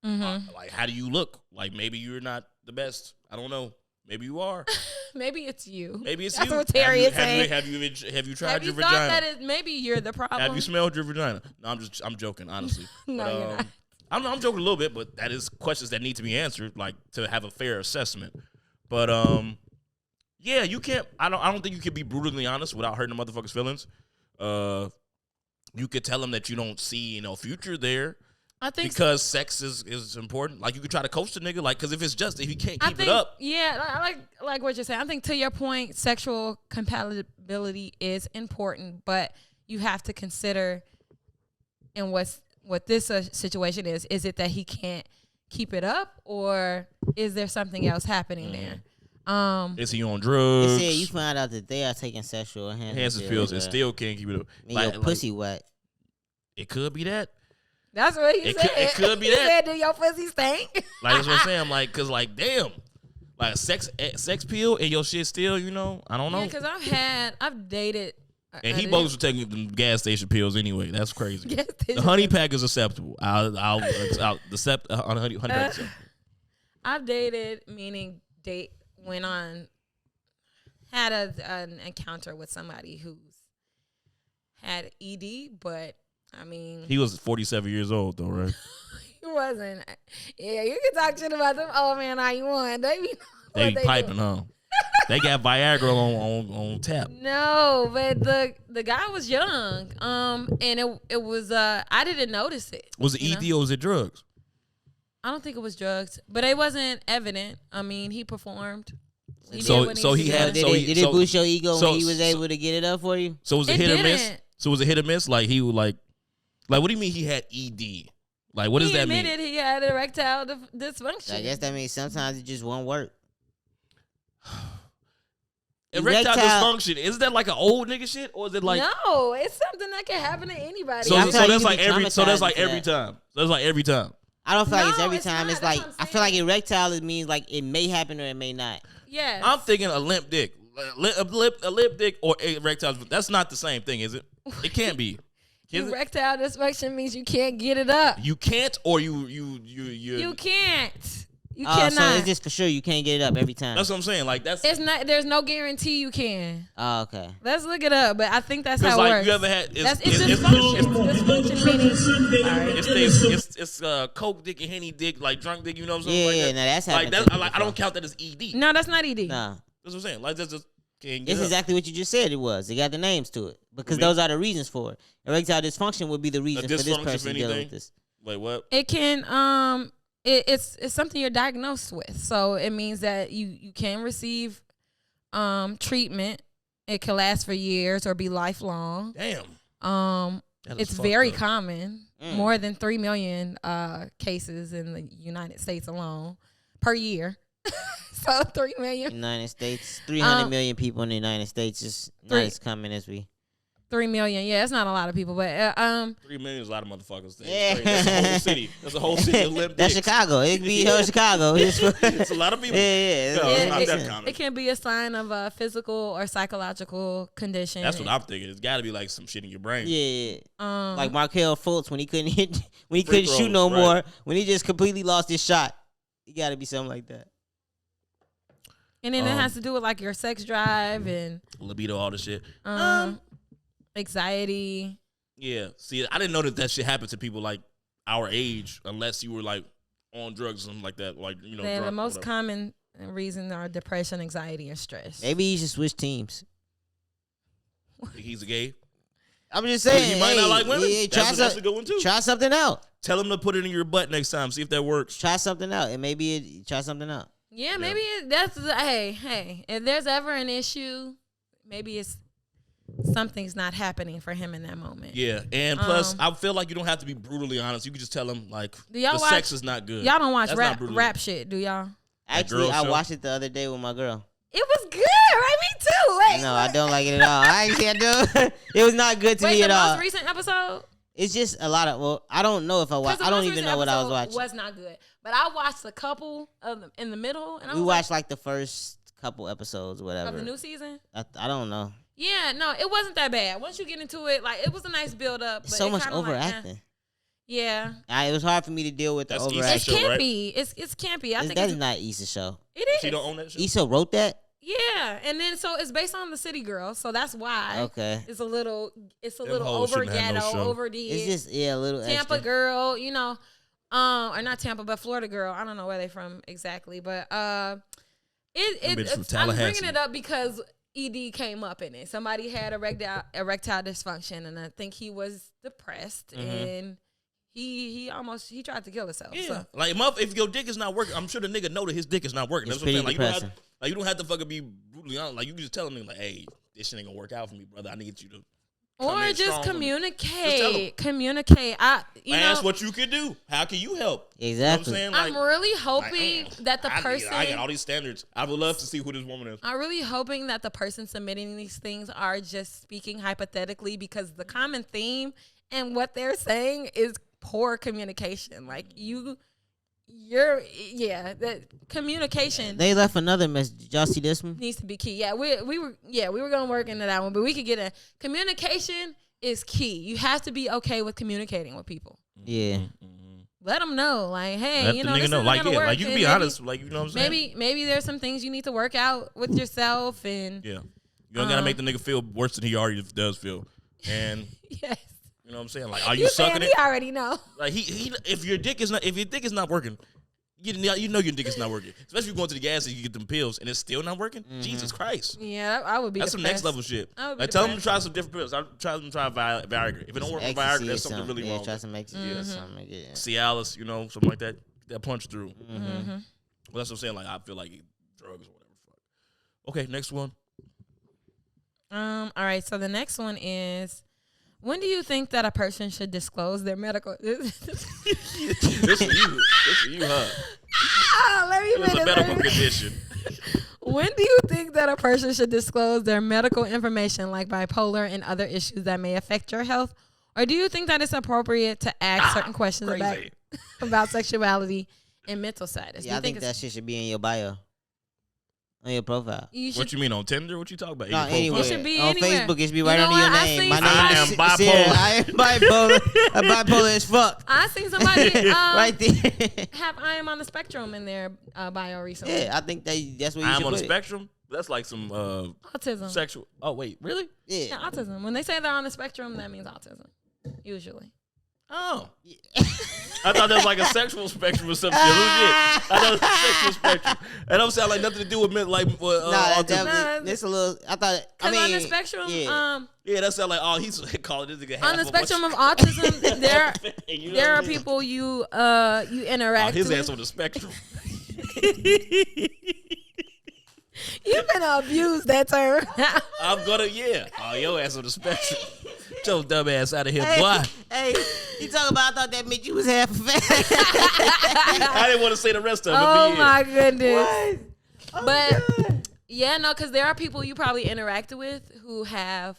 Mm-hmm. Like, how do you look? Like, maybe you're not the best. I don't know. Maybe you are. Maybe it's you. Maybe it's That's you. what Terry is saying. Have you tried Have your you thought vagina? that maybe you're the problem? Have you smelled your vagina? No, I'm joking, honestly. No, But, you're not. I'm joking a little bit, but that is questions that need to be answered, like to have a fair assessment. But yeah, you can't. I don't think you can be brutally honest without hurting the motherfucker's feelings. You could tell him that you don't see future there. I think Because sex is important. Like, you could try to coach the nigga, like, because if he can't keep it it up. Yeah, I like what you're saying. I think to your point, sexual compatibility is important, but you have to consider in what this situation is. Is it that he can't keep it up, or is there something else happening there? Is he on They drugs? said you find out that they are taking sexual enhancement pills and still can't keep it up. your pussy wet. It could be that. That's what he said. It could be he that. said, do your pussy stink? Like that's what I'm saying. Like, cause like, damn, like a sex pill and your shit still, I don't know. Yeah, because I've dated. And he bogus for taking the gas station pills anyway. That's crazy. Gas The station honey pack is acceptable. I'll accept honey pack. I've dated, meaning went on, had an encounter with somebody who's had ED, but I mean, He was 47 years old though, right? he wasn't. Yeah, you can talk shit about them old man all you want. They They be piping, huh? They got Viagra on tap. No, but the guy was young. And it was I didn't notice it. Was it ED or was it drugs? I don't think it was drugs, but it wasn't evident. I mean, he performed. He So- did what so he he did. had- Did So it boost your ego when he was able to get it up for you? So was it It hit or miss? didn't. So was it hit or miss? Like he would like what do you mean he had ED? Like what does He that mean? admitted he had erectile dysfunction. I guess that means sometimes it just won't work. Erectile dysfunction, is that like an old nigga shit, or is it like no, it's something that can happen to anybody. so? Yeah, I feel like That's you like be every. So that's like traumatized every for that. time. So that's like every time. I don't feel like it's No, every it's time. not. It's That's like what I'm I feel like saying. erectile it means like it may happen or it may not. Yes. I'm thinking a limp dick, a lip dick, or erectile. That's not the same thing, is it? It can't be. Is it? Erectile dysfunction means you can't get it up. You can't, or you. You can't. You Oh, cannot. so it's just for sure you can't get it up every time. That's what I'm saying. Like that's It's not. There's no guarantee you can. Oh, okay. Let's look it up. But I think that's because how it like works. you ever had. That's It's dysfunction meaning. coke dick and henny dick, like drunk dick. You know what I'm Yeah, saying? yeah, Like no, that's that. Like happened. that's to me like I don't before. count that as ED. No, that's not ED. Nah, That's what I'm saying. Like that's just can't get it's up. exactly what you just said. It was. It got the names to it because What do you those are the reasons for it. Erectile dysfunction would be the reason for this dysfunction for person dealing anything? with this. Wait, what? It can. It's something you're diagnosed with. So it means that you can receive treatment. It can last for years or be lifelong. Damn. That is It's fucked very up. common. More than 3 million cases in the United States alone per year. So 3 million. United States, 300 million people in the United States is not Three. as common as we. 3 million. Yeah, it's not a lot of people, but 3 million is a lot of motherfuckers. That's Yeah. crazy. That's a whole city. That's a whole city of limp That's dicks. Chicago. It could be whole Chicago. It's a lot of people. Yeah. No, it's not it, that common. it can be a sign of a physical or psychological condition. That's what I'm thinking. It's got to be like some shit in your brain. Yeah. Like Markelle Fultz when he couldn't hit, when he Free couldn't shoot throws, no right. more, when he just completely lost his shot. It got to be something like that. And then it has to do with like your sex drive and Libido, all the shit. anxiety. Yeah. See, I didn't know that shit happened to people like our age, unless you were like on drugs or something like that. Like The drunk, most whatever. common reasons are depression, anxiety, and stress. Maybe he should switch teams. Think he's a gay. I'm just saying. He might not like women. Yeah, That's a good one too. Try something out. Tell him to put it in your butt next time. See if that works. Try something out. And maybe try something out. Yeah, maybe hey. If there's ever an issue, maybe it's something's not happening for him in that moment. Yeah, and plus, I feel like you don't have to be brutally honest. You can just tell him like Do y'all the watch- sex is not good. Y'all don't watch That's not brutally- rap shit, do y'all? Actually, girl I show? watched it the other day with my girl. It was good, right? Me too. Wait, No, I don't like it at all. I do. It was not good to wait, me the at all. most recent episode? It's just a lot of. Well, I don't know if I watched. I don't even know what I was watching. Was not good, but I watched a couple of them in the middle, and I We was watched like the first couple episodes, or like, whatever. of the new season. I don't know. Yeah, no, it wasn't that bad. Once you get into it, like it was a nice build up. It's so much overacting. Yeah, It was hard for me to deal with the That's easy. it's overacting. show, right? campy. It's campy. I think That it's, is not Issa's show. it She is. don't own that shit. Issa wrote that. Yeah, and then so it's based on the City Girl, so that's why. Okay. It's a little Them hoes over shouldn't have no ghetto, show. overdid. It's just a little Tampa extra. girl, or not Tampa, but Florida girl. I don't know where they from exactly, but Them bitches from I'm Tallahassee. bringing it up because ED came up in it. Somebody had erectile dysfunction, and I think he was depressed, and he tried to kill himself. Yeah, So. like if your dick is not working, I'm sure the nigga know that his dick is not working. It's That's what I'm saying. pretty Like you don't have to fucking be brutally honest. Like you can just tell him like, hey, this shit ain't gonna work out for me, brother. I need you to Or in just strong with me. communicate. Communicate. That's what you can do. How can you help? Exactly. You know what I'm saying? I'm Like, really hoping that the person. I got all these standards. I would love to see who this woman is. I'm really hoping that the person submitting these things are just speaking hypothetically, because the common theme and what they're saying is poor communication. Like that communication They left another message. Did y'all see this one? needs to be key. Yeah, we were gonna work into that one, but we could get a communication is key. You have to be okay with communicating with people. Yeah. Let them know, like, hey, Let you the know, nigga this know. isn't Like, gonna yeah, work. like you can And be maybe- honest. Like, you know what I'm saying? Maybe there's some things you need to work out with yourself, and Yeah. You don't gotta make the nigga feel worse than he already does feel. And yes, you know what I'm saying? Like, are you you sucking saying it? he already know. Like if your dick is not working, you know your dick is not working. Especially if you're going to the gas and you get them pills and it's still not working. Jesus Christ. Yeah, I would be. That's some next depressed. level shit. I would be Like, tell them to depressed. try some different pills. Tell them to try Viagra. If it don't work with Viagra, there's something really wrong. Try some ecstasy or something. Yeah. Cialis, you know, something like that. That punch through. Mm-hmm. Well, that's what I'm saying. Like, I feel like drugs or whatever. Fuck. Okay, next one. All right. So the next one is, when do you think that a person should disclose their medical? This is you, huh? Let me It was a finish. medical condition. When do you think that a person should disclose their medical information, like bipolar and other issues that may affect your health? Or do you think that it's appropriate to ask certain questions crazy. about sexuality and mental status? Yeah, I think that shit should be in your bio. On your profile. What you mean, on Tinder? What you talking about? No, In your anywhere. It should be on anywhere. Facebook, it should be You right know under your what? I name. seen My name I is am bipolar. Sarah. I am bipolar. I'm bipolar as fuck. I seen somebody Right there. have I am on the spectrum in their bio recently. Yeah, I think that's what you I'm should on the put it. spectrum. That's like some Autism. sexual. Oh wait, really? Yeah. Yeah, autism. When they say they're on the spectrum, that means autism. Usually. Oh, I thought that was like a sexual spectrum or something. Legit. I thought it was a sexual spectrum. That don't sound like nothing to do with Nah, autism. definitely. It's a little. I thought. I mean, on the spectrum, yeah. Yeah, that sound like he's calling this nigga half on the of spectrum of what autism, you know there what are I mean? people you interact His with. ass on the spectrum. You've been abused that term. I'm gonna Oh, your ass on the spectrum. Get your dumb ass out of here, Hey, boy. hey, you talking about? I thought that meant you was half a fan. I didn't want to say the rest of it. Oh but my goodness. Oh, But God. yeah, no, because there are people you probably interacted with who have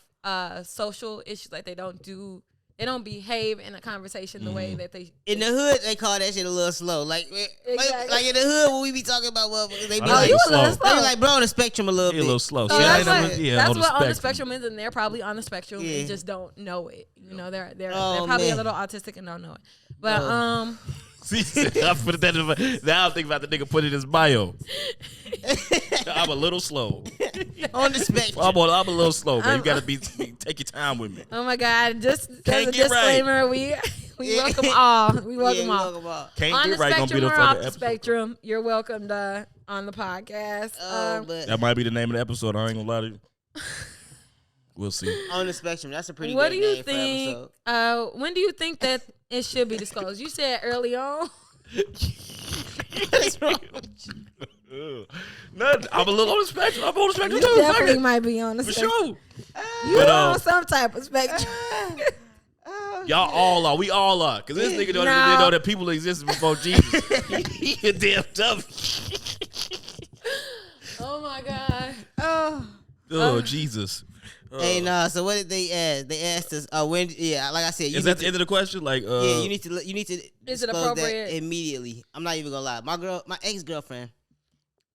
social issues, like they don't behave in a conversation the way that they. In the hood, they call that shit a little slow. Like in the hood, when we be talking about motherfuckers, they be Oh, like, you a little they slow. be like, bro, on the spectrum a little He a bit. little slow. So See, that's I what, ain't that's on the what on the spectrum. spectrum is, and they're probably on the spectrum Yeah. and just don't know it. You know, they're Oh, probably man. a little autistic and don't know it. But See, I put that in now I'm thinking about the nigga put it in his bio. I'm a little slow. On the spectrum. I'm a little slow, man. You gotta take your time with me. oh my God, just as Can't a get right. disclaimer, we welcome all. We welcome Yeah, all. welcome all. Can't On get the right gonna be spectrum the or fucking off the episode. spectrum, you're welcomed on the podcast. But That might be the name of the episode. I ain't gonna lie to you. We'll see. on the spectrum, that's a pretty What good do you name think? for episode. When do you think that it should be disclosed? You said early on. What's wrong with you? Nothing. I'm a little on the spectrum. I'm on the spectrum You too. Fuck definitely it. might be on the For spectrum. sure. You But, are on some type of spectrum. Y'all all are. We all are. Because this nigga don't No. even know that people existed before Jesus. He a damn tough. Oh my God. Oh, Jesus. Hey, nah. So what did they ask? They asked us. When? Yeah, like I said, you Is need that the end of the question? Like, yeah, you need to Is it disclose appropriate? that immediately. I'm not even gonna lie. My ex-girlfriend.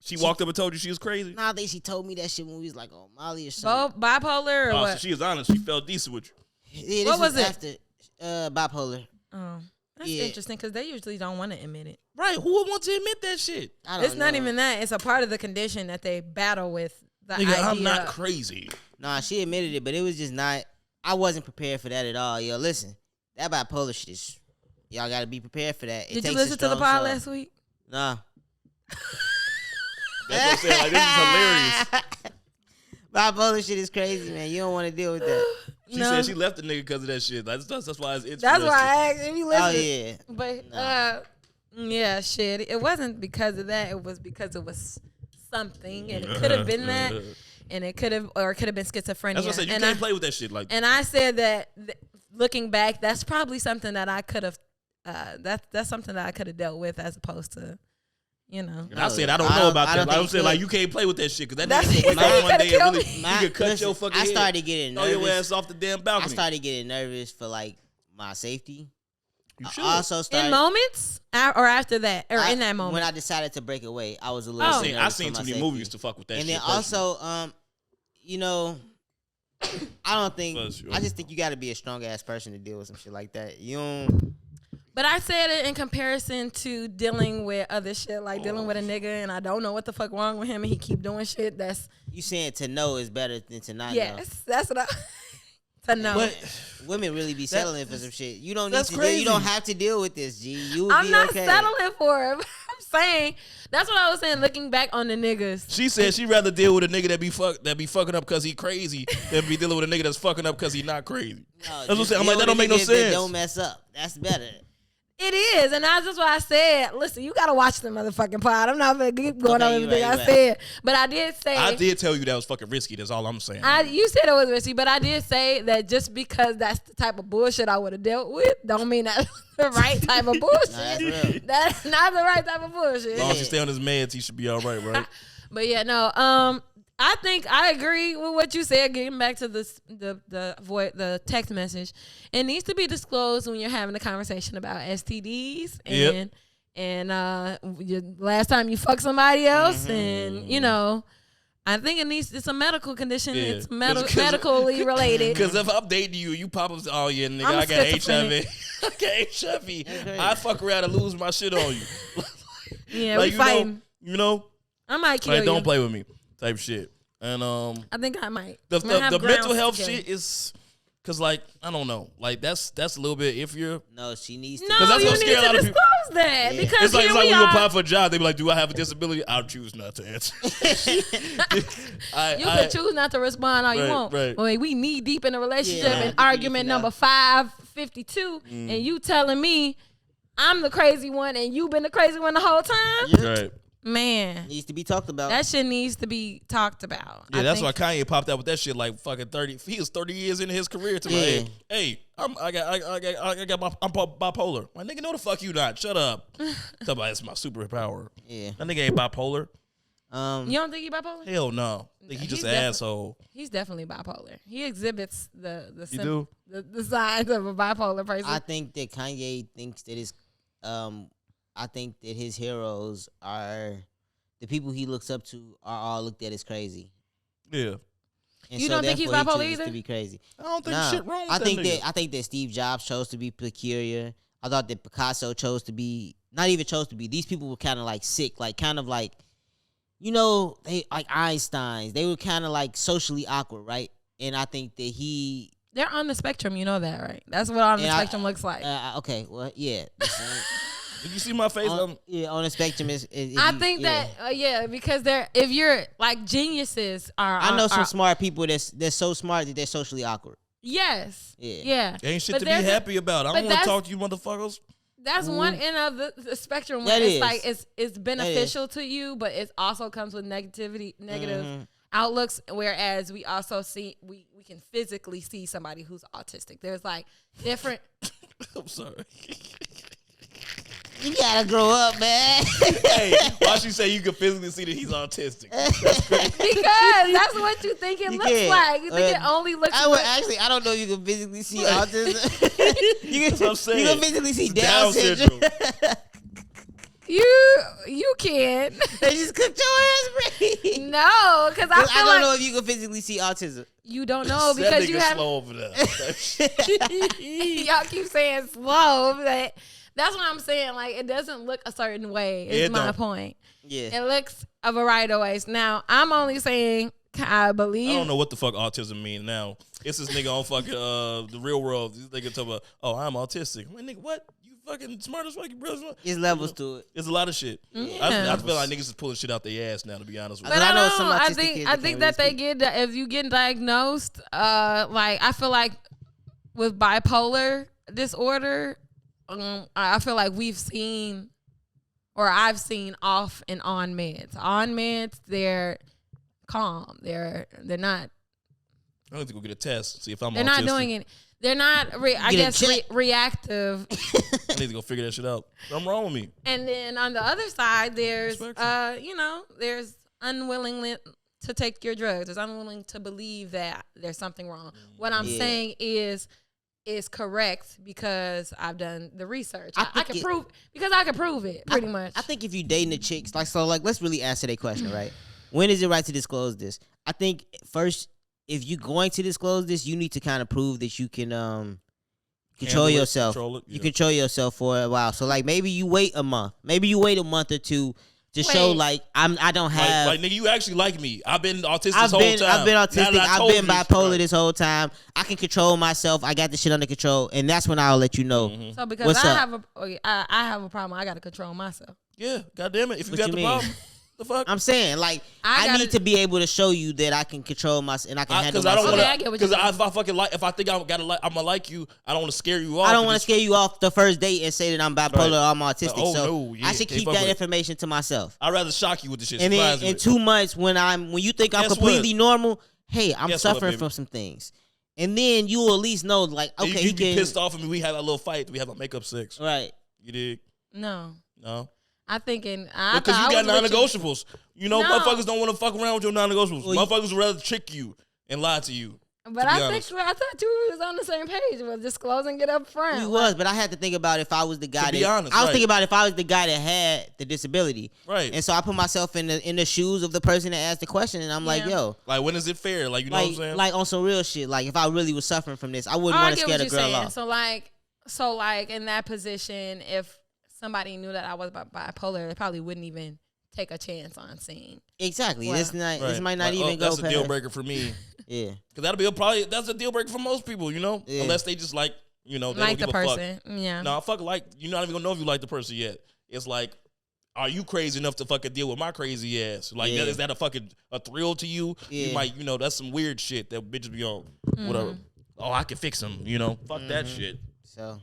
she walked up and told you she was crazy? Nah, I think she told me that shit when we was like on Molly or something. Bipolar or Oh, so what? she was honest. She felt decent with you. Yeah, this What was it? after bipolar. Oh, that's Yeah. interesting because they usually don't want to admit it. Right. Who would want to admit that shit? I don't It's not know. even that. It's a part of the condition that they battle with. The Nigga, idea. I'm not crazy. Nah, she admitted it, but it was just not. I wasn't prepared for that at all. Yo, listen, that bipolar shit is. Y'all got to be prepared for that. It Did you takes a listen to the strong pod soul. last week? Nah. That's what I'm saying. Like, this is hilarious. Bipolar shit is crazy, man. You don't want to deal with that. She No. said she left the nigga because of that shit. That's why it's That's why I asked if you listen. Oh yeah. But yeah, shit. It wasn't because of that. It was because it was something, and it could have been that. and it could have been schizophrenia. That's what I said. You can't play with that shit like. And I said that looking back, that's probably something that I could have. That's something that I could have dealt with as opposed to, you know. And I said I don't know about that. I said like you can't play with that shit because that nigga wake up one day and really you could cut your fucking head. I started getting nervous. Throw your ass off the damn balcony. I started getting nervous for like my safety. You should. I also started in moments or after that or in that moment when I decided to break away. I was a little. I seen too many movies to fuck with that. And shit then also, you know, I don't think. I just think you got to be a strong ass person to deal with some shit like that. You don't. But I said it in comparison to dealing with other shit, like dealing with a nigga and I don't know what the fuck wrong with him and he keep doing shit. That's you saying to know is better than to not know. Yes, that's what I to know. But women really be settling for some shit. You don't need to deal, you don't have to deal with this, G. You will I'm be not okay. settling for it. I'm saying that's what I was saying looking back on the niggas. She said she'd rather deal with a nigga that be fucking up because he crazy than be dealing with a nigga that's fucking up because he not crazy. No, that's what I'm saying. I'm like, that don't make no sense. Don't mess up. That's better. It is, and that's just why I said, listen, you gotta watch the motherfucking pod. I'm not gonna keep going on everything I said, but I did say I did tell you that was fucking risky. That's all I'm saying. You said it was risky, but I did say that just because that's the type of bullshit I would have dealt with, don't mean that's the right type of bullshit. That's not the right type of bullshit. As long as you stay on his meds, he should be all right? But yeah, no. I think I agree with what you said. Getting back to the text message, it needs to be disclosed when you're having a conversation about STDs and your last time you fucked somebody else, and you know, I think it's a medical condition. Yeah. It's medically related. Because if I'm dating you pop up, oh yeah, nigga, I got HIV. I got HIV. I fuck around and lose my shit on you. Yeah, like, we fighting. You know, I might kill you. Don't play with me. Type shit. And I think I might. The mental health shit is because like I don't know, like that's a little bit iffier. No, she needs to. No, that's you need to disclose that because it's like when you apply for a job, they be like, "Do I have a disability?" I'll choose not to answer. You can choose not to respond all you want. Right. Well, we knee deep in a relationship and argument number 552, and you telling me I'm the crazy one and you been the crazy one the whole time. Right. Man, needs to be talked about. That shit needs to be talked about. Yeah, that's why Kanye popped out with that shit like fucking 30. He was 30 years into his career to me. Hey, I'm bipolar. My nigga, no the fuck you not. Shut up. Talk about it's my superpower. Yeah, that nigga ain't bipolar. You don't think he bipolar? Hell no. I think he just an asshole. He's definitely bipolar. He exhibits the signs of a bipolar person. I think that Kanye thinks that his I think that his heroes are the people he looks up to are all looked at as crazy. Yeah. And you don't think he's bipolar either? To be crazy. I don't think shit wrong with I think that Steve Jobs chose to be peculiar. I thought that Picasso chose to be not even chose to be. These people were kind of like sick, like kind of like, you know, they like Einstein's. They were kind of like socially awkward, right? And I think that they're on the spectrum. You know that, right? That's what on the spectrum looks like. Okay, well, yeah. Did you see my face? On the spectrum is I think that because if you're like geniuses are. I know some smart people they're so smart that they're socially awkward. Yes. Yeah. Ain't shit to be happy about. I don't want to talk to you motherfuckers. That's one end of the spectrum where it's like it's beneficial to you, but it also comes with negative outlooks. Whereas we also see we can physically see somebody who's autistic. There's like different. I'm sorry. You gotta grow up, man. Hey, why she say you can physically see that he's autistic? That's crazy. Because that's what you think it looks like. You think it only looks like... Actually, I don't know if you can physically see autism. you can physically see Down syndrome. You can. They just cooked your ass free. No, because I don't know if you can physically see autism. You don't know because you have... slow over there. Y'all keep saying slow, but... That's what I'm saying. Like, it doesn't look a certain way, is my point. Yeah. It looks a variety of ways. Now, I'm only saying, I believe. I don't know what the fuck autism mean now. It's this nigga on fucking the real world. This nigga talk about, I'm autistic. I'm like, nigga, what? You fucking smart as fuck, bro. There's levels to it. It's a lot of shit. Yeah. I feel like niggas is pulling shit out their ass now, to be honest with you. But I think that they get, if you get diagnosed, like, I feel like with bipolar disorder, I feel like I've seen off and on meds. On meds, they're calm. They're not. I need to go get a test, see if I'm They're autistic. not doing it. They're not. Reactive. I need to go figure that shit out. Something wrong with me. And then on the other side, there's there's unwilling to take your drugs. There's unwilling to believe that there's something wrong. What I'm saying is correct because I've done the research. I can prove it pretty much. I think if you dating the chicks, let's really answer that question, right? When is it right to disclose this? I think first, if you're going to disclose this, you need to kind of prove that you can control yourself. You control yourself for a while. So maybe you wait a month. Maybe you wait a month or two to show I don't have nigga, you actually like me. I've been autistic this whole time. I've been autistic. I've been bipolar this whole time. I can control myself. I got this shit under control, and that's when I'll let you know. Mm-hmm. So because I have a problem, I got to control myself. Yeah, goddamn it. If you got the problem. The fuck? I'm saying, I need to be able to show you that I can control myself and I can handle myself. Because if I fucking if I think I'm gonna like you, I don't want to scare you off. I don't want to scare you off the first date and say that I'm bipolar or I'm autistic. I should keep that information to myself. I'd rather shock you with the shit. And then in 2 months, when you think I'm completely normal, hey, I'm suffering from some things. And then you will at least know, okay, you get pissed off at me. We have a little fight. We have a makeup sex. Right. You dig? No. Because you got non-negotiables. Motherfuckers don't want to fuck around with your non-negotiables. Motherfuckers would rather trick you and lie to you. But I thought you was on the same page with disclosing it up front. We was, but I had to think about if I was the guy I was thinking about if I was the guy that had the disability. Right. And so I put myself in the shoes of the person that asked the question, and I'm like, yo. When is it fair? You know what I'm saying? On some real shit. If I really was suffering from this, I wouldn't want to scare the girl off. So in that position, if somebody knew that I was bipolar, they probably wouldn't even take a chance on seeing. Exactly. This might not even go past. That's a deal breaker for me. Yeah. Because that's a deal breaker for most people, Yeah. Unless they just they don't give the person. Fuck. Yeah. No, you're not even gonna know if you like the person yet. It's are you crazy enough to fucking deal with my crazy ass? Is that a thrill to you? Yeah. You might, that's some weird shit that bitches be on. Whatever. Oh, I can fix him, Fuck that shit. So,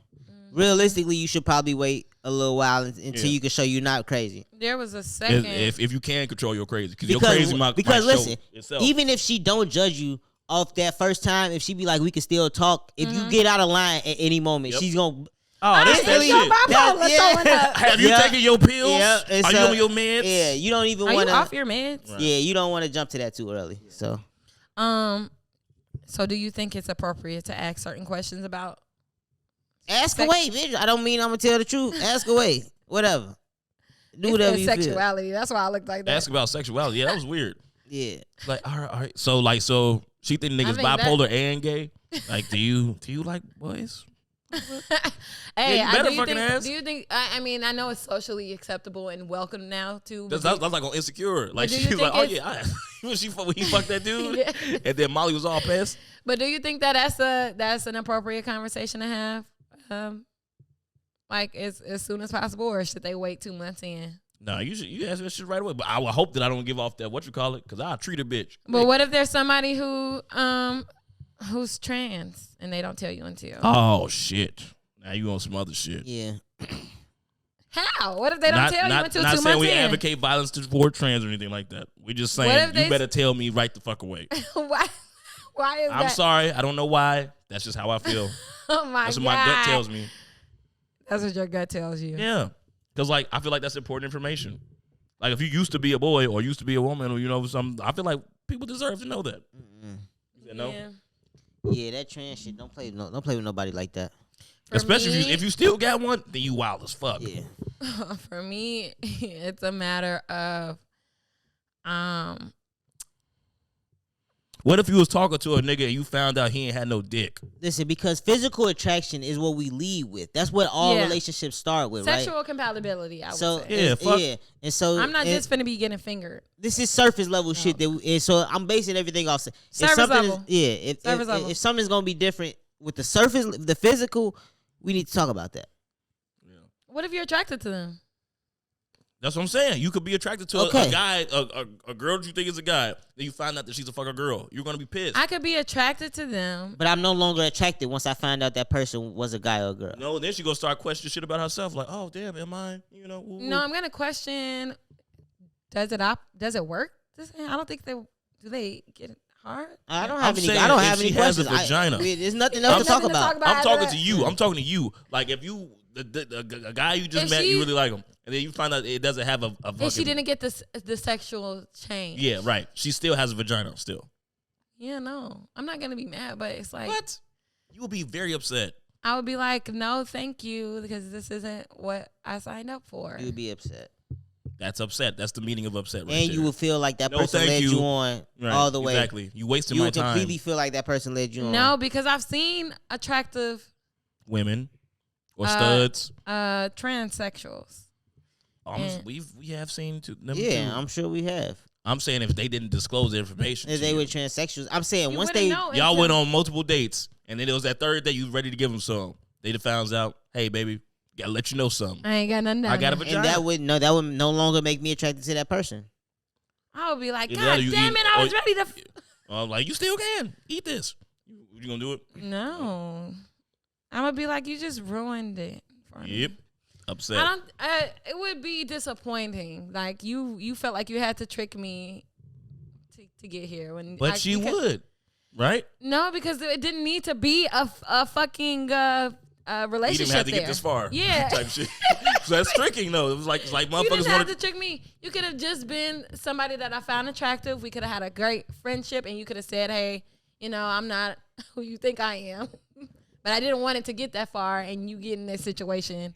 realistically, you should probably wait a little while until you can show you're not crazy. There was a second. If you can control your crazy. Because your crazy might listen, show itself. Even if she don't judge you off that first time, if she be like, we can still talk, if you get out of line at any moment, she's going to... Oh, that's that shit. Have you taken your pills? Yeah, are you on your meds? Yeah, you don't even want to... Are you off your meds? Right. Yeah, you don't want to jump to that too early. So do you think it's appropriate to ask certain questions about... Ask away, bitch. I don't mean I'm gonna tell the truth. Ask away. Whatever. Do whatever you sexuality. That's why I look like that. Ask about sexuality. Yeah, that was weird. Yeah. All right. So she think niggas bipolar and gay. Do you like boys? Hey, do you think? I mean, I know it's socially acceptable and welcome now too. That's like on Insecure. She's like, oh yeah, when he fucked that dude, yeah. And then Molly was all pissed. But do you think that's an appropriate conversation to have? As soon as possible, or should they wait 2 months in? No, you answer that shit right away. But I would hope that I don't give off that because I'll treat a bitch. But what if there's somebody who's trans and they don't tell you until? Oh shit! Now you on some other shit. Yeah. How? What if they don't tell you until 2 months in? Not saying we advocate violence toward trans or anything like that. We just saying you better tell me right the fuck away. Why? Why is that? I'm sorry. I don't know why. That's just how I feel. Oh my God. That's what my gut tells me. That's what your gut tells you. Yeah. Because, I feel like that's important information. If you used to be a boy or used to be a woman or, something, I feel like people deserve to know that. Mm-hmm. Yeah, that trans shit, don't play with nobody like that. Especially if you still got one, then you wild as fuck. Yeah. For me, it's a matter of what if you was talking to a nigga and you found out he ain't had no dick? Listen, because physical attraction is what we lead with. That's what all relationships start with, sexual right? compatibility, I would say. Yeah, fuck. Yeah. And so I'm not just finna be getting fingered. This is surface level shit and so I'm basing everything off surface level. If something's gonna be different with the surface, the physical, we need to talk about that. Yeah. What if you're attracted to them? That's what I'm saying. You could be attracted to a guy, a girl that you think is a guy, then you find out that she's a fucking girl. You're going to be pissed. I could be attracted to them. But I'm no longer attracted once I find out that person was a guy or a girl. No, then she going to start questioning shit about herself. Like, oh, damn, am I, No, I'm going to question, does it work? I don't think do they get it hard? I don't I'm have any. saying I don't if have any she has a questions. vagina. There's nothing There's else to talk nothing to about. talk about. I'm after talking that. to you. I'm talking to you. Like if you a guy you just If met, she- you really like him, and then you find out it doesn't have a fucking. If she didn't get the sexual change. Yeah, right. She still has a vagina still. Yeah, no. I'm not gonna be mad, but it's like What? You will be very upset. I would be like, no, thank you, because this isn't what I signed up for. You would be upset, That's upset. That's the meaning of upset, right and there. you would feel like that No, person thank led you. you on Right, all the way. Exactly. You wasted You my would time. completely feel like that person led you on. No, because I've seen attractive Women or studs. transsexuals. We have seen them Yeah, too. I'm sure we have. I'm saying if they didn't disclose the information, If to they you, were transsexuals, I'm saying You once wouldn't they know y'all until- went on multiple dates, and then it was that third day you ready to give them some. They done found out, hey baby, gotta let you know something. I ain't got nothing. I got a done. vagina. and that would no longer make me attracted to that person. I would be like, Either God that or you damn eat- it, I or- was ready to. Like you still can eat this. You gonna do it? No, I'm gonna be like, you just ruined it for me. Yep. Upset. I don't. It would be disappointing. Like you felt like you had to trick me to get here. But she would, right? No, because it didn't need to be a fucking You relationship. didn't have to there. get this far. Yeah. Type shit. So that's tricking though. It was like You motherfuckers didn't have wanted. to trick me. You could have just been somebody that I found attractive. We could have had a great friendship, and you could have said, "Hey, I'm not who you think I am," but I didn't want it to get that far, and you get in this situation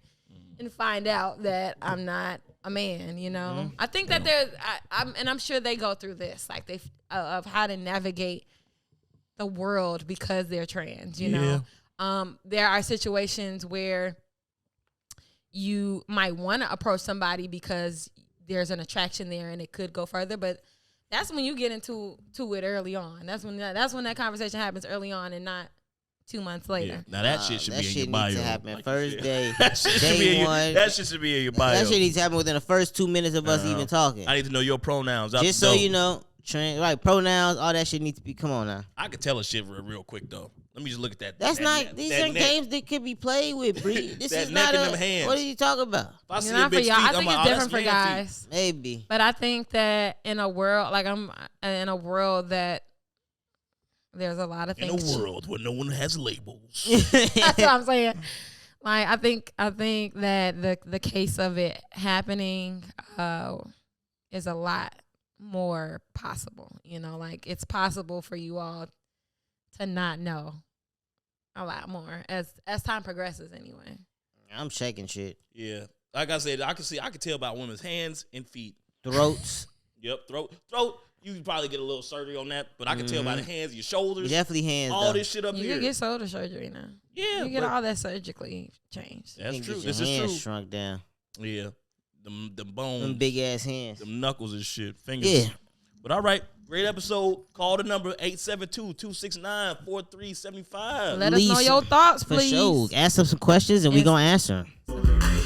and find out that I'm not a man. I think that I'm sure they go through this, like of how to navigate the world because they're trans. There are situations where you might want to approach somebody because there's an attraction there and it could go further, but that's when you get into it early on. That's when that conversation happens early on and not 2 months later. Yeah. Now that shit should be in your bio. Needs to happen like first you said. day, That shit should be day in your, one. that shit should be in your bio. That shit needs to happen within the first 2 minutes of us even talking. I need to know your pronouns. Out Just the so door. you know, pronouns, all that shit needs to be. Come on now. I could tell a shit real quick though. Let me just look at that. That's that not. neck- These that are neck. games that could be played with. Bree. This That is neck not and a. them hands. What are you talking about? If I see Not a big for y'all. feet, I I'm think like, it's oh, different for that's man feet. guys. Maybe. But I think that in a world like I'm in a world that there's a lot of In things. a world where no one has labels. That's what I'm saying. Like I think that the case of it happening is a lot more possible. Like it's possible for you all to not know a lot more as time progresses. Anyway, I'm shaking shit. Yeah. Like I said, I can tell about women's hands and feet. Throats. Yep. Throat. You can probably get a little surgery on that, but I can tell by the hands, your shoulders, Definitely hands. all though. this shit up you here. can get shoulder surgery now. Yeah, You get but- all that surgically changed. That's You can true. get your This is hands true. shrunk down. Yeah. Them bones. Them big ass hands. Them knuckles and shit. Fingers. Yeah. But all right. Great episode. Call the number 872-269-4375. Let us know Least- your thoughts, For please. sure. Ask us some questions and we Yes. gonna answer 'em.